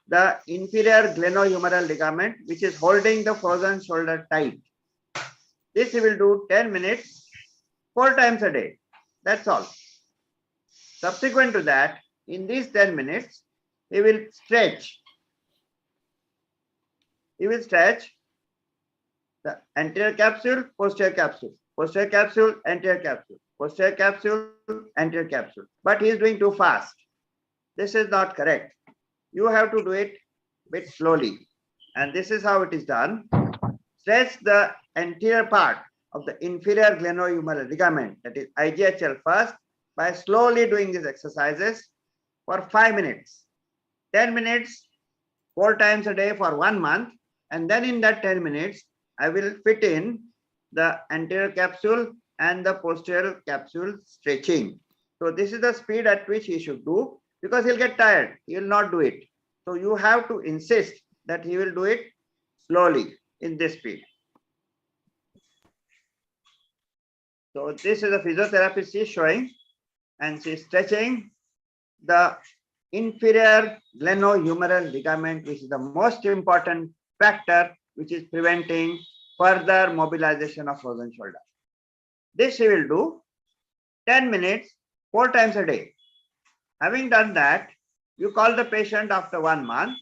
the inferior glenohumeral ligament, which is holding the frozen shoulder tight. This he will do 10 minutes, 4 times a day. That's all. Subsequent to that, in these 10 minutes, he will stretch. He will stretch the anterior capsule, posterior capsule, posterior capsule, anterior capsule, posterior capsule, anterior capsule. But he is doing too fast. This is not correct. You have to do it a bit slowly. And this is how it is done. Stretch the anterior part of the inferior glenohumeral ligament, that is IGHL, first by slowly doing these exercises for 5 minutes. 10 minutes, 4 times a day for 1 month. And then in that 10 minutes, I will fit in the anterior capsule and the posterior capsule stretching. So this is the speed at which he should do, because he'll get tired. He will not do it. So you have to insist that he will do it slowly in this speed. So this is a physiotherapist she is showing, and she is stretching the inferior glenohumeral ligament, which is the most important factor which is preventing further mobilization of frozen shoulder. This she will do 10 minutes, 4 times a day. Having done that, you call the patient after 1 month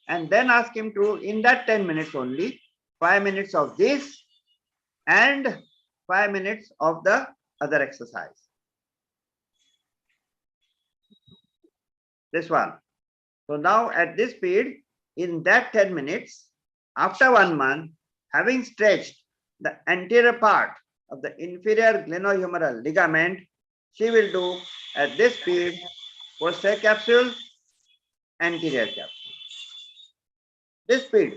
and then ask him to, in that 10 minutes only, 5 minutes of this and 5 minutes of the other exercise. This one. So now at this speed, in that 10 minutes, after 1 month, having stretched the anterior part of the inferior glenohumeral ligament, she will do at this speed posterior capsule, anterior capsule. This speed.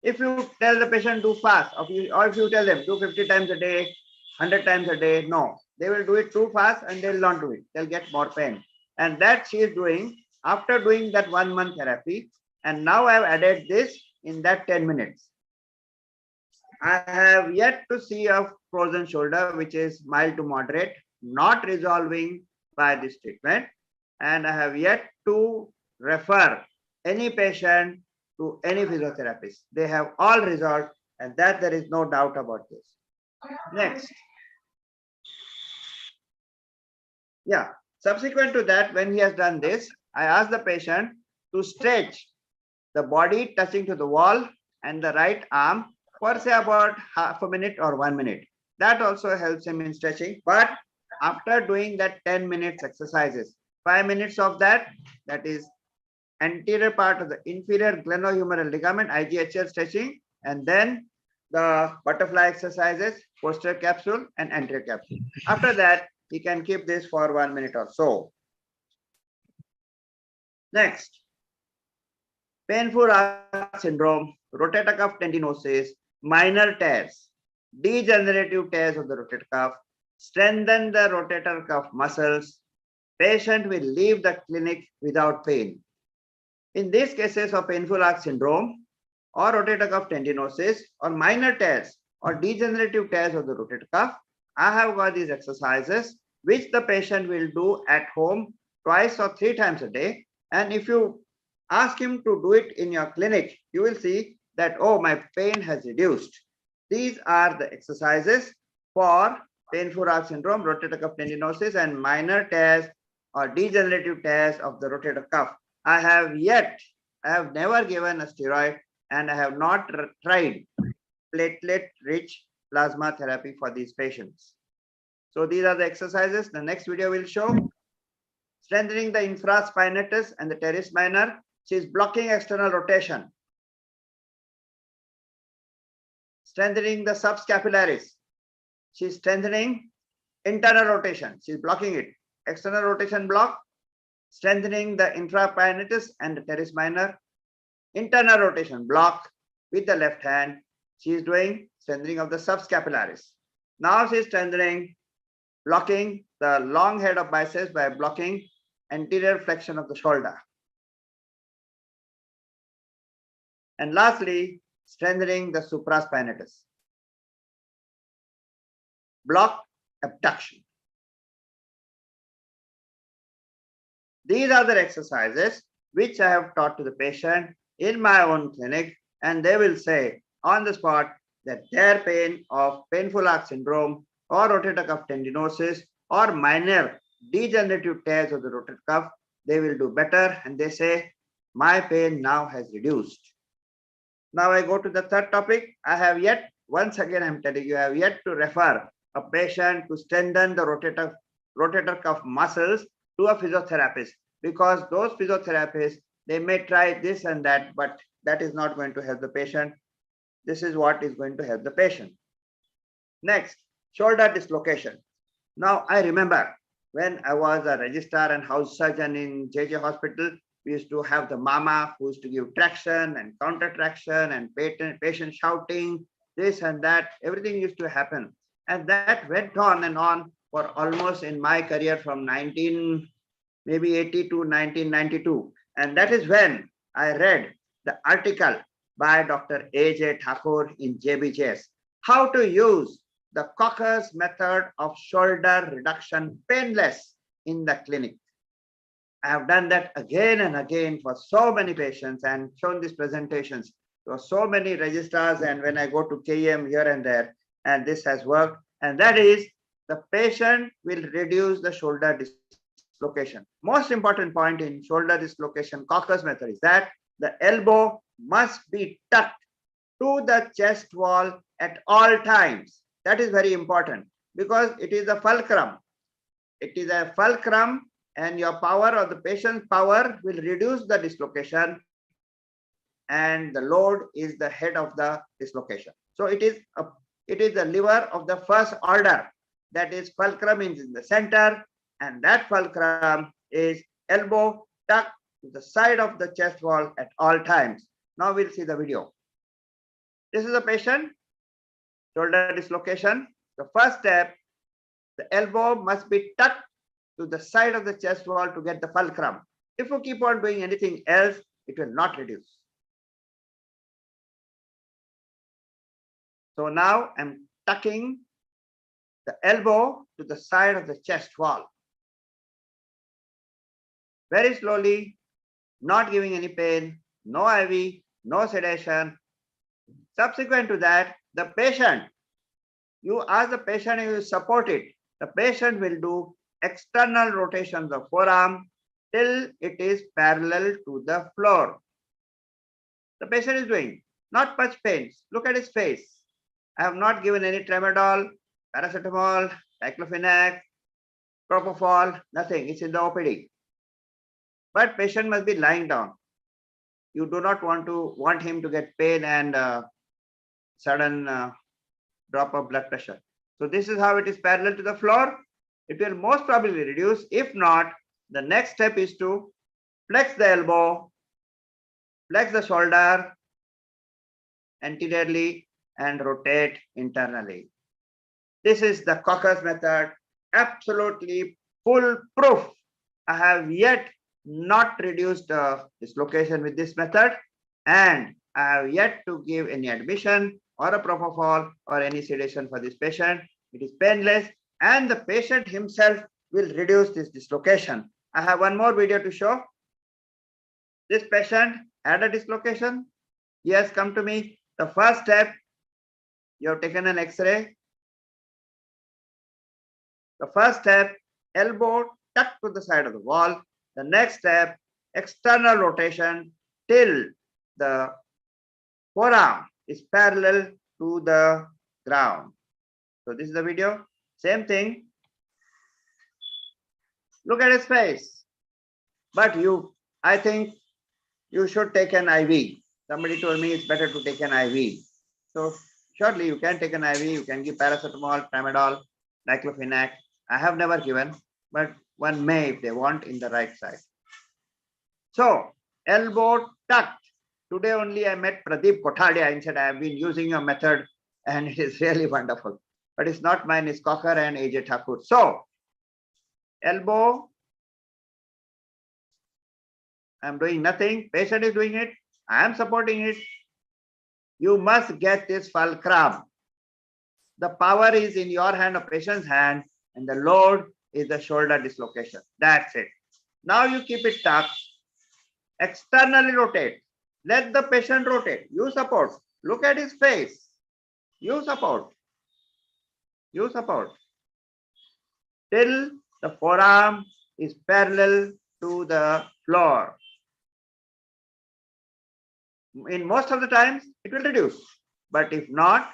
If you tell the patient do fast, or if you tell them do 50 times a day, 100 times a day, no. They will do it too fast and they will not do it. They'll get more pain. And that she is doing after doing that 1 month therapy. And now I have added this in that 10 minutes. I have yet to see a frozen shoulder which is mild to moderate, not resolving by this treatment. And I have yet to refer any patient to any physiotherapist. They have all resolved, and that there is no doubt about this. Next. Yeah. Subsequent to that, when he has done this, I ask the patient to stretch the body touching to the wall and the right arm for say about half a minute or 1 minute. That also helps him in stretching. But after doing that 10 minutes exercises, 5 minutes of that, that is anterior part of the inferior glenohumeral ligament, IGHL stretching, and then the butterfly exercises, posterior capsule and anterior capsule. After that, he can keep this for 1 minute or so. Next, painful arch syndrome, rotator cuff tendinosis, minor tears, degenerative tears of the rotator cuff, strengthen the rotator cuff muscles. Patient will leave the clinic without pain. In these cases of painful arch syndrome or rotator cuff tendinosis or minor tears or degenerative tears of the rotator cuff, I have got these exercises which the patient will do at home twice or 3 times a day. And if you ask him to do it in your clinic, you will see that, oh, my pain has reduced. These are the exercises for painful arch syndrome, rotator cuff tendinosis, and minor tears or degenerative tears of the rotator cuff. I have never given a steroid, and I have not tried platelet-rich plasma therapy for these patients. So these are the exercises. The next video will show strengthening the infraspinatus and the teres minor. She is blocking external rotation. Strengthening the subscapularis. She is strengthening internal rotation. She is blocking it. External rotation block. Strengthening the infraspinatus and the teres minor. Internal rotation block with the left hand. She is doing strengthening of the subscapularis. Now she is strengthening, blocking the long head of biceps by blocking anterior flexion of the shoulder. And lastly, strengthening the supraspinatus. Block abduction. These are the exercises which I have taught to the patient in my own clinic, and they will say on the spot that their pain of painful arch syndrome or rotator cuff tendinosis or minor degenerative tears of the rotator cuff, they will do better, and they say my pain now has reduced. Now I go to the third topic. I have yet, once again I'm telling you, I have yet to refer a patient to strengthen the rotator cuff muscles to a physiotherapist, because those physiotherapists, they may try this and that, but that is not going to help the patient. This is what is going to help the patient. Next, shoulder dislocation. Now I remember when I was a registrar and house surgeon in JJ Hospital, We used to have the mama who used to give traction and counter traction and patient shouting, this and that, everything used to happen. And that went on and on for almost in my career from 1980 to 1992. And that is when I read the article by Dr. A.J. Thakkar in JBJS, how to use the Cockers method of shoulder reduction painless in the clinic. I have done that again and again for so many patients and shown these presentations to so many registrars, and when I go to KM here and there, and this has worked. And that is, the patient will reduce the shoulder dislocation. Most important point in shoulder dislocation Cockers method is that the elbow must be tucked to the chest wall at all times. That is very important because it is a fulcrum. It is a fulcrum, and your power or the patient's power will reduce the dislocation, and the load is the head of the dislocation. So it is the lever of the first order. That is, fulcrum is in the center, and that fulcrum is elbow tucked to the side of the chest wall at all times. Now we'll see the video. This is a patient, shoulder dislocation. The first step, the elbow must be tucked to the side of the chest wall to get the fulcrum. If you keep on doing anything else, it will not reduce. So now I'm tucking the elbow to the side of the chest wall. Very slowly, not giving any pain, no IV, no sedation. Subsequent to that, the patient, you ask the patient if you support it, the patient will do external rotations of forearm till it is parallel to the floor. The patient is doing not much pain. Look at his face. I have not given any tramadol, paracetamol, diclofenac, propofol, nothing. It's in the OPD. But patient must be lying down. You do not want him to get pain and sudden drop of blood pressure. So this is how it is parallel to the floor. It will most probably reduce. If not, the next step is to flex the elbow, flex the shoulder anteriorly, and rotate internally. This is the Cockers method, absolutely foolproof. I have yet not reduced dislocation with this method, and I have yet to give any admission or a propofol or any sedation for this patient. It is painless, and the patient himself will reduce this dislocation. I have one more video to show. This patient had a dislocation. He has come to me. The first step, you have taken an X-ray. The first step, elbow tucked to the side of the wall. The next step, external rotation till the forearm is parallel to the ground. So this is the video. Same thing. Look at his face. But I think you should take an IV. Somebody told me it's better to take an IV. So surely you can take an IV. You can give paracetamol, tramadol, diclofenac. I have never given, but one may if they want in the right side. So elbow tucked. Today only I met Pradeep Kothadia and said I have been using your method and it is really wonderful. But it's not mine, it's Cocker and A.J. Thakkar. So elbow, I'm doing nothing. Patient is doing it. I am supporting it. You must get this fulcrum. The power is in your hand or patient's hand, and the load is the shoulder dislocation. That's it. Now you keep it tucked. Externally rotate. Let the patient rotate. You support. Look at his face. You support. You support. Till the forearm is parallel to the floor. In most of the times, it will reduce. But if not,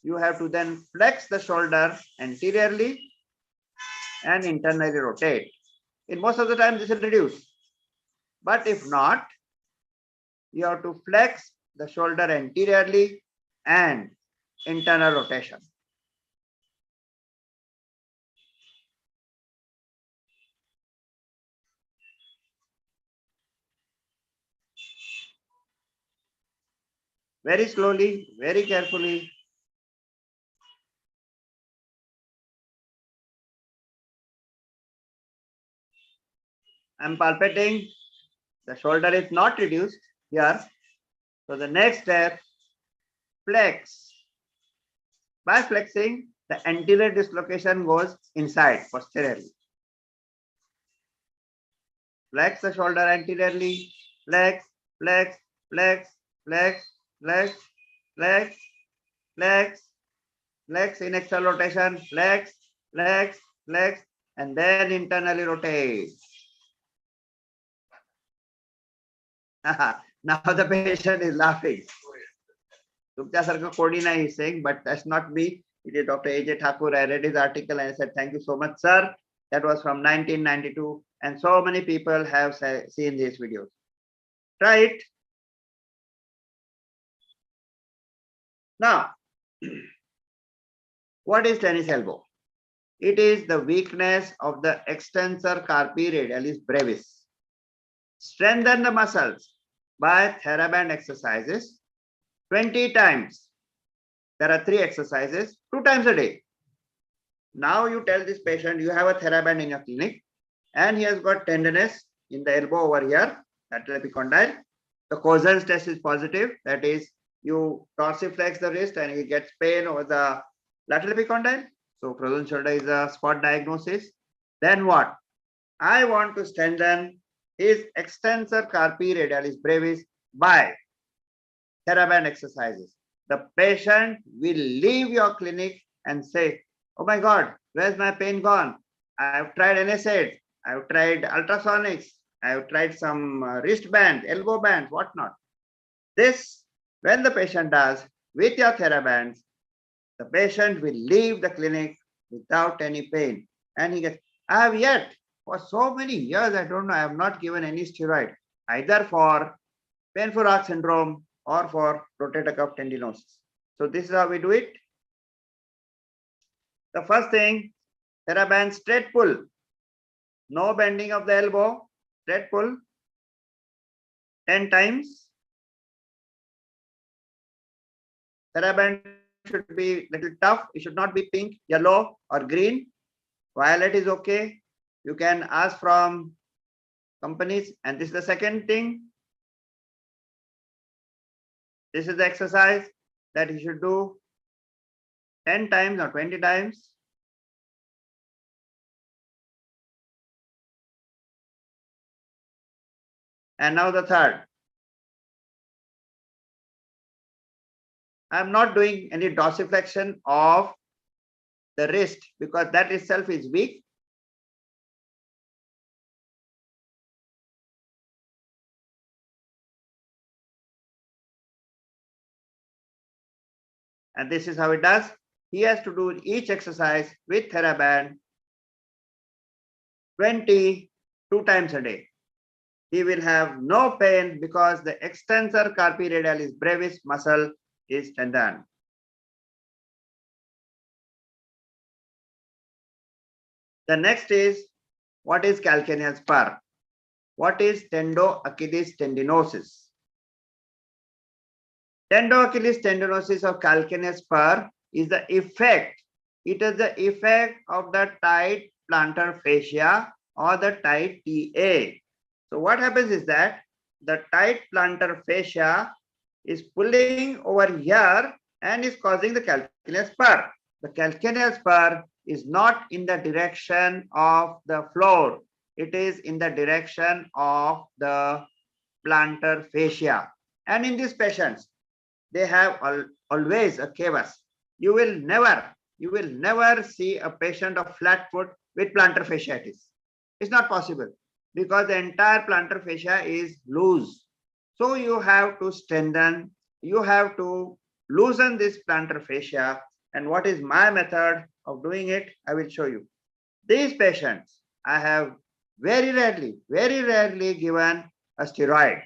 you have to then flex the shoulder anteriorly and internally rotate. In most of the time, this will reduce. But if not, you have to flex the shoulder anteriorly and internal rotation. Very slowly, very carefully. I'm palpating. The shoulder is not reduced here. So the next step, flex. By flexing, the anterior dislocation goes inside posteriorly. Flex the shoulder anteriorly. Flex, flex, flex, flex, flex, flex, flex, flex in external rotation. Flex, flex, flex, and then internally rotate. Now the patient is laughing. He is saying, but that's not me. It is Dr. A.J. Thakur. I read his article and I said, thank you so much, sir. That was from 1992. And so many people have seen these videos. Try it. Now, what is tennis elbow? It is the weakness of the extensor carpi radialis brevis. Strengthen the muscles by TheraBand exercises 20 times. There are 3 exercises, 2 times a day. Now you tell this patient you have a TheraBand in your clinic and he has got tenderness in the elbow over here, lateral epicondyle. The Cosen's test is positive. That is, you dorsiflex the wrist and he gets pain over the lateral epicondyle. So frozen shoulder is a spot diagnosis. Then what? I want to strengthen his extensor carpi radialis brevis by TheraBand exercises. The patient will leave your clinic and say, oh my God, where's my pain gone? I've tried NSAIDs, I've tried ultrasonics, I've tried some wristband, elbow band, whatnot. This, when the patient does with your TheraBands, the patient will leave the clinic without any pain. And he gets, I have yet, for so many years, I don't know, I have not given any steroid, either for painful arc syndrome or for rotator cuff tendinosis. So this is how we do it. The first thing, TheraBand straight pull. No bending of the elbow, straight pull 10 times. TheraBand should be little tough. It should not be pink, yellow, or green. Violet is okay. You can ask from companies. And this is the second thing. This is the exercise that you should do 10 times or 20 times. And now the third. I'm not doing any dorsiflexion of the wrist because that itself is weak. And this is how it does. He has to do each exercise with TheraBand 22 times a day. He will have no pain because the extensor carpi radialis brevis muscle is tendon. The next is, what is calcaneal spur? What is tendo-Achilles tendinosis? Tendo-Achilles tendinosis of calcaneal spur is the effect. It is the effect of the tight plantar fascia or the tight TA. So what happens is that the tight plantar fascia is pulling over here and is causing the calcaneal spur. The calcaneal spur is not in the direction of the floor. It is in the direction of the plantar fascia. And in these patients, they have always a cavus. You will never see a patient of flat foot with plantar fasciitis. It's not possible because the entire plantar fascia is loose. So you have to strengthen, you have to loosen this plantar fascia. And what is my method of doing it? I will show you. These patients, I have very rarely given a steroid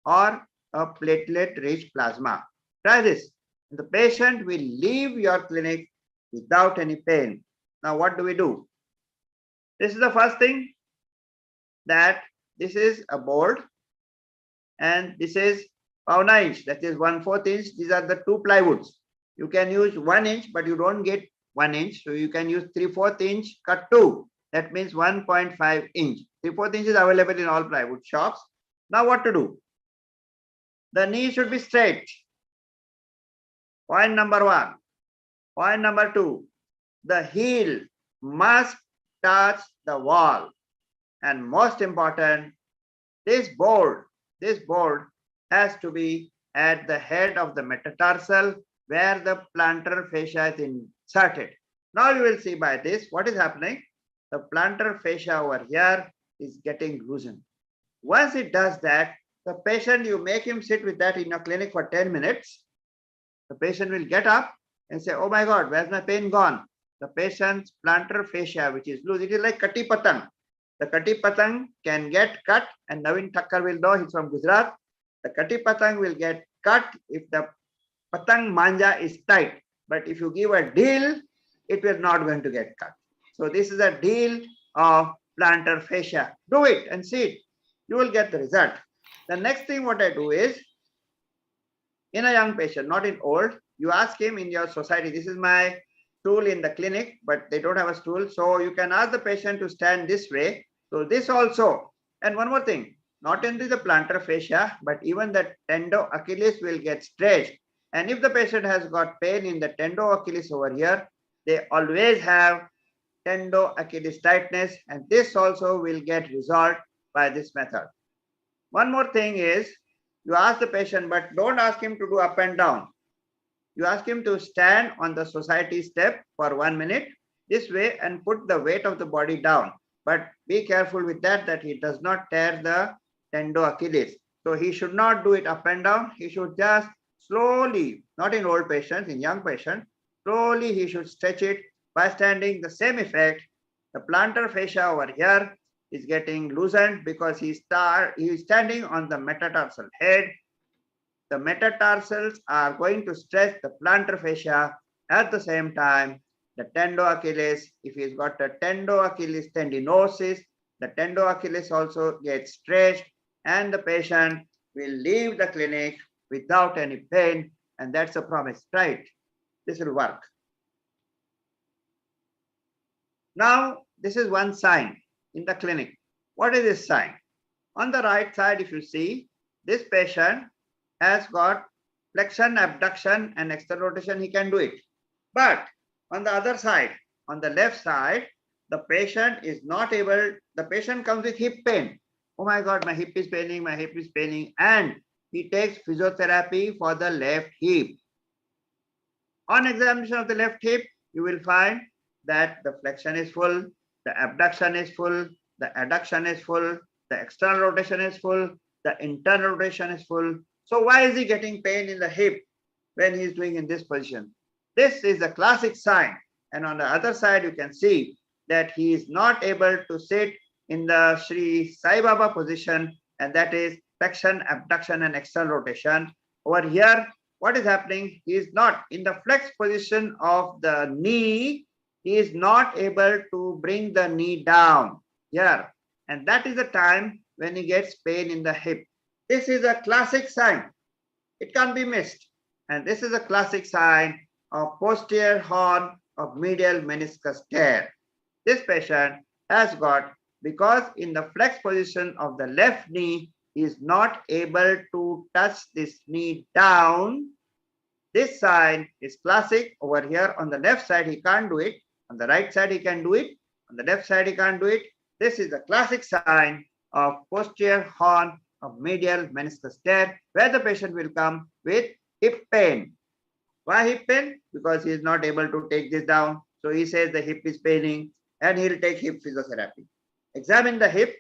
or a platelet-rich plasma. Try this. The patient will leave your clinic without any pain. Now, what do we do? This is the first thing, that this is a board and this is pauna inch, that is 1/4 inch. These are the two plywoods. You can use 1 inch, but you don't get 1 inch. So you can use 3/4 inch cut 2. That means 1.5 inch. 3/4 inch is available in all plywood shops. Now what to do? The knee should be straight. Point number 1. Point number 2. The heel must touch the wall. And most important, this board has to be at the head of the metatarsal where the plantar fascia is inserted. Now you will see by this what is happening. The plantar fascia over here is getting loosened. Once it does that, the patient, you make him sit with that in your clinic for 10 minutes. The patient will get up and say, oh my God, where's my pain gone? The patient's plantar fascia, which is loose, it is like kati patang. The kati patang can get cut, and Navin Thakkar will know, he's from Gujarat. The kati patang will get cut if the patang manja is tight. But if you give a deal, it will not going to get cut. So this is a deal of plantar fascia. Do it and see it. You will get the result. The next thing what I do is, in a young patient, not in old, you ask him in your society, this is my stool in the clinic, but they don't have a stool. So you can ask the patient to stand this way. So this also. And one more thing, not only the plantar fascia, but even the tendo Achilles will get stretched. And if the patient has got pain in the tendo Achilles over here, they always have tendo Achilles tightness, and this also will get resolved by this method. One more thing is, you ask the patient, but don't ask him to do up and down. You ask him to stand on the society step for 1 minute this way and put the weight of the body down. But be careful with that, that he does not tear the tendo Achilles. So he should not do it up and down. He should just slowly, not in old patients, in young patients, slowly he should stretch it by standing. The same effect. The plantar fascia over here is getting loosened because he is standing on the metatarsal head. The metatarsals are going to stretch the plantar fascia. At the same time, the tendo Achilles, if he's got a tendo Achilles tendinosis, the tendo Achilles also gets stretched, and the patient will leave the clinic without any pain, and that's a promise, right? This will work. Now, this is one sign in the clinic. What is this sign? On the right side, if you see, this patient has got flexion, abduction, and external rotation. He can do it. But on the other side, on the left side, the patient is not able, the patient comes with hip pain. Oh my God, my hip is paining, my hip is paining. And he takes physiotherapy for the left hip. On examination of the left hip, you will find that the flexion is full, the abduction is full, the adduction is full, the external rotation is full, the internal rotation is full. So why is he getting pain in the hip when he is doing in this position? This is a classic sign. And on the other side, you can see that he is not able to sit in the Sri Sai Baba position, and that is flexion, abduction, and external rotation. Over here, what is happening? He is not in the flex position of the knee. He is not able to bring the knee down here. And that is the time when he gets pain in the hip. This is a classic sign. It can't be missed. And this is a classic sign of posterior horn of medial meniscus tear. This patient has got, because in the flex position of the left knee, he is not able to touch this knee down. This sign is classic. Over here on the left side, he can't do it. On the right side, he can do it. On the left side, he can't do it. This is a classic sign of posterior horn of medial meniscus tear, where the patient will come with hip pain. Why hip pain? Because he is not able to take this down. So he says the hip is paining, and he'll take hip physiotherapy. Examine the hip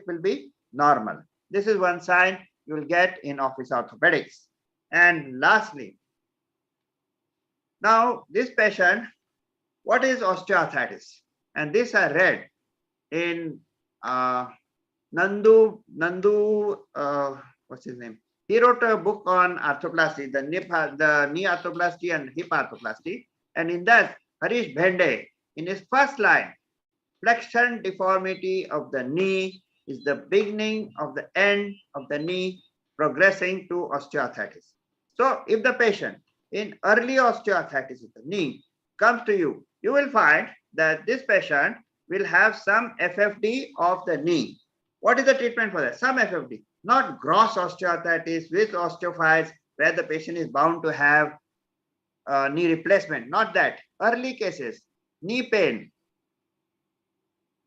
will be normal. This is one sign you will get in office orthopedics. And lastly, now this patient, what is osteoarthritis? And this I read in Nandu, what's his name? He wrote a book on arthroplasty, the knee arthroplasty and hip arthroplasty. And in that, Harish Bhende, in his first line, flexion deformity of the knee is the beginning of the end of the knee progressing to osteoarthritis. So if the patient in early osteoarthritis of the knee comes to you, you will find that this patient will have some FFD of the knee. What is the treatment for that? Some FFD, not gross osteoarthritis with osteophytes where the patient is bound to have knee replacement, not that. Early cases, knee pain.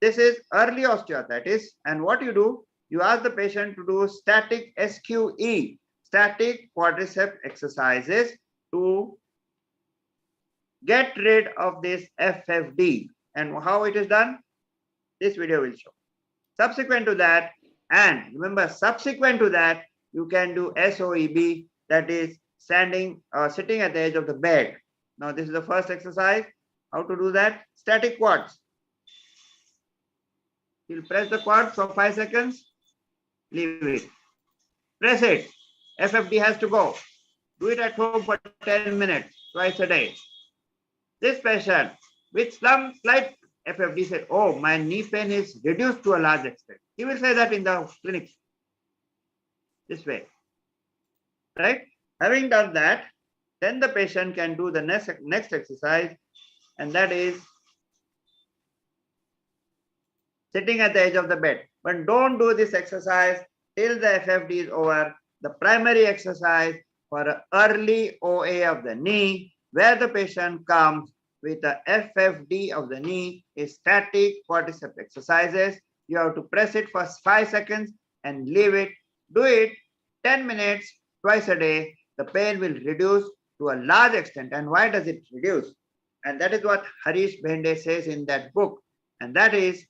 This is early osteoarthritis, and what you do, you ask the patient to do static SQE, static quadricep exercises to get rid of this FFD. And how it is done, this video will show. Subsequent to that, and remember, subsequent to that, you can do SOEB, that is standing or sitting at the edge of the bed. Now, this is the first exercise. How to do that? Static quads. You'll press the quad for 5 seconds, leave it. Press it. FFD has to go. Do it at home for 10 minutes, twice a day. This patient with some slight FFD said, oh, my knee pain is reduced to a large extent. He will say that in the clinic. This way. Right? Having done that, then the patient can do the next exercise, and that is sitting at the edge of the bed. But don't do this exercise till the FFD is over. The primary exercise for early OA of the knee, where the patient comes with the FFD of the knee, is static quadricep exercises. You have to press it for 5 seconds and leave it. Do it 10 minutes twice a day. The pain will reduce to a large extent. And why does it reduce? And that is what Harish Bhende says in that book. And that is,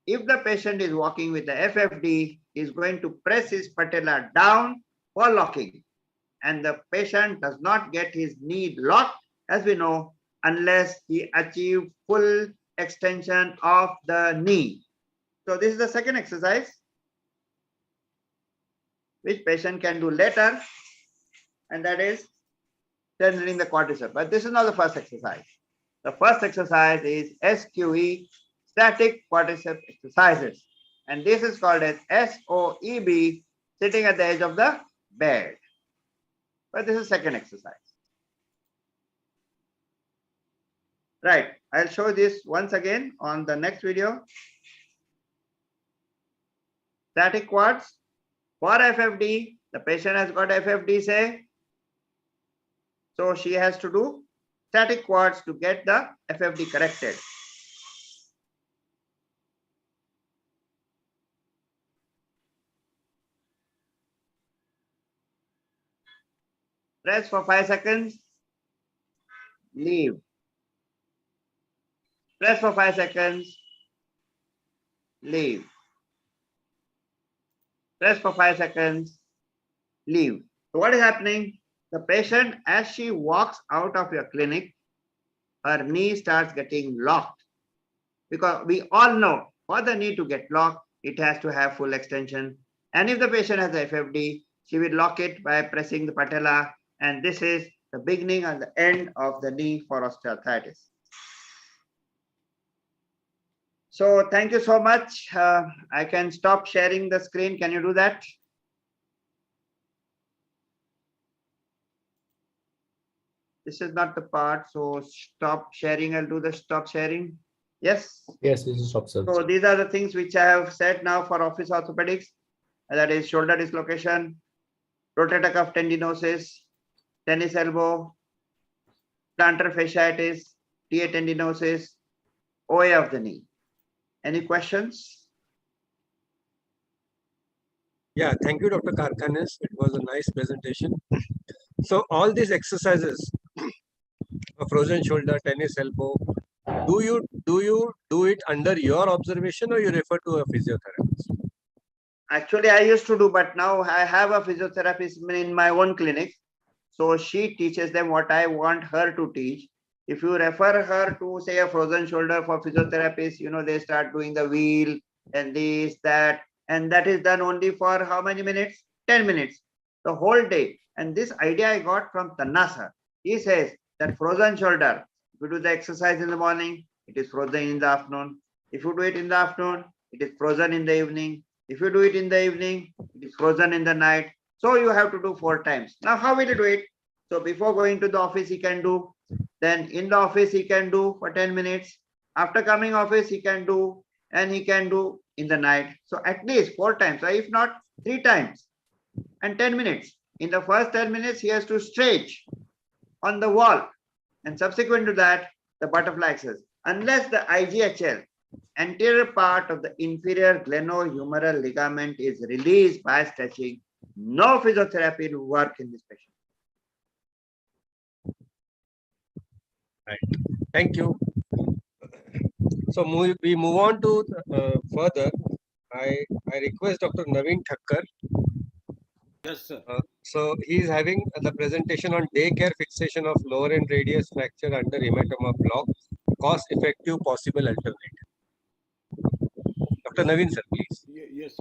if the patient is walking with the FFD, he is going to press his patella down for locking. And the patient does not get his knee locked, as we know, unless he achieves full extension of the knee. So this is the second exercise, which patient can do later, and that is strengthening the quadricep. But this is not the first exercise. The first exercise is SQE, static quadricep exercises. And this is called as SOEB, sitting at the edge of the bed. But this is second exercise. Right, I'll show this once again on the next video. Static quads. For FFD, the patient has got FFD, say. So she has to do static quads to get the FFD corrected. Press for 5 seconds. Leave. Press for 5 seconds. Leave. Press for 5 seconds. Leave. So what is happening? The patient, as she walks out of your clinic, her knee starts getting locked. Because we all know, for the knee to get locked, it has to have full extension. And if the patient has FFD, she will lock it by pressing the patella. And this is the beginning and the end of the knee for osteoarthritis. So thank you so much. I can stop sharing the screen. Can you do that? This is not the part, so stop sharing. I'll do the stop sharing. Yes? Yes, this is stop service. So these are the things which I have said now for office orthopedics. That is shoulder dislocation, rotator cuff tendinosis, tennis elbow, plantar fasciitis, TA tendinosis, OA of the knee. Any questions? Yeah, thank you, Dr. Karkhanis. It was a nice presentation. So all these exercises, a frozen shoulder, tennis elbow, do you do it under your observation or you refer to a physiotherapist? Actually, I used to do, but now I have a physiotherapist in my own clinic. So she teaches them what I want her to teach. If you refer her to, say, a frozen shoulder for physiotherapists, you know, they start doing the wheel and this, that, and that is done only for how many minutes? 10 minutes, the whole day. And this idea I got from Tanna. He says that frozen shoulder, if you do the exercise in the morning, it is frozen in the afternoon. If you do it in the afternoon, it is frozen in the evening. If you do it in the evening, it is frozen in the night. So you have to do 4 times. Now, how will you do it? So before going to the office, he can do. Then in the office, he can do for 10 minutes. After coming office, he can do, and he can do in the night. So at least 4 times, or if not 3 times, and 10 minutes. In the first 10 minutes, he has to stretch on the wall. And subsequent to that, the butterfly exercise. Unless the IGHL, anterior part of the inferior glenohumeral ligament, is released by stretching, no physiotherapy will work in this patient. Right. Thank you. So we move on to further. I request Dr. Navin Thakkar. Yes, sir. So he is having the presentation on daycare fixation of lower end radius fracture under hematoma block, cost effective possible alternative. Dr. Navin sir, please. Yes.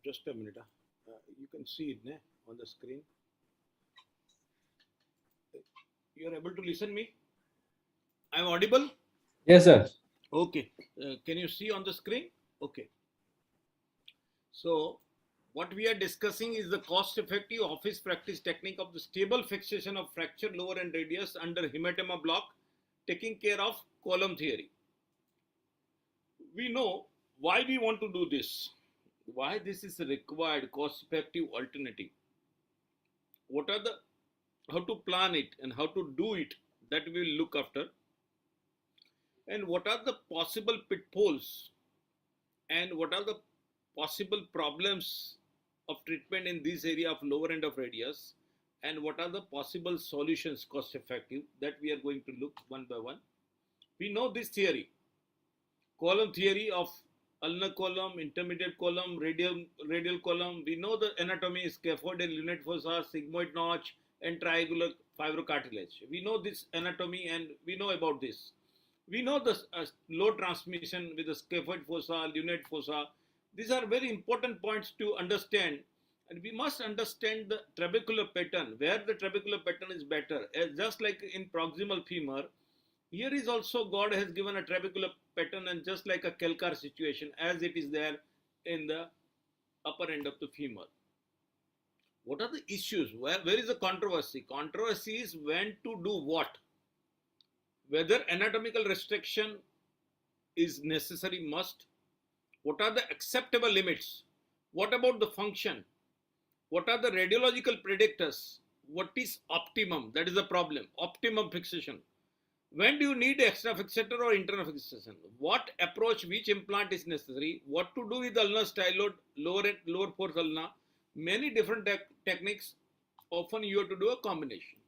Just a minute. You can see it on the screen. You are able to listen me? I am audible? Yes, sir. Okay. Can you see on the screen? Okay. So what we are discussing is the cost-effective office practice technique of the stable fixation of fracture lower end radius under hematoma block, taking care of column theory. We know why we want to do this, why this is a required cost-effective alternative. What are the, how to plan it and how to do it, that we will look after. And what are the possible pitfalls and what are the possible problems of treatment in this area of lower end of radius, and what are the possible solutions cost effective, that we are going to look one by one. We know this theory, column theory of ulnar column, intermediate column, radial column. We know the anatomy is scaphoid and lunate fossa, sigmoid notch, and triangular fibrocartilage. We know this anatomy and we know about this. We know the low transmission with the scaphoid fossa, lunate fossa. These are very important points to understand, and we must understand the trabecular pattern, where the trabecular pattern is better. Just like in proximal femur, here is also God has given a trabecular pattern, and just like a calcar situation as it is there in the upper end of the femur. What are the issues? Where is the controversy? Controversy is when to do what. Whether anatomical restriction is necessary, must. What are the acceptable limits? What about the function? What are the radiological predictors? What is optimum? That is the problem. Optimum fixation. When do you need extra fixator or internal fixation? What approach, which implant is necessary? What to do with ulnar styloid, lower fourth ulna? Many different techniques. Often you have to do a combination.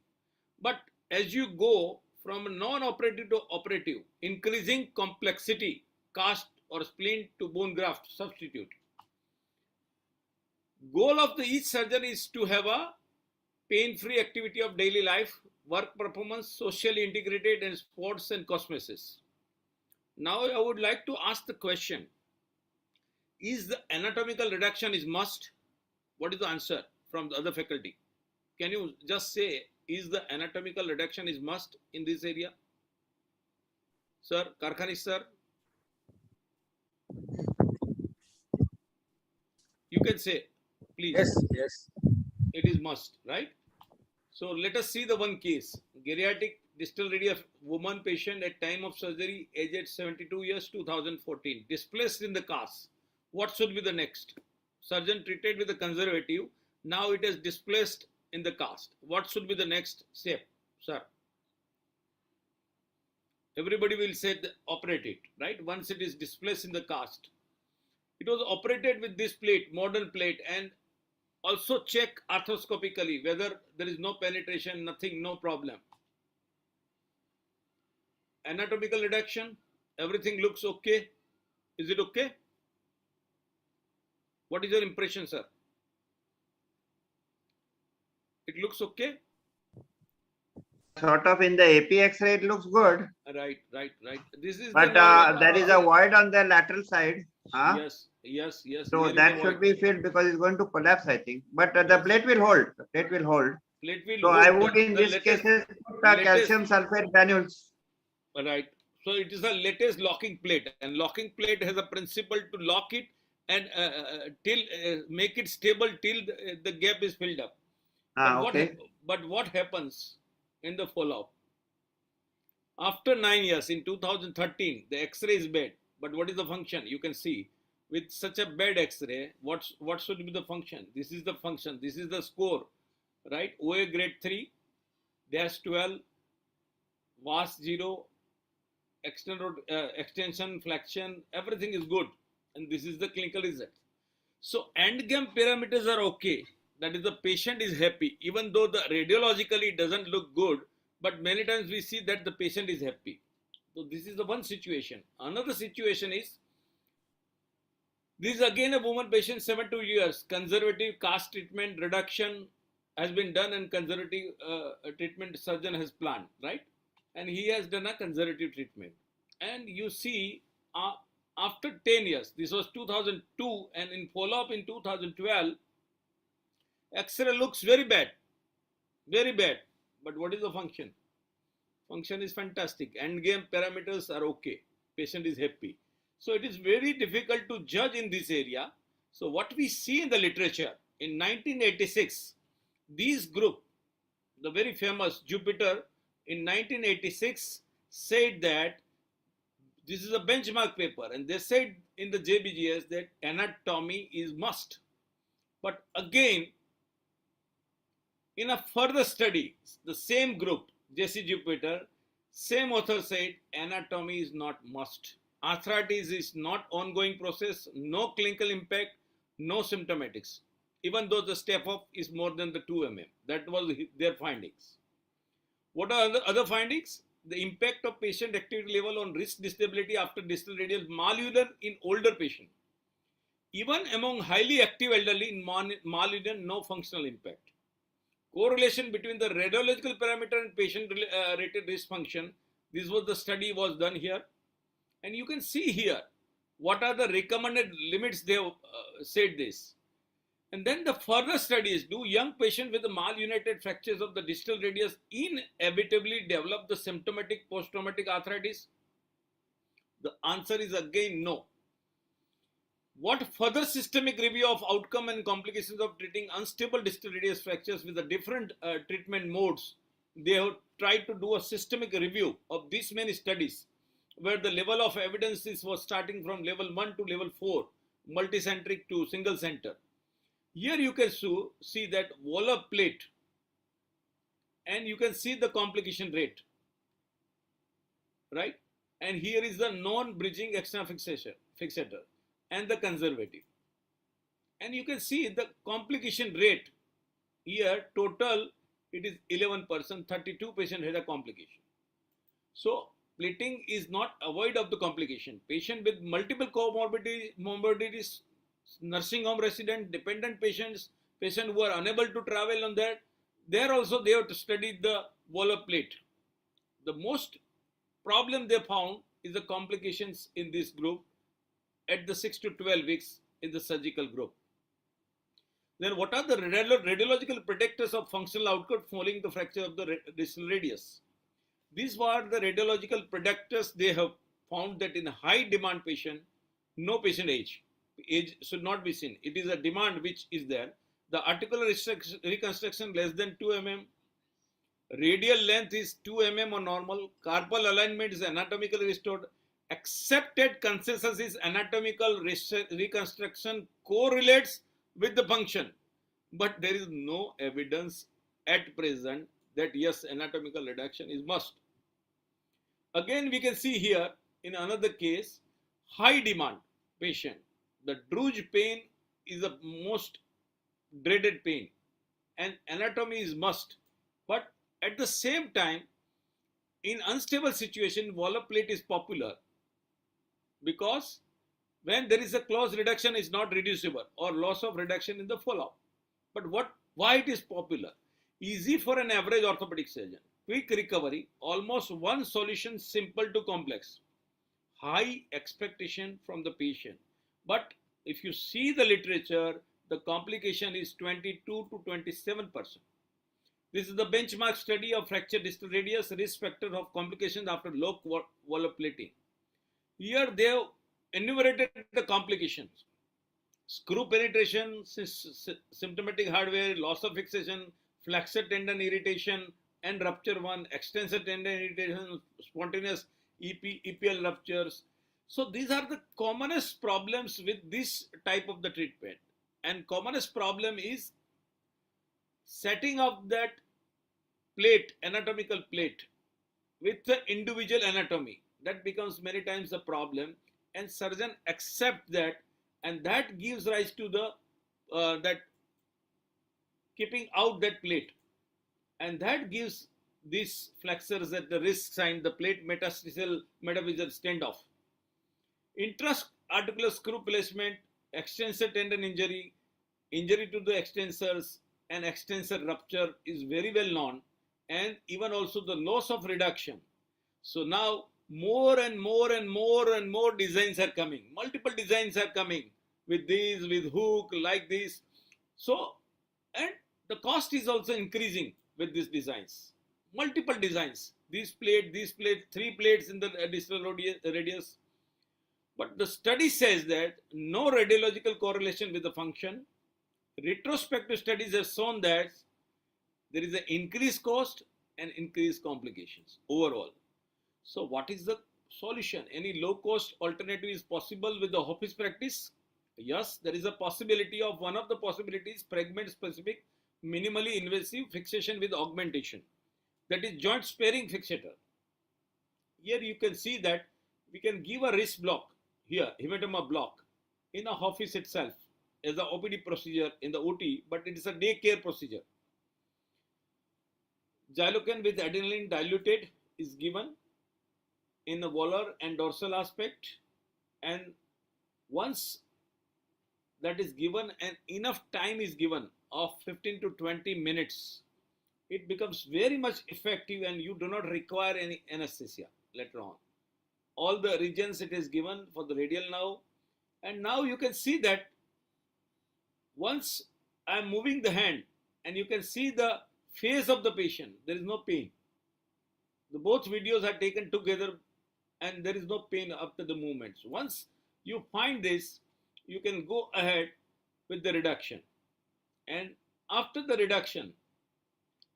But as you go from non-operative to operative, increasing complexity, cast or splint to bone graft substitute. Goal of each surgeon is to have a pain-free activity of daily life, work performance, socially integrated, and sports and cosmesis. Now I would like to ask the question, is the anatomical reduction is must? What is the answer from the other faculty? Can you just say, is the anatomical reduction is must in this area? Sir, Karkhanis sir? You can say, please. Yes. It is must, right? So let us see the one case. Geriatric distal radius woman patient at time of surgery, aged 72 years, 2014. Displaced in the cast. What should be the next? Surgeon treated with a conservative. Now it is displaced in the cast. What should be the next step, sir? Everybody will say operate it, right? Once it is displaced in the cast. It was operated with this plate, modern plate, and also check arthroscopically whether there is no penetration, nothing, no problem. Anatomical reduction, everything looks okay. Is it okay? What is your impression, sir? It looks okay? Sort of in the AP X-ray, it looks good. Right. This is but there is a void on the lateral side. Yes. So that should be filled because it's going to collapse, I think. But the plate will hold. The plate will hold. So I would, in this case, put calcium sulfate granules. Right. So it is the latest locking plate, and locking plate has a principle to lock it and till make it stable till the gap is filled up. Okay. But what happens in the follow-up? After 9 years, in 2013, the X-ray is bad. But what is the function? You can see with such a bad X-ray, what should be the function? This is the function. This is the score, right? OA grade 3, dash 12, VAS 0, extension, flexion, everything is good. And this is the clinical result. So end game parameters are okay. That is, the patient is happy, even though the radiologically it doesn't look good, but many times we see that the patient is happy. So this is the one situation. Another situation is, this is again a woman patient, 72 years, conservative cast treatment reduction has been done and conservative treatment surgeon has planned, right? And he has done a conservative treatment. And you see, after 10 years, this was 2002, and in follow-up in 2012, X-ray looks very bad, very bad. But what is the function? Function is fantastic. End game parameters are okay. Patient is happy. So it is very difficult to judge in this area. So what we see in the literature, in 1986, these group, the very famous Jupiter, in 1986 said that this is a benchmark paper, and they said in the JBGS that anatomy is must. But again, in a further study, the same group, JC Jupiter, same author said anatomy is not must. Arthritis is not ongoing process, no clinical impact, no symptomatics, even though the step up is more than the 2 mm. That was their findings. What are the other findings? The impact of patient activity level on wrist disability after distal radial malunion in older patient. Even among highly active elderly in malunion, no functional impact. Correlation between the radiological parameter and patient rated wrist function. This was the study was done here. And you can see here what are the recommended limits. They have said this. And then the further studies, do young patients with the malunited fractures of the distal radius inevitably develop the symptomatic post-traumatic arthritis? The answer is again no. What further systemic review of outcome and complications of treating unstable distal radius fractures with the different treatment modes? They have tried to do a systemic review of these many studies, where the level of evidence was starting from level 1 to level 4, multicentric to single center. Here you can see that volar plate, and you can see the complication rate, right? And here is the non-bridging external fixator and the conservative. And you can see the complication rate here, total it is 11%, 32 patients had a complication. So plating is not avoid of the complication. Patient with multiple comorbidities, nursing home resident, dependent patients, patients who are unable to travel on that, there also they have to study the volar plate. The most problem they found is the complications in this group at the 6 to 12 weeks in the surgical group. Then what are the radiological predictors of functional outcome following the fracture of the distal radius? These were the radiological predictors. They have found that in a high demand patient, no patient age should not be seen. It is a demand which is there. The articular reconstruction less than 2 mm. Radial length is 2 mm or normal. Carpal alignment is anatomically restored. Accepted consensus is anatomical reconstruction correlates with the function. But there is no evidence at present that yes, anatomical reduction is must. Again, we can see here in another case, high demand patient. The druge pain is the most dreaded pain, and anatomy is must. But at the same time, in unstable situation, volar plate is popular because when there is a close reduction, is not reducible or loss of reduction in the follow-up. But why it is popular? Easy for an average orthopedic surgeon. Quick recovery, almost one solution, simple to complex. High expectation from the patient. But if you see the literature, the complication is 22 to 27%. This is the benchmark study of fracture distal radius risk factor of complications after low volar plating. Here they have enumerated the complications. screw penetration, symptomatic hardware, loss of fixation, flexor tendon irritation and rupture one, extensor tendon irritation, spontaneous EPL ruptures. So these are the commonest problems with this type of the treatment. And commonest problem is setting up that plate, anatomical plate with the individual anatomy. That becomes many times a problem, and surgeon accept that, and that gives rise to the that keeping out that plate, and that gives these flexors at the risk sign, the plate metaphyseal standoff. Intra-articular screw placement, extensor tendon injury, injury to the extensors, and extensor rupture is very well known, and even also the loss of reduction. So now more and more and more and more designs are coming. Multiple designs are coming with these, with hook like this. So, and the cost is also increasing with these designs. Multiple designs. This plate, 3 plates in the distal radius. But the study says that no radiological correlation with the function. Retrospective studies have shown that there is an increased cost and increased complications overall. So what is the solution? Any low cost alternative is possible with the office practice? Yes, there is a possibility of one of the possibilities, fragment specific, minimally invasive fixation with augmentation. That is joint sparing fixator. Here you can see that we can give a wrist block here, hematoma block, in a office itself as a OPD procedure in the OT, but it is a day care procedure. Xylocan with adrenaline diluted is given in the volar and dorsal aspect, and once that is given and enough time is given of 15 to 20 minutes, it becomes very much effective and you do not require any anesthesia later on. All the regions it is given for the radial nerve, and now you can see that once I am moving the hand and you can see the face of the patient, there is no pain. Both videos are taken together and there is no pain after the movements. Once you find this, you can go ahead with the reduction. And after the reduction,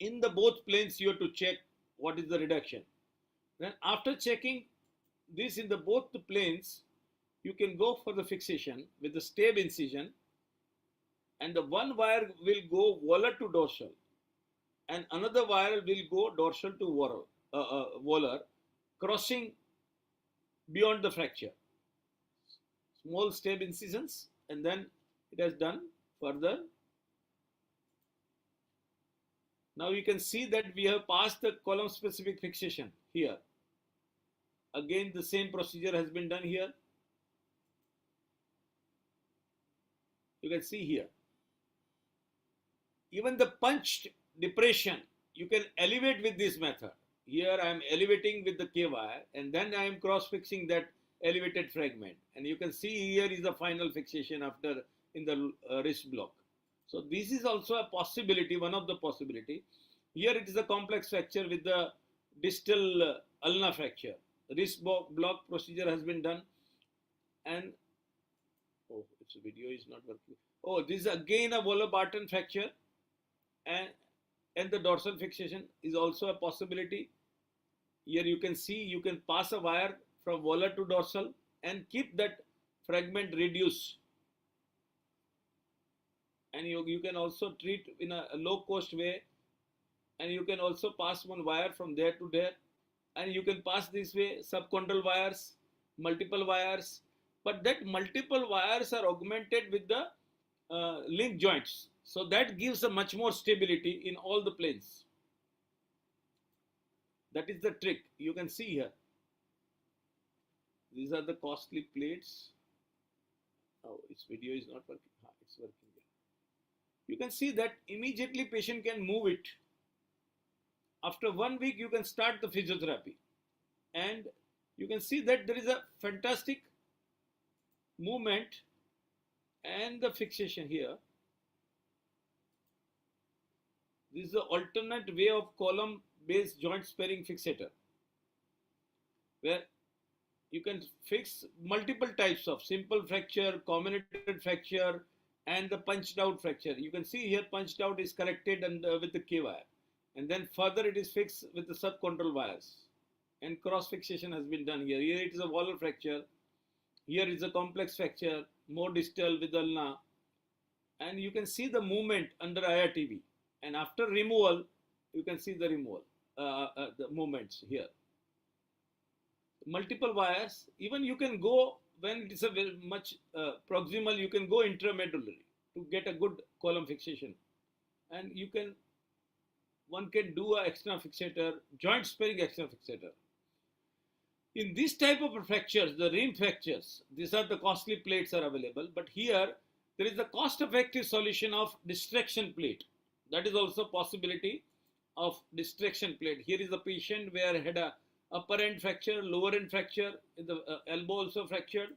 in the both planes, you have to check what is the reduction. Then after checking this in the both the planes, you can go for the fixation with the stab incision, and the one wire will go volar to dorsal and another wire will go dorsal to volar, crossing beyond the fracture. Small stab incisions, and then it has done further. Now you can see that we have passed the column specific fixation here. Again, the same procedure has been done here. You can see here. Even the punched depression, you can elevate with this method. Here I am elevating with the K wire and then I am cross fixing that elevated fragment. And you can see here is the final fixation after in the wrist block. So this is also a possibility, one of the possibility. Here it is a complex fracture with the distal ulna fracture. Wrist block procedure has been done, and oh, its video is not working. Oh, this is again a volar Barton fracture, and the dorsal fixation is also a possibility. Here you can see you can pass a wire from volar to dorsal and keep that fragment reduced. And you can also treat in a low cost way, and you can also pass one wire from there to there, and you can pass this way subchondral wires, multiple wires, but that multiple wires are augmented with the link joints, so that gives a much more stability in all the planes. That is the trick. You can see here, these are the costly plates. Oh, its video is not working. It's working. You can see that immediately patient can move it. After 1 week, you can start the physiotherapy. And you can see that there is a fantastic movement and the fixation here. This is the alternate way of column-based joint sparing fixator, where You can fix multiple types of simple fracture, comminuted fracture, and the punched out fracture. You can see here punched out is corrected and with the K wire, and then further it is fixed with the subchondral wires, and cross fixation has been done here. Here it is a volar fracture. Here is a complex fracture, more distal with ulna, and you can see the movement under IRTV. And after removal, you can see the removal, the movements here. Multiple wires. Even you can go when it is a very much proximal. You can go intramedullary to get a good column fixation, and one can do a external fixator, joint sparing external fixator. In this type of fractures, the rim fractures, these are the costly plates are available. But here there is a cost-effective solution of distraction plate. That is also a possibility of distraction plate. Here is a patient where had a upper end fracture, lower end fracture, the elbow also fractured.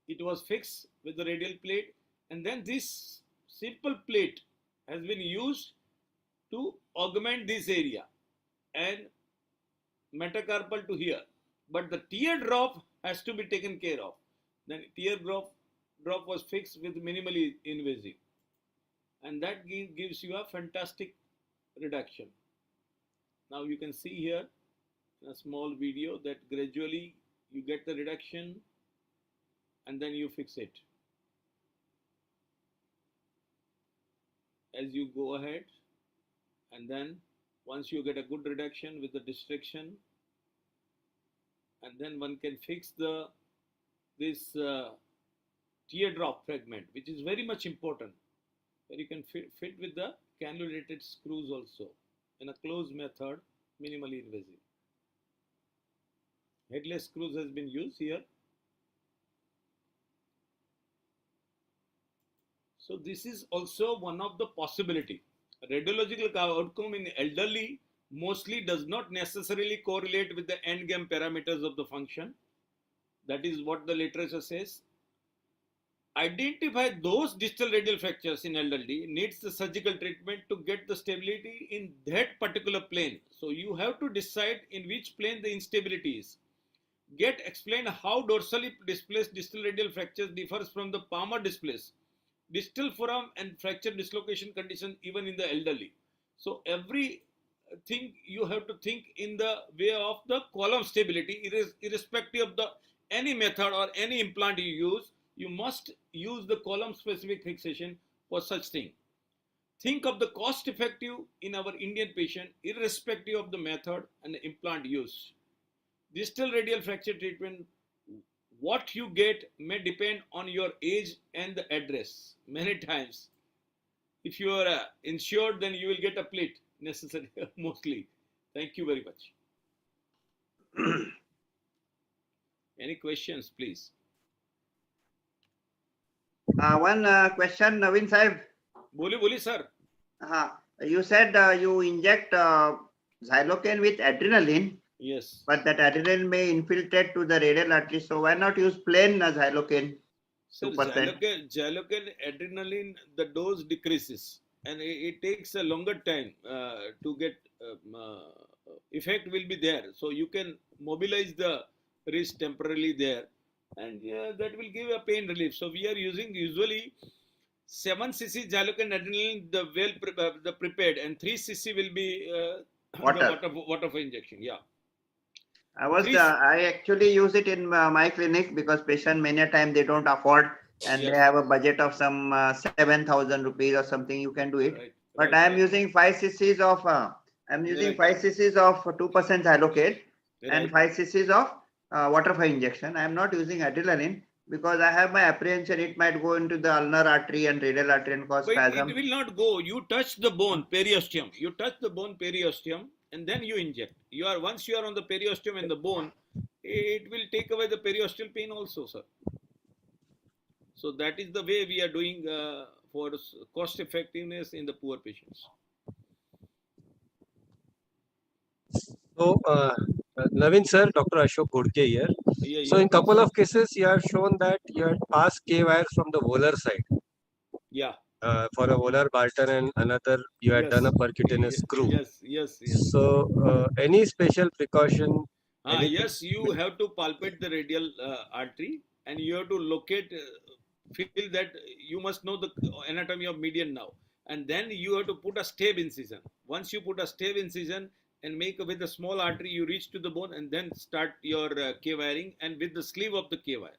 It was fixed with the radial plate, and then this simple plate has been used to augment this area and metacarpal to here. But the teardrop has to be taken care of. Then teardrop was fixed with minimally invasive, and that gives you a fantastic reduction. Now you can see here in a small video that gradually you get the reduction and then you fix it. As you go ahead, and then once you get a good reduction with the distraction, and then one can fix this teardrop fragment, which is very much important, where you can fit with the cannulated screws also in a closed method, minimally invasive. Headless screws has been used here. So this is also one of the possibility. Radiological outcome in elderly mostly does not necessarily correlate with the end game parameters of the function. That is what the literature says. Identify those distal radial fractures in elderly needs the surgical treatment to get the stability in that particular plane. So you have to decide in which plane the instability is. Explain how dorsally displaced distal radial fractures differs from the palmar displaced distal forearm and fracture dislocation condition even in the elderly. So everything you have to think in the way of the column stability, irrespective of the any method or any implant you use. You must use the column specific fixation for such thing. Think of the cost effective in our Indian patient irrespective of the method and the implant used. Distal radial fracture treatment, what you get may depend on your age and the address. Many times, if you are insured, then you will get a plate necessary mostly. Thank you very much. Any questions, please? One question, Navin Sahib. Boli, sir. You said you inject xylocaine with adrenaline. Yes. But that adrenaline may infiltrate to the radial artery. So why not use plain xylocaine? So xylocaine adrenaline, the dose decreases, and it takes a longer time to get effect will be there. So you can mobilize the wrist temporarily there, and that will give a pain relief. So we are using usually 7 cc xylocaine adrenaline, the prepared, and 3 cc will be water for injection. Yeah. I actually use it in my clinic because patient many a time they don't afford and they have a budget of some 7,000 rupees or something. You can do it, but I am using 5 cc's of 5 cc's of 2% xylocaine and 5 cc's of water for injection. I am not using adrenaline because I have my apprehension it might go into the ulnar artery and radial artery and cause spasm. It will not go. You touch the bone periosteum. You touch the bone periosteum. And then you inject. Once you are on the periosteum and the bone, it will take away the periosteal pain also, sir. So that is the way we are doing for cost effectiveness in the poor patients. So, Navin sir, Dr. Ashok Ghodke here. So in couple of cases, you have shown that you had passed K wires from the volar side. Yeah. For a volar Barton and another, you had done a percutaneous screw. Yes. So, any special precaution Yes, you have to palpate the radial artery and you have to locate, feel that you must know the anatomy of median now. And then you have to put a stave incision. Once you put a stave incision and make with a small artery, you reach to the bone and then start your K-wiring and with the sleeve of the K-wire.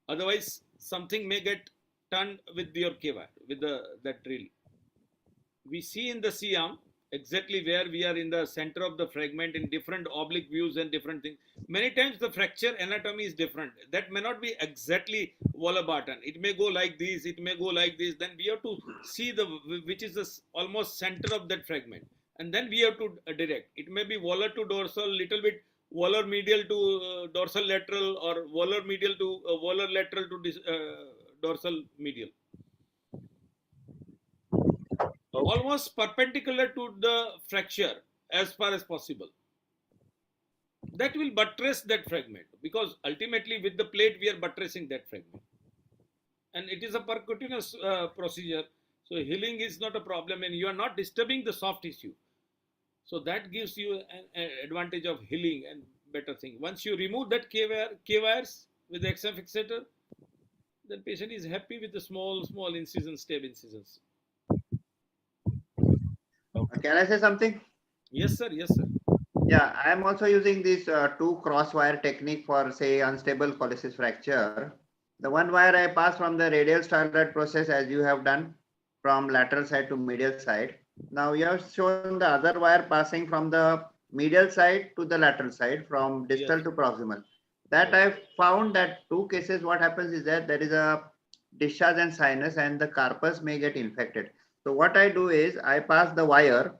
Otherwise, something may get turned with your K-wire, with that drill. We see in the C-arm exactly where we are in the center of the fragment in different oblique views and different things. Many times the fracture anatomy is different. That may not be exactly volar Barton. It may go like this, it may go like this. Then we have to see which is the almost center of that fragment. And then we have to direct. It may be volar to dorsal, little bit volar medial to dorsal lateral, or volar medial to volar lateral to dorsal medial. Almost perpendicular to the fracture as far as possible. That will buttress that fragment, because ultimately with the plate we are buttressing that fragment. And it is a percutaneous procedure. So healing is not a problem and you are not disturbing the soft tissue. So that gives you an advantage of healing and better thing. Once you remove that K-wires with the XM fixator, the patient is happy with the small incisions, stave incisions. Can I say something? Yes, sir. Yes, sir. Yeah, I am also using this two cross wire technique for, say, unstable collisis fracture. The one wire I pass from the radial styloid process, as you have done, from lateral side to medial side. Now you have shown the other wire passing from the medial side to the lateral side, from distal to proximal. That I found that two cases, what happens is that there is a discharge and sinus and the carpus may get infected. So what I do is I pass the wire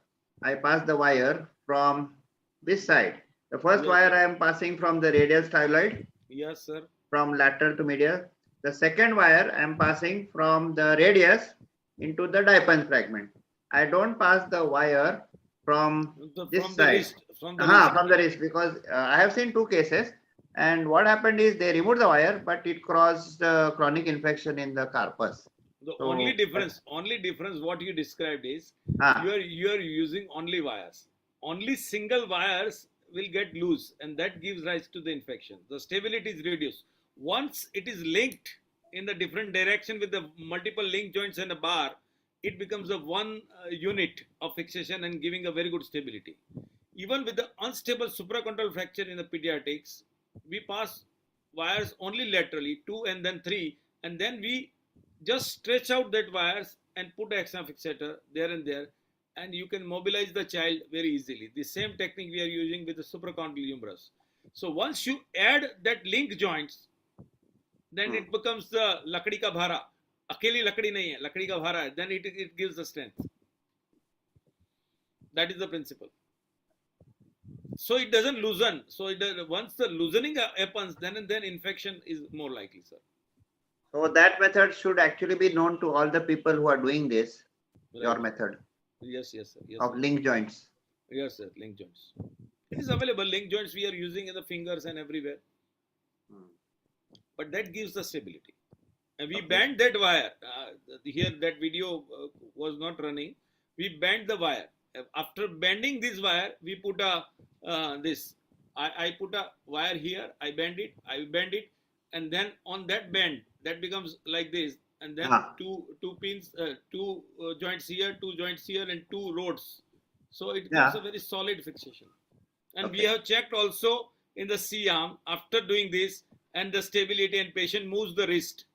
from this side. The first wire I am passing from the radial styloid. Yes, sir. From lateral to medial. The second wire I am passing from the radius into the dipens fragment. I don't pass the wire from this side. From the wrist, because I have seen two cases. And what happened is they removed the wire, but it caused chronic infection in the carpus. The only difference what you described is you are using only wires. Only single wires will get loose and that gives rise to the infection. The stability is reduced. Once it is linked in the different direction with the multiple link joints and a bar, it becomes a one unit of fixation and giving a very good stability. Even with the unstable supracondylar fracture in the pediatrics, we pass wires only laterally, 2 and then 3, and then we just stretch out that wires and put an XM fixator there and there, and you can mobilize the child very easily. The same technique we are using with the supracondylar humerus. So once you add that link joints, then it becomes the lakdi ka bhara. Akeli lakdi nahi hai, lakdi ka bhara hai. Then it gives the strength. That is the principle. So it doesn't loosen. So once the loosening happens, then infection is more likely, sir. So that method should actually be known to all the people who are doing this. Right. Your method. Yes, sir. Yes, of sir. Link joints. Yes, sir. Link joints. It is available. Link joints we are using in the fingers and everywhere. But that gives the stability. And we bend that wire. Here that video was not running. We bend the wire. After bending this wire, we put this. I put a wire here. I bend it. And then on that bend, that becomes like this. And then two pins, two joints here, and two rods. So it gives a very solid fixation. And we have checked also in the C-arm after doing this, and the stability, and patient moves the wrist.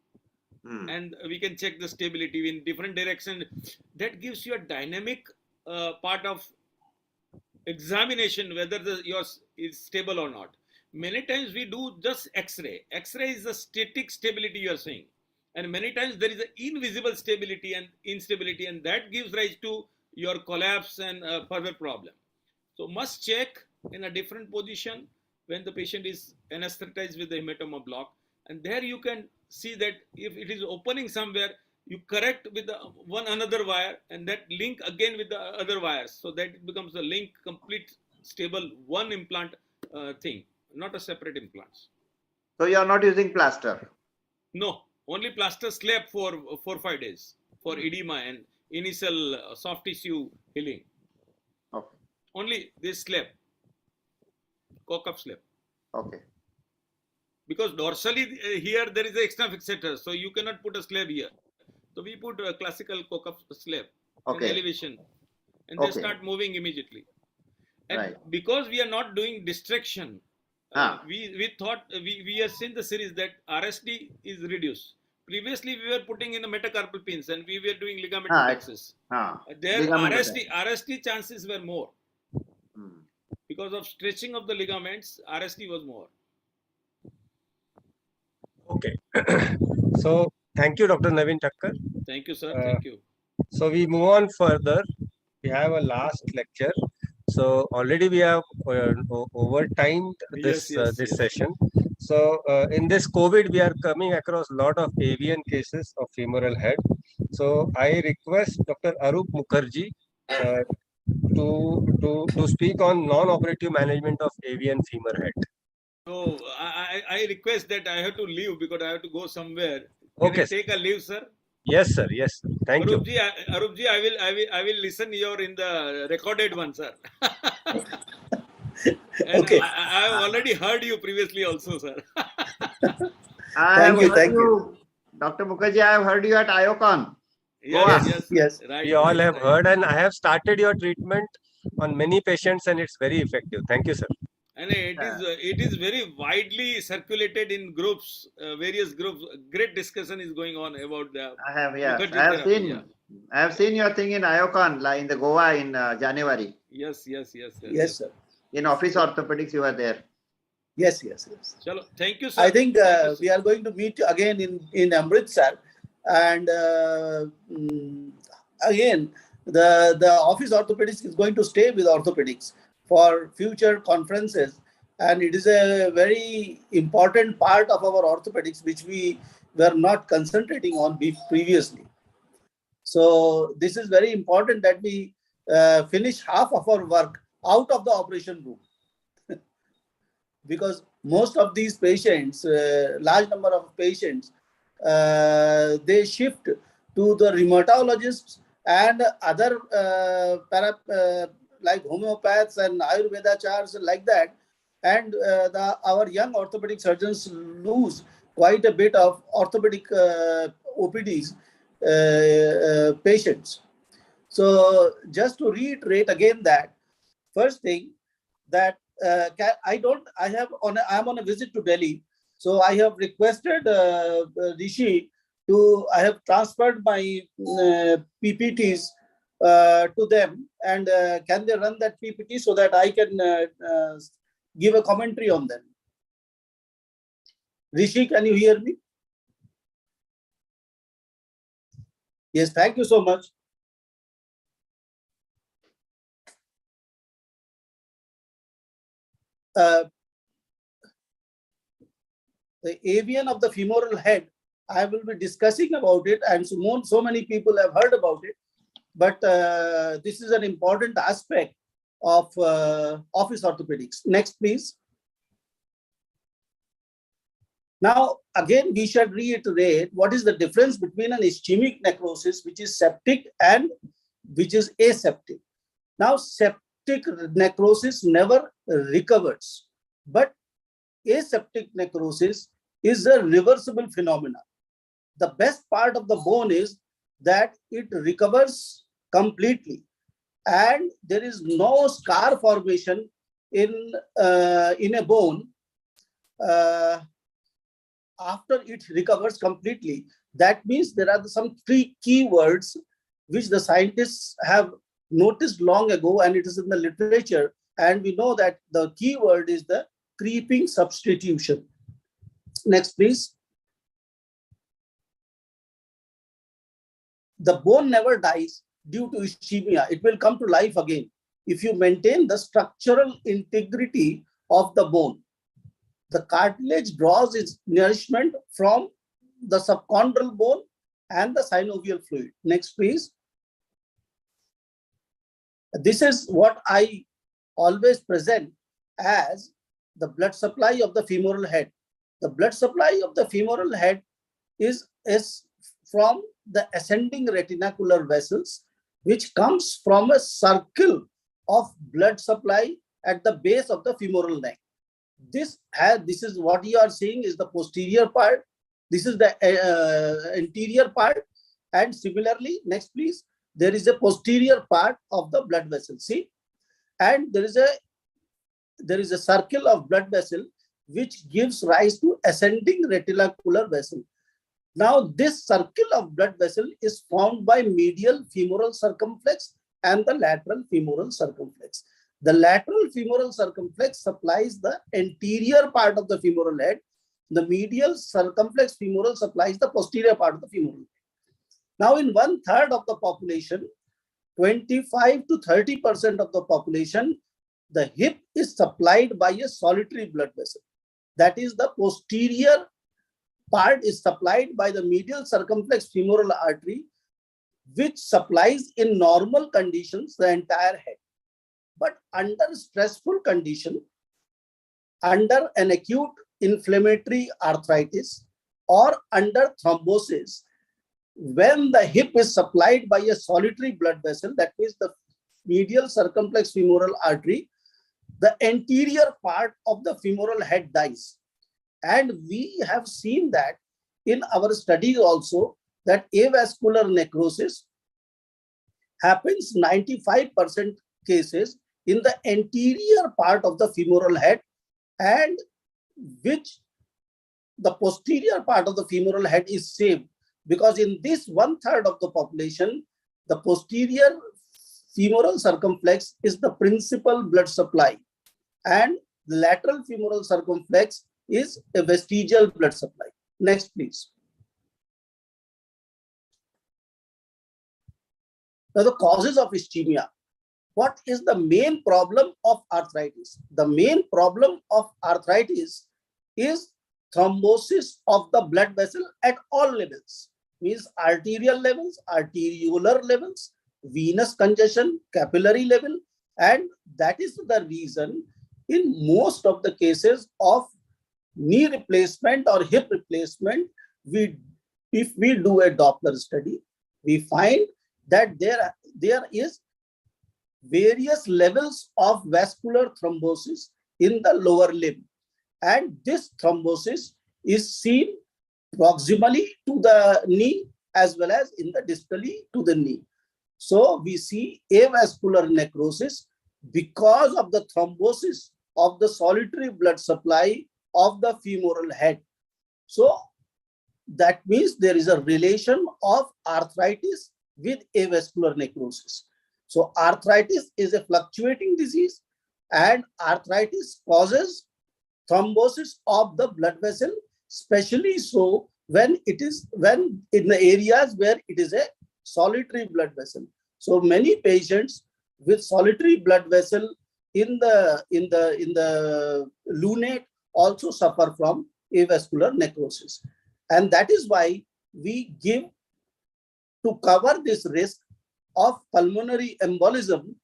And we can check the stability in different direction. That gives you a dynamic part of examination whether yours is stable or not. Many times we do just X-ray. X-ray is the static stability you are saying. And many times there is an invisible stability and instability, and that gives rise to your collapse and further problem. So must check in a different position when the patient is anesthetized with the hematoma block. And there you can see that if it is opening somewhere, you correct with one another wire and that link again with the other wires. So that it becomes a link, complete, stable, one implant thing, not a separate implants. So you are not using plaster? No, only plaster slab for 4-5 days for edema and initial soft tissue healing. Okay. Only this slab. cock-up slab. Okay. Because dorsally here there is an extra fixator, so you cannot put a slab here. So we put a classical cock-up slab in elevation, and they start moving immediately. And because we are not doing distraction, we thought we have seen the series that RSD is reduced. Previously, we were putting in the metacarpal pins and we were doing ligament access. There RSD chances were more. Because of stretching of the ligaments, RSD was more. Okay. So thank you, Dr. Navin Thakkar. Thank you, sir. Thank you. So we move on further. We have a last lecture. So already we have overtimed this this session. So in this COVID, we are coming across a lot of avian cases of femoral head. So I request Dr. Aroop Mukherjee to speak on non-operative management of avian femur head. So I request that I have to leave because I have to go somewhere. Can I take a leave, sir? Yes, sir. Yes, sir. Thank you. Aroopji, I will listen your in the recorded one, sir. Okay. I have already heard you previously also, sir. Thank you. Dr. Mukherjee, I have heard you at IOCON. Yes. Right, we all have heard, and I have started your treatment on many patients, and it's very effective. Thank you, sir. And it is very widely circulated in groups, various groups. Great discussion is going on about the. I have seen your thing in IOCON, like in the Goa in January. Yes, sir. In Office Orthopedics, you were there. Yes. Chalo, thank you, sir. I think we are going to meet again in Amritsar, and again the Office Orthopedics is going to stay with Orthopedics for future conferences, and it is a very important part of our orthopedics which we were not concentrating on previously. So this is very important that we finish half of our work out of the operation room. Because most of these patients, large number of patients, they shift to the rheumatologists and other like homeopaths and Ayurvedachars like that. And our young orthopedic surgeons lose quite a bit of orthopedic OPDs patients. So just to reiterate again that, first thing that I'm on a visit to Delhi. So I have requested Rishi I have transferred my PPTs to them, and can they run that PPT so that I can give a commentary on them? Rishi, can you hear me? Yes, thank you so much. The avian of the femoral head, I will be discussing about it, and so many people have heard about it, but this is an important aspect of office orthopedics. Next, please. Now, again, we should reiterate what is the difference between an ischemic necrosis, which is septic, and which is aseptic. Now, septic necrosis never recovers, but aseptic necrosis is a reversible phenomenon. The best part of the bone is that it recovers completely, and there is no scar formation in a bone after it recovers completely. That means there are some three keywords which the scientists have noticed long ago, and it is in the literature, and we know that the keyword is the creeping substitution. Next, please. The bone never dies due to ischemia. It will come to life again if you maintain the structural integrity of the bone. The cartilage draws its nourishment from the subchondral bone and the synovial fluid. Next, please. This is what I always present as the blood supply of the femoral head. The blood supply of the femoral head is from the ascending retinacular vessels, which comes from a circle of blood supply at the base of the femoral neck. this is what you are seeing is the posterior part. This is the anterior part. And similarly, next please, there is a posterior part of the blood vessel. See, and there is a circle of blood vessel which gives rise to ascending reticular vessel. Now, this circle of blood vessel is formed by medial femoral circumflex and the lateral femoral circumflex. The lateral femoral circumflex supplies the anterior part of the femoral head. The medial circumflex femoral supplies the posterior part of the femoral head. Now, in 1/3 of the population, 25 to 30% of the population, the hip is supplied by a solitary blood vessel. That is, the posterior part is supplied by the medial circumflex femoral artery, which supplies in normal conditions the entire head. But under stressful condition, under an acute inflammatory arthritis or under thrombosis, when the hip is supplied by a solitary blood vessel, that means the medial circumflex femoral artery, the anterior part of the femoral head dies. And we have seen that in our studies also, that avascular necrosis happens 95% cases in the anterior part of the femoral head, and which the posterior part of the femoral head is saved, because in this 1/3 of the population, the posterior femoral circumflex is the principal blood supply, and the lateral femoral circumflex is a vestigial blood supply. Next, please. Now, the causes of ischemia. What is the main problem of arthritis? The main problem of arthritis is thrombosis of the blood vessel at all levels, means arterial levels, arteriolar levels, venous congestion, capillary level, and that is the reason in most of the cases of knee replacement or hip replacement, if we do a Doppler study, we find that there is various levels of vascular thrombosis in the lower limb, and this thrombosis is seen proximally to the knee as well as in the distally to the knee. So we see avascular necrosis because of the thrombosis of the solitary blood supply of the femoral head. So that means there is a relation of arthritis with avascular necrosis. So arthritis is a fluctuating disease, and arthritis causes thrombosis of the blood vessel, especially so when in the areas where it is a solitary blood vessel. So many patients with solitary blood vessel in the lunate also suffer from avascular necrosis, and that is why we give, to cover this risk of pulmonary embolism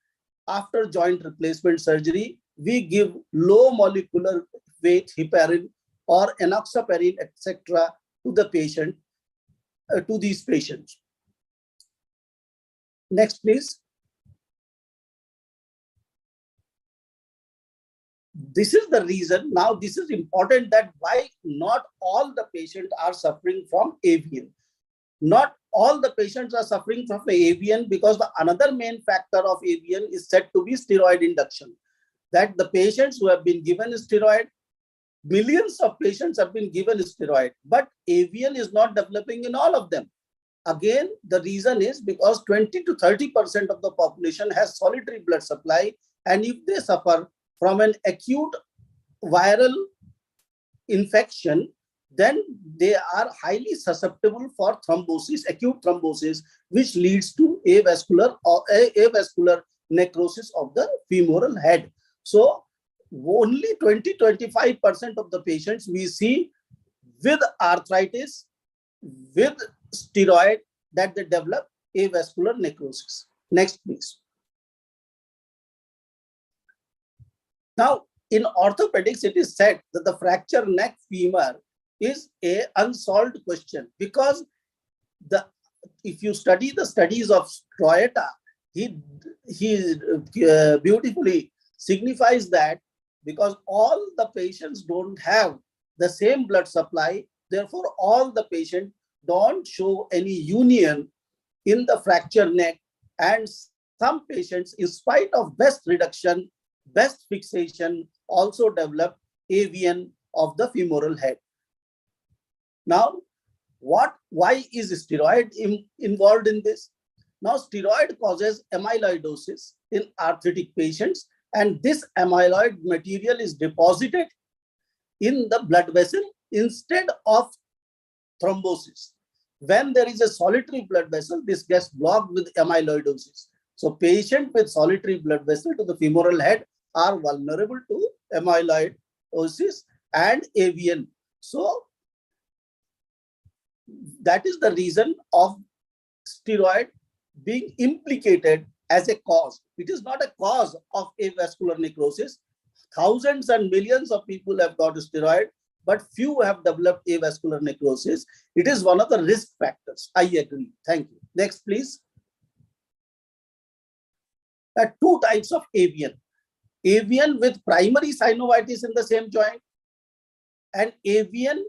after joint replacement surgery, we give low molecular weight heparin or enoxaparin, etc., to the patient, to these patients. Next, please. This is the reason. Now, this is important, that why not all the patients are suffering from AVN. Not all the patients are suffering from AVN, because the another main factor of AVN is said to be steroid induction. That the patients who have been given steroid, millions of patients have been given steroid, but AVN is not developing in all of them. Again, the reason is because 20 to 30% of the population has solitary blood supply, and if they suffer from an acute viral infection, then they are highly susceptible for thrombosis, acute thrombosis, which leads to avascular necrosis of the femoral head. So only 20-25% of the patients we see with arthritis, with steroid, that they develop avascular necrosis. Next, please. Now, in orthopedics, it is said that the fracture neck femur is an unsolved question, because if you study the studies of Troyata, he beautifully signifies that because all the patients don't have the same blood supply. Therefore, all the patients don't show any union in the fracture neck, and some patients, in spite of best reduction, best fixation, also develop AVN of the femoral head. Now, why is steroid involved in this? Now, steroid causes amyloidosis in arthritic patients, and this amyloid material is deposited in the blood vessel instead of thrombosis. When there is a solitary blood vessel, this gets blocked with amyloidosis. So patients with solitary blood vessel to the femoral head are vulnerable to amyloidosis and AVN. So that is the reason of steroid being implicated as a cause. It is not a cause of avascular necrosis. Thousands and millions of people have got steroid, but few have developed avascular necrosis. It is one of the risk factors. I agree. Thank you. Next, please. There are two types of AVN. AVN with primary synovitis in the same joint, and AVN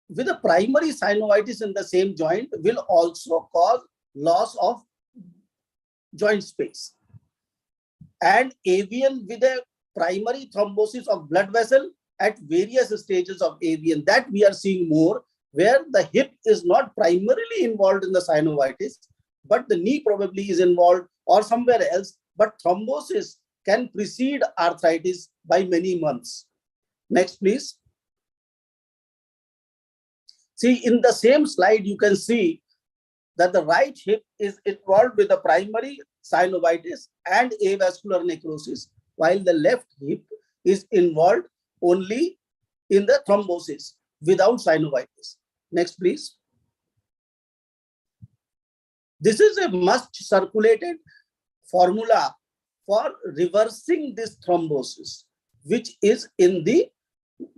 with a primary synovitis in the same joint will also cause loss of joint space. And AVN with a primary thrombosis of blood vessel at various stages of AVN, that we are seeing more, where the hip is not primarily involved in the synovitis, but the knee probably is involved or somewhere else, but thrombosis can precede arthritis by many months. Next, please. See, in the same slide, you can see that the right hip is involved with the primary synovitis and avascular necrosis, while the left hip is involved only in the thrombosis without synovitis. Next, please. This is a must circulated formula for reversing this thrombosis, which is in the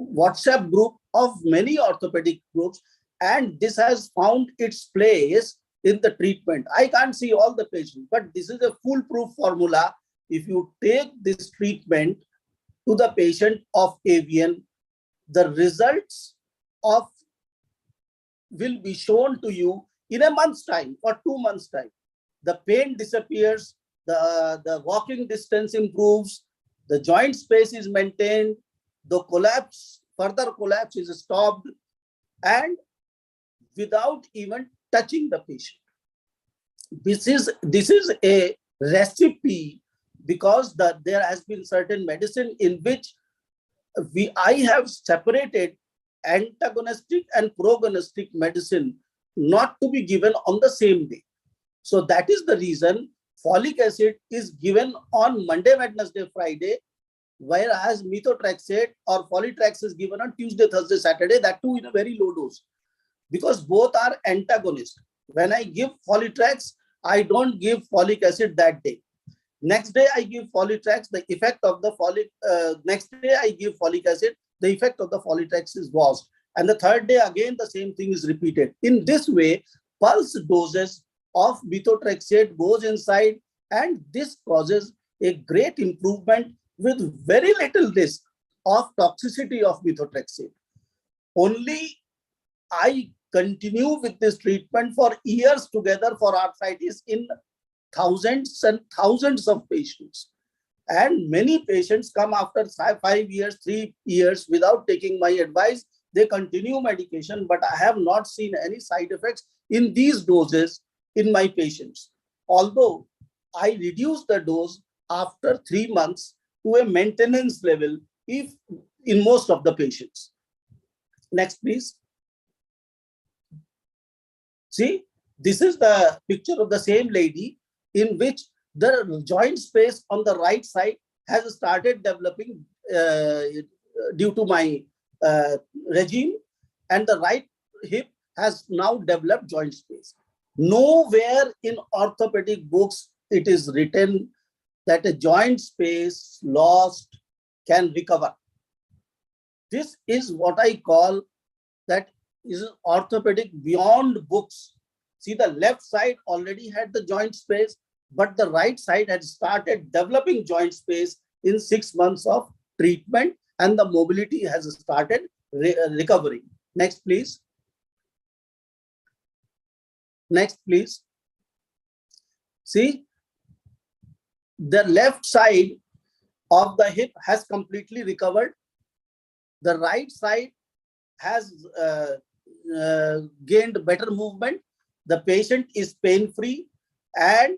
WhatsApp group of many orthopedic groups, and this has found its place in the treatment. I can't see all the patients, but this is a foolproof formula. If you take this treatment to the patient of AVN, the results of will be shown to you in a month's time or 2 months' time. The pain disappears, the walking distance improves, the joint space is maintained, the further collapse is stopped, and without even touching the patient. This is a recipe, because there has been certain medicine in which I have separated antagonistic and progonistic medicine not to be given on the same day. So that is the reason folic acid is given on Monday, Wednesday, Friday, whereas methotrexate or folitrax is given on Tuesday, Thursday, Saturday, that too in a very low dose, because both are antagonists. When I give folitrax, I don't give folic acid that day. Next day I give folitrax, the effect of the next day I give folic acid, the effect of the folitrax is lost. And the third day again the same thing is repeated. In this way, pulse doses of methotrexate goes inside, and this causes a great improvement with very little risk of toxicity of methotrexate. Only I continue with this treatment for years together for arthritis in thousands and thousands of patients. And many patients come after 5 years, 3 years without taking my advice. They continue medication, but I have not seen any side effects in these doses in my patients. Although I reduce the dose after 3 months to a maintenance level if in most of the patients. Next, please. See, this is the picture of the same lady in which the joint space on the right side has started developing due to my regime, and the right hip has now developed joint space. Nowhere in orthopedic books it is written that a joint space lost can recover. This is what I call that is orthopedic beyond books. See, the left side already had the joint space, but the right side had started developing joint space in 6 months of treatment, and the mobility has started recovering. Next, please. Next, please. See, the left side of the hip has completely recovered. The right side has gained better movement. The patient is pain-free and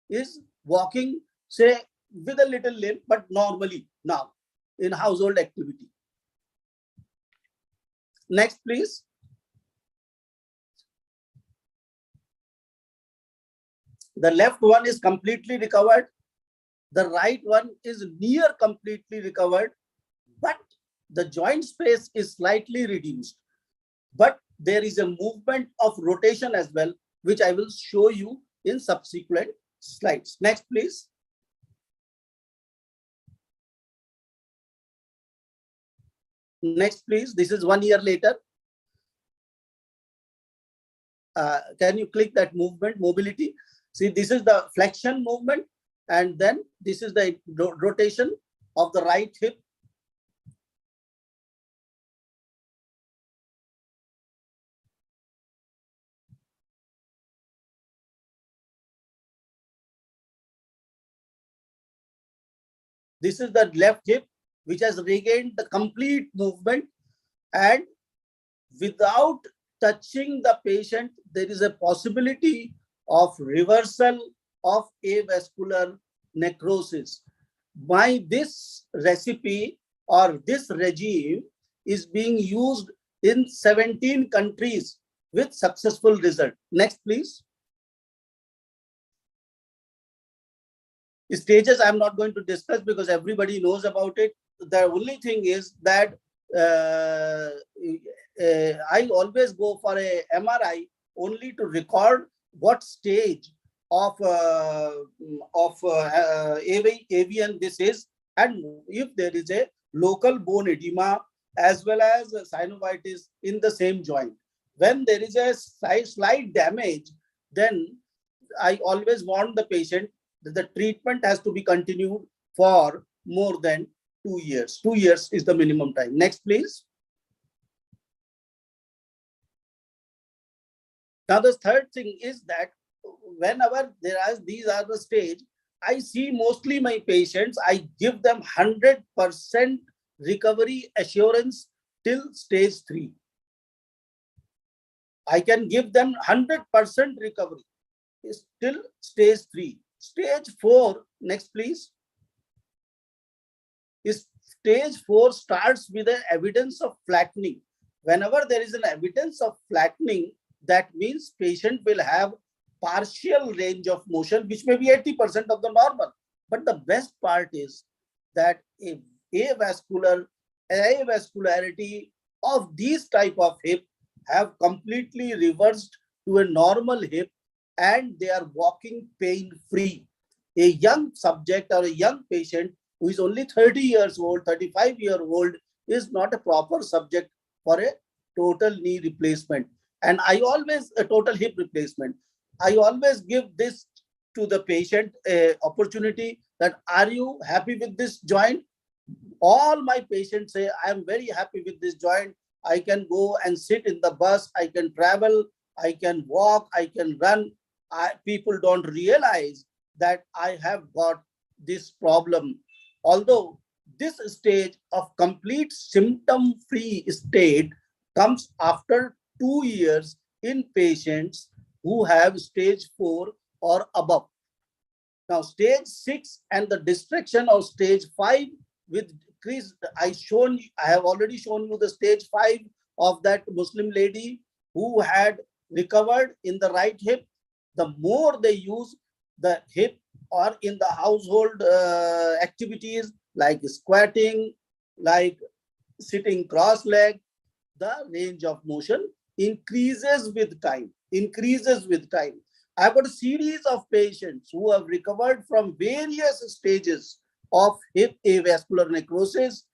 is walking, say, with a little limp, but normally now in household activity. Next, please. The left one is completely recovered. The right one is near completely recovered, but the joint space is slightly reduced. But there is a movement of rotation as well, which I will show you in subsequent slides. Next, please. Next, please. This is 1 year later. Can you click that movement, mobility? See, this is the flexion movement, and then this is the rotation of the right hip. This is the left hip, which has regained the complete movement, and without touching the patient, there is a possibility of reversal of avascular necrosis. By this recipe or this regime is being used in 17 countries with successful result. Next, please. Stages I'm not going to discuss because everybody knows about it. The only thing is that I always go for a MRI only to record what stage of AVN this is, and if there is a local bone edema as well as synovitis in the same joint. When there is a slight damage, then I always warn the patient that the treatment has to be continued for more than 2 years. 2 years is the minimum time. Next, please. Now, the third thing is that whenever these are the stage, I see mostly my patients, I give them 100% recovery assurance till stage 3. I can give them 100% recovery till stage 3. Stage 4, next please. Stage 4 starts with the evidence of flattening. Whenever there is an evidence of flattening, that means patient will have partial range of motion, which may be 80% of the normal. But the best part is that avascularity of these type of hip have completely reversed to a normal hip, and they are walking pain-free. A young subject or a young patient who is only 30 years old, 35-year-old is not a proper subject for a total knee replacement. And I always, a total hip replacement. I always give this to the patient a opportunity that, are you happy with this joint? All my patients say, I am very happy with this joint. I can go and sit in the bus. I can travel. I can walk. I can run. People don't realize that I have got this problem. Although this stage of complete symptom-free state comes after 2 years in patients who have stage 4 or above. Now, stage 6 and the distraction of stage 5 with decrease, I have already shown you the stage 5 of that Muslim lady who had recovered in the right hip. The more they use the hip or in the household activities like squatting, like sitting cross-legged, the range of motion increases with time, I've got a series of patients who have recovered from various stages of hip avascular necrosis,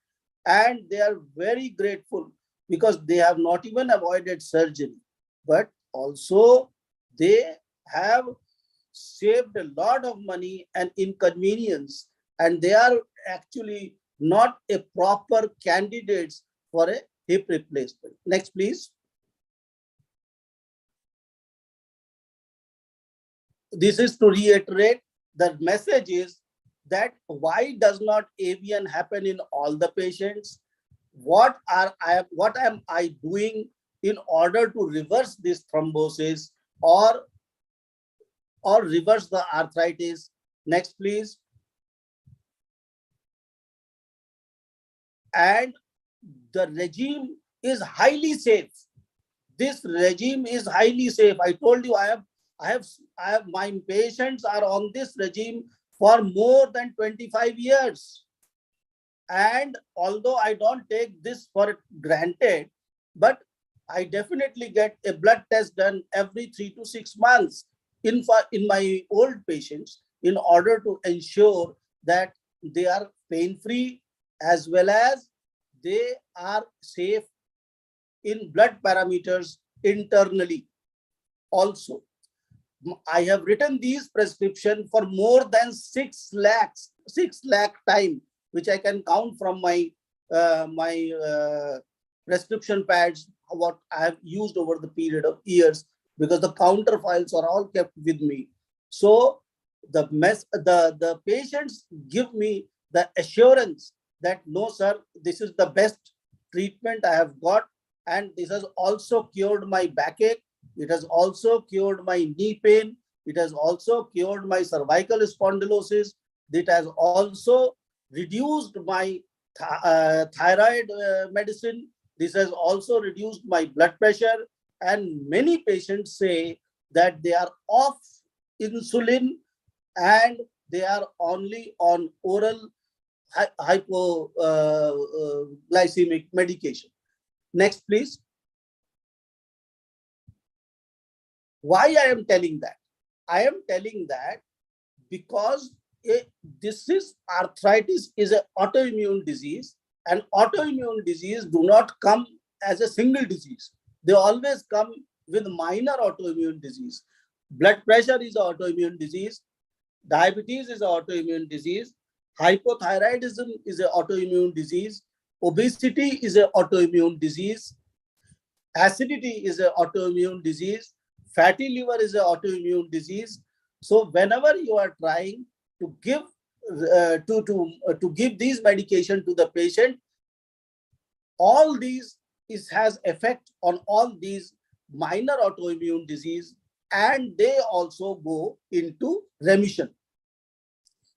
and they are very grateful because they have not even avoided surgery, but also they have saved a lot of money and inconvenience, and they are actually not a proper candidates for a hip replacement. Next, please. This is to reiterate, the message is that why does not AVN happen in all the patients? What am I doing in order to reverse this thrombosis or reverse the arthritis? Next, please. And the regime is highly safe. This regime is highly safe. I told you, I have my patients are on this regime for more than 25 years. And although I don't take this for granted, but I definitely get a blood test done every 3 to 6 months in my old patients in order to ensure that they are pain-free as well as they are safe in blood parameters internally. Also, I have written these prescriptions for more than 6 lakh time, which I can count from my prescription pads, what I have used over the period of years, because the counter files are all kept with me. So the patients give me the assurance that no, sir, this is the best treatment I have got, and this has also cured my backache. It has also cured my knee pain. It has also cured my cervical spondylosis. It has also reduced my thyroid medicine. This has also reduced my blood pressure. And many patients say that they are off insulin and they are only on oral hypoglycemic medication. Next, please. Why I am telling that? I am telling that because arthritis is an autoimmune disease, and autoimmune disease do not come as a single disease. They always come with minor autoimmune disease. Blood pressure is an autoimmune disease. Diabetes is an autoimmune disease. Hypothyroidism is an autoimmune disease. Obesity is an autoimmune disease. Acidity is an autoimmune disease. Fatty liver is an autoimmune disease. So whenever you are trying to give give these medication to the patient, all these has effect on all these minor autoimmune disease, and they also go into remission.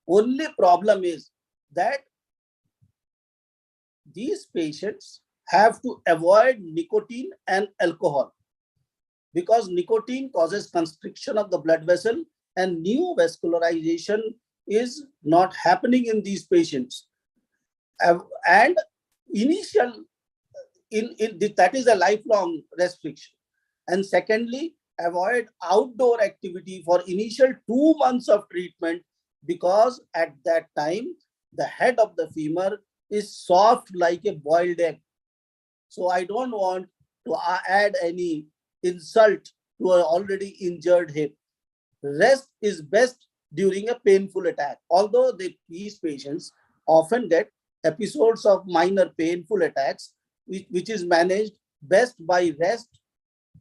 Only problem is that these patients have to avoid nicotine and alcohol, because nicotine causes constriction of the blood vessel and new vascularization is not happening in these patients. And that is a lifelong restriction. And secondly, avoid outdoor activity for initial 2 months of treatment, because at that time, the head of the femur is soft like a boiled egg. So I don't want to add any insult to an already injured hip. Rest is best during a painful attack. Although these patients often get episodes of minor painful attacks, which is managed best by rest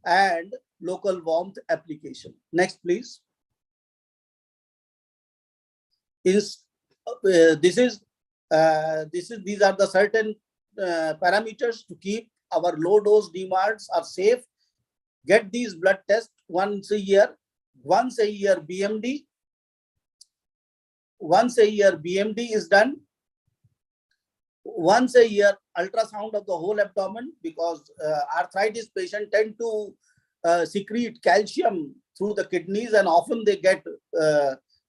and local warmth application. Next, please. These are the certain parameters to keep our low dose DMARDs are safe. Get these blood tests once a year. Once a year BMD. Once a year BMD is done. Once a year ultrasound of the whole abdomen, because arthritis patients tend to secrete calcium through the kidneys, and often they get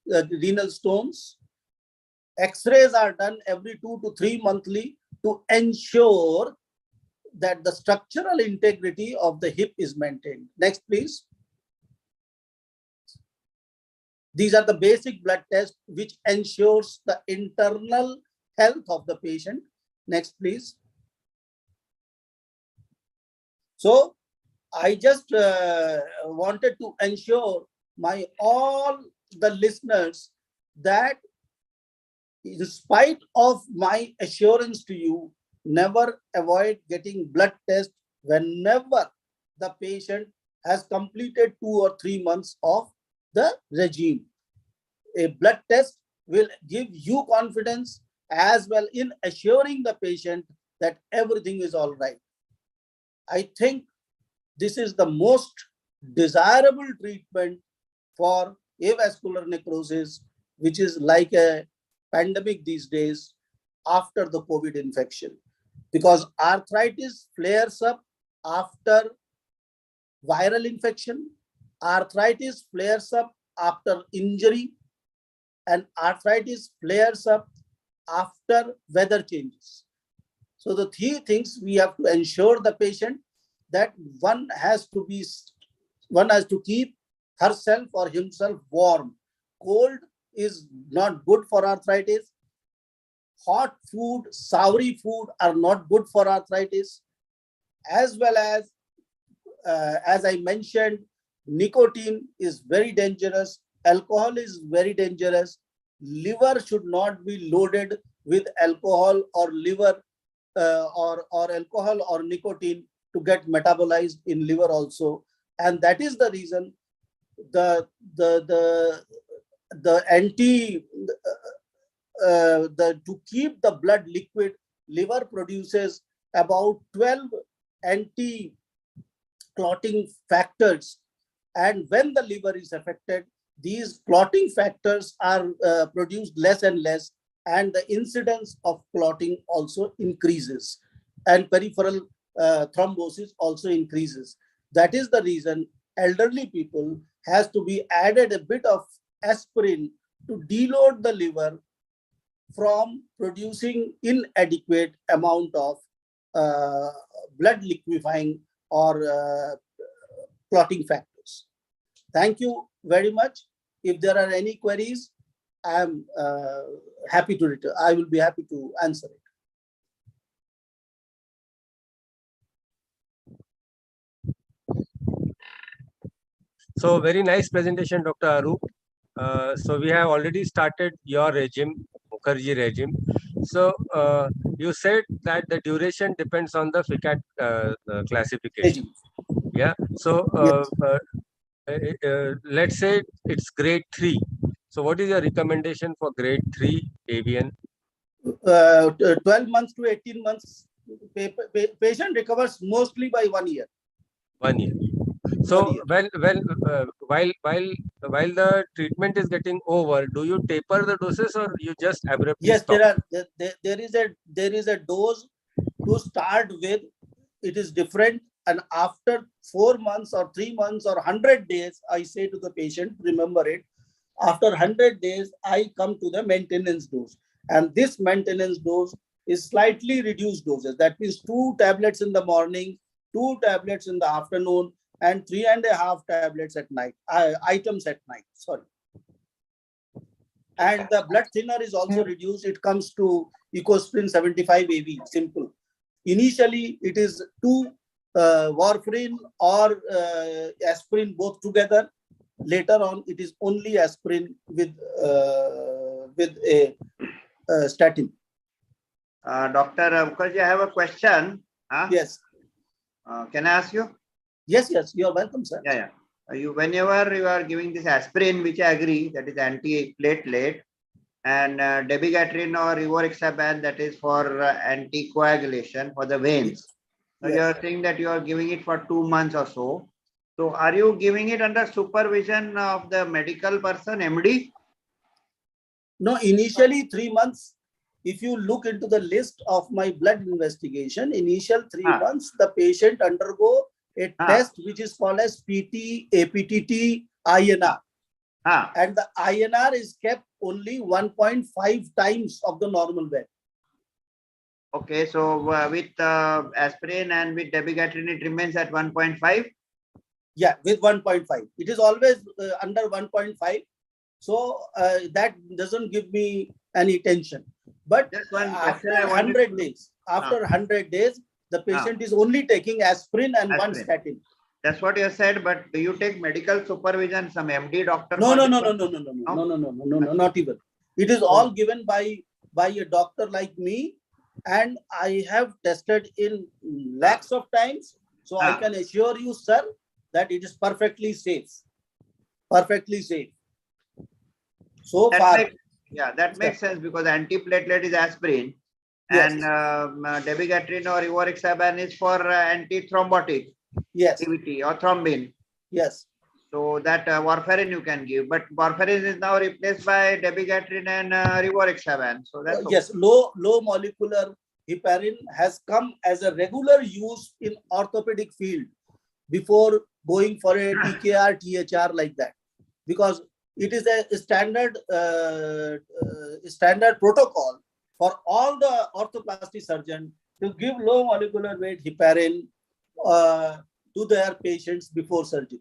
renal stones. X-rays are done every 2 to 3 monthly to ensure that the structural integrity of the hip is maintained. Next, please. These are the basic blood tests which ensures the internal health of the patient. Next, please. So I just wanted to ensure all the listeners that in spite of my assurance to you, never avoid getting blood test whenever the patient has completed 2 or 3 months of the regime. A blood test will give you confidence as well in assuring the patient that everything is all right. I think this is the most desirable treatment for avascular necrosis, which is like a pandemic these days after the COVID infection, because arthritis flares up after viral infection, arthritis flares up after injury, and arthritis flares up after weather changes. So the three things we have to ensure the patient that one has to keep herself or himself warm. Cold is not good for arthritis. Hot food, soury food are not good for arthritis. As well as I mentioned, nicotine is very dangerous. Alcohol is very dangerous. Liver should not be loaded with alcohol or liver or alcohol or nicotine to get metabolized in liver also. And that is the reason to keep the blood liquid, liver produces about 12 anti-clotting factors. And when the liver is affected, these clotting factors are produced less and less, and the incidence of clotting also increases, and peripheral thrombosis also increases. That is the reason elderly people has to be added a bit of aspirin to deload the liver from producing inadequate amount of blood liquefying or clotting factors. Thank you very much. If there are any queries, I am happy to return. I will be happy to answer it. So very nice presentation, Dr. Aroop. So we have already started your regime, Mukherjee regime. So you said that the duration depends on the FICAT classification. Yeah. So let's say it's grade 3. So what is your recommendation for grade 3 avian? 12 months to 18 months. Patient recovers mostly by 1 year. 1 year. So while the treatment is getting over, do you taper the doses or you just abruptly stop? There is a dose to start with. It is different, and after 4 months or 3 months or 100 days, I say to the patient, remember it. After 100 days, I come to the maintenance dose, and this maintenance dose is slightly reduced doses. That means 2 tablets in the morning, 2 tablets in the afternoon, and 3.5 tablets at night, items at night, sorry. And the blood thinner is also reduced. It comes to Ecosprin 75 AV, simple. Initially, it is 2 warfarin or aspirin both together. Later on, it is only aspirin with a statin. Dr. Mukherjee, I have a question. Yes. Can I ask you? Yes, you are welcome, sir. Yeah. Whenever you are giving this aspirin, which I agree, that is anti-platelet, and dabigatran or rivaroxaban, that is for anticoagulation for the veins. Now you are saying that you are giving it for 2 months or so. So are you giving it under supervision of the medical person, MD? No, initially 3 months. If you look into the list of my blood investigation, initial 3 months, the patient undergo a test which is called as PT, APTT, INR. And the INR is kept only 1.5 times of the normal value. Okay, so with aspirin and with dabigatran, it remains at 1.5? Yeah, with 1.5. It is always under 1.5. So that doesn't give me any tension. But after 100 days, the patient is only taking aspirin and 1 statin. That's what you said, but do you take medical supervision, some MD doctor? No, not even. It is all given by by a doctor like me, and I have tested in lakhs of times. So I can assure you, sir, that it is perfectly safe. Perfectly safe. So That far. that makes sense, because antiplatelet is aspirin, Yes. and dabigatran or rivaroxaban is for antithrombotic Yes. activity or thrombin. Yes. So that warfarin you can give, but warfarin is now replaced by dabigatran and rivaroxaban. So that's okay. Yes, low molecular heparin has come as a regular use in orthopedic field before going for a TKR, THR like that, because it is a standard standard protocol for all the orthoplasty surgeon to give low molecular weight heparin to their patients before surgery.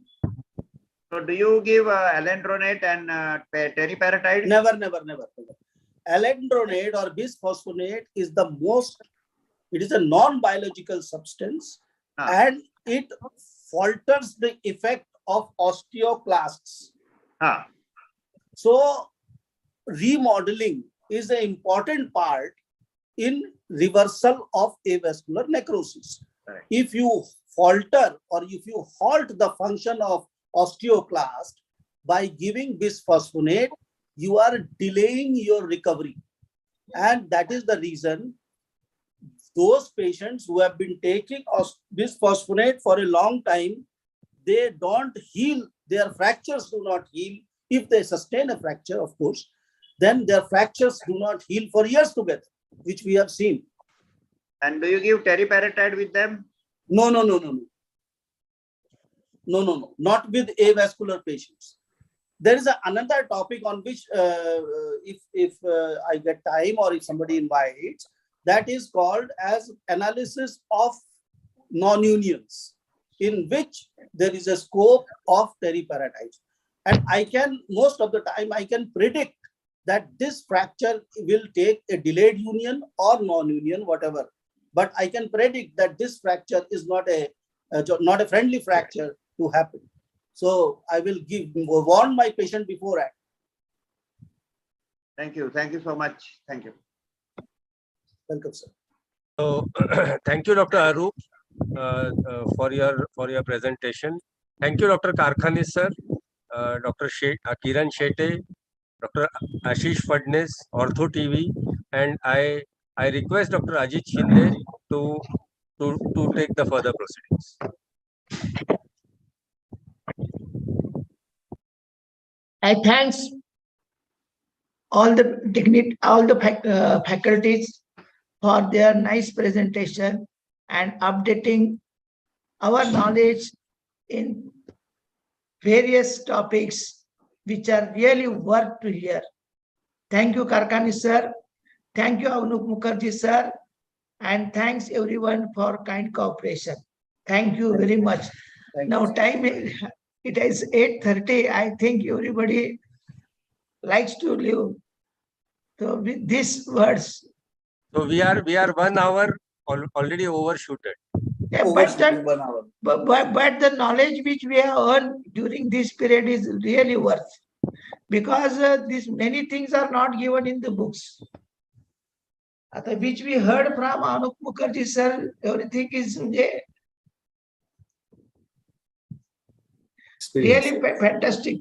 So do you give alendronate and teriparatide? Never. Alendronate or bisphosphonate is the most, it is a non-biological substance, and it falters the effect of osteoclasts. So remodeling is an important part in reversal of avascular necrosis. Right. If you falter or if you halt the function of osteoclast by giving bisphosphonate, you are delaying your recovery. And that is the reason those patients who have been taking bisphosphonate for a long time, they don't heal, their fractures do not heal. If they sustain a fracture, of course, then their fractures do not heal for years together, which we have seen. And do you give teriparatide with them? No. Not with avascular patients. There is another topic on which, if I get time or if somebody invites, that is called as analysis of non-unions, in which there is a scope of teriparatide. And I can, most of the time, I can predict that this fracture will take a delayed union or non-union, whatever. But I can predict that this fracture is not a friendly fracture to happen. So I will warn my patient beforehand. Thank you so much. Thank you. Welcome, sir. So thank you, Dr. Aroop, for your presentation. Thank you, Dr. Karkhanis, sir, Dr. Kiran Shete, Dr. Ashish Fadnis, OrthoTV, and I request Dr. Ajit Shinde to take the further proceedings. I thanks all the faculties for their nice presentation and updating our knowledge in various topics which are really worth to hear. Thank you, Karkhanis sir. Thank you, Aroop Mukherjee sir. And thanks everyone for kind cooperation. Thank you very much. Now time it is 8:30. I think everybody likes to live. So with these words. So we are 1 hour already overshooted. Yeah, but the knowledge which we have earned during this period is really worth, because these many things are not given in the books. Which we heard from Aroop Mukherjee sir, everything is really fantastic,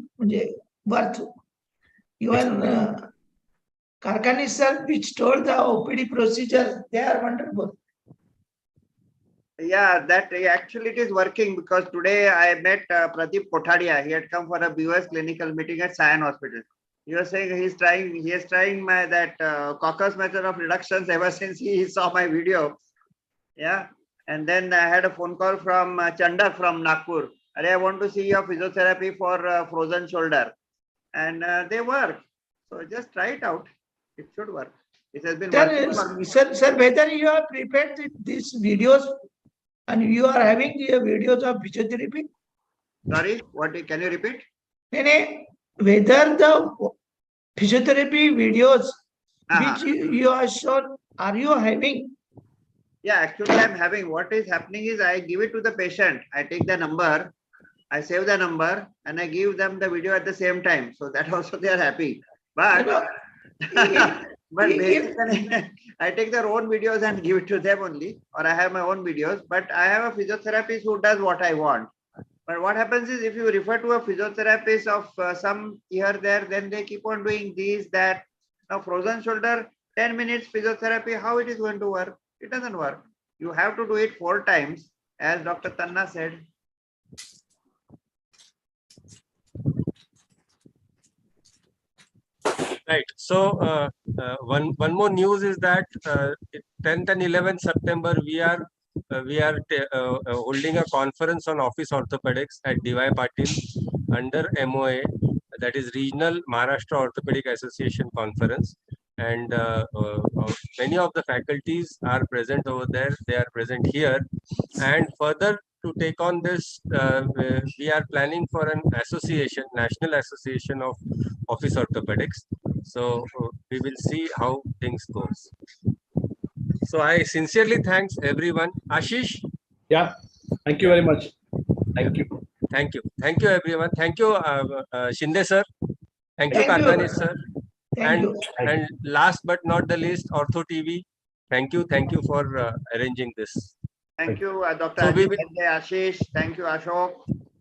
worth. Even Karkhanis sir, which told the OPD procedure, they are wonderful. Yeah, that actually it is working, because today I met Pradeep Kothadia. He had come for a BOS clinical meeting at Sion Hospital. He was saying he is trying my Cockers method of reductions ever since he saw my video. Yeah, and then I had a phone call from Chandak from Nagpur. I want to see your physiotherapy for frozen shoulder, and they work. So just try it out. It should work. It has been working for me. Sir, whether you have prepared these videos and you are having videos of physiotherapy? Sorry, what? Can you repeat? Whether the physiotherapy videos which you are shown, are you having? Yeah, actually I'm having. What is happening is I give it to the patient. I take the number, I save the number, and I give them the video at the same time. So that also they are happy. But But If- basically, I take their own videos and give it to them only, or I have my own videos. But I have a physiotherapist who does what I want. But what happens is, if you refer to a physiotherapist of some here there, then they keep on doing these, that. Now, frozen shoulder, 10 minutes physiotherapy, how it is going to work? It doesn't work. You have to do it 4 times, as Dr. Tanna said. Right. So one more news is that 10th and 11th September we are holding a conference on office orthopedics at DY Patil under MOA, that is Regional Maharashtra Orthopedic Association Conference, and many of the faculties are present over there. They are present here, and further to take on this, we are planning for an association, National Association of Office Orthopedics. So we will see how things goes. So I sincerely thanks everyone. Ashish. Yeah. Thank you very much. Thank you. Thank you. Thank you, everyone. Thank you, Shinde sir. Thank you, Thank you. Karkhanis sir. Thank you. And last but not the least, OrthoTV. Thank you for arranging this. Thank you, Dr. So we Ajit will, Shinde, Ashish. Thank you, Ashok.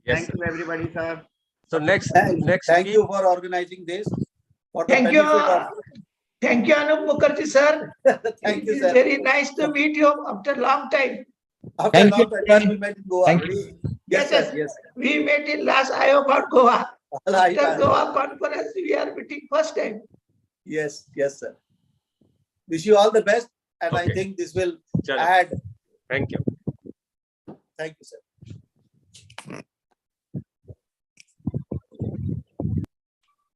yes, Thank sir. you, everybody, sir. So next Thank week, you for organizing this. For the Thank you. benefit of. Thank you, Aroop Mukherjee, sir. Thank you, It is sir. very nice to meet you after a long time. After Thank you, long time, we met in Goa. Thank you. Yes, Yes, sir. Yes. We met in last IOA Goa. Right, After right. Goa conference, we are meeting first time. Yes, yes, sir. Wish you all the best, and I Okay. think this will Chalo. add. Thank you. Thank you, sir.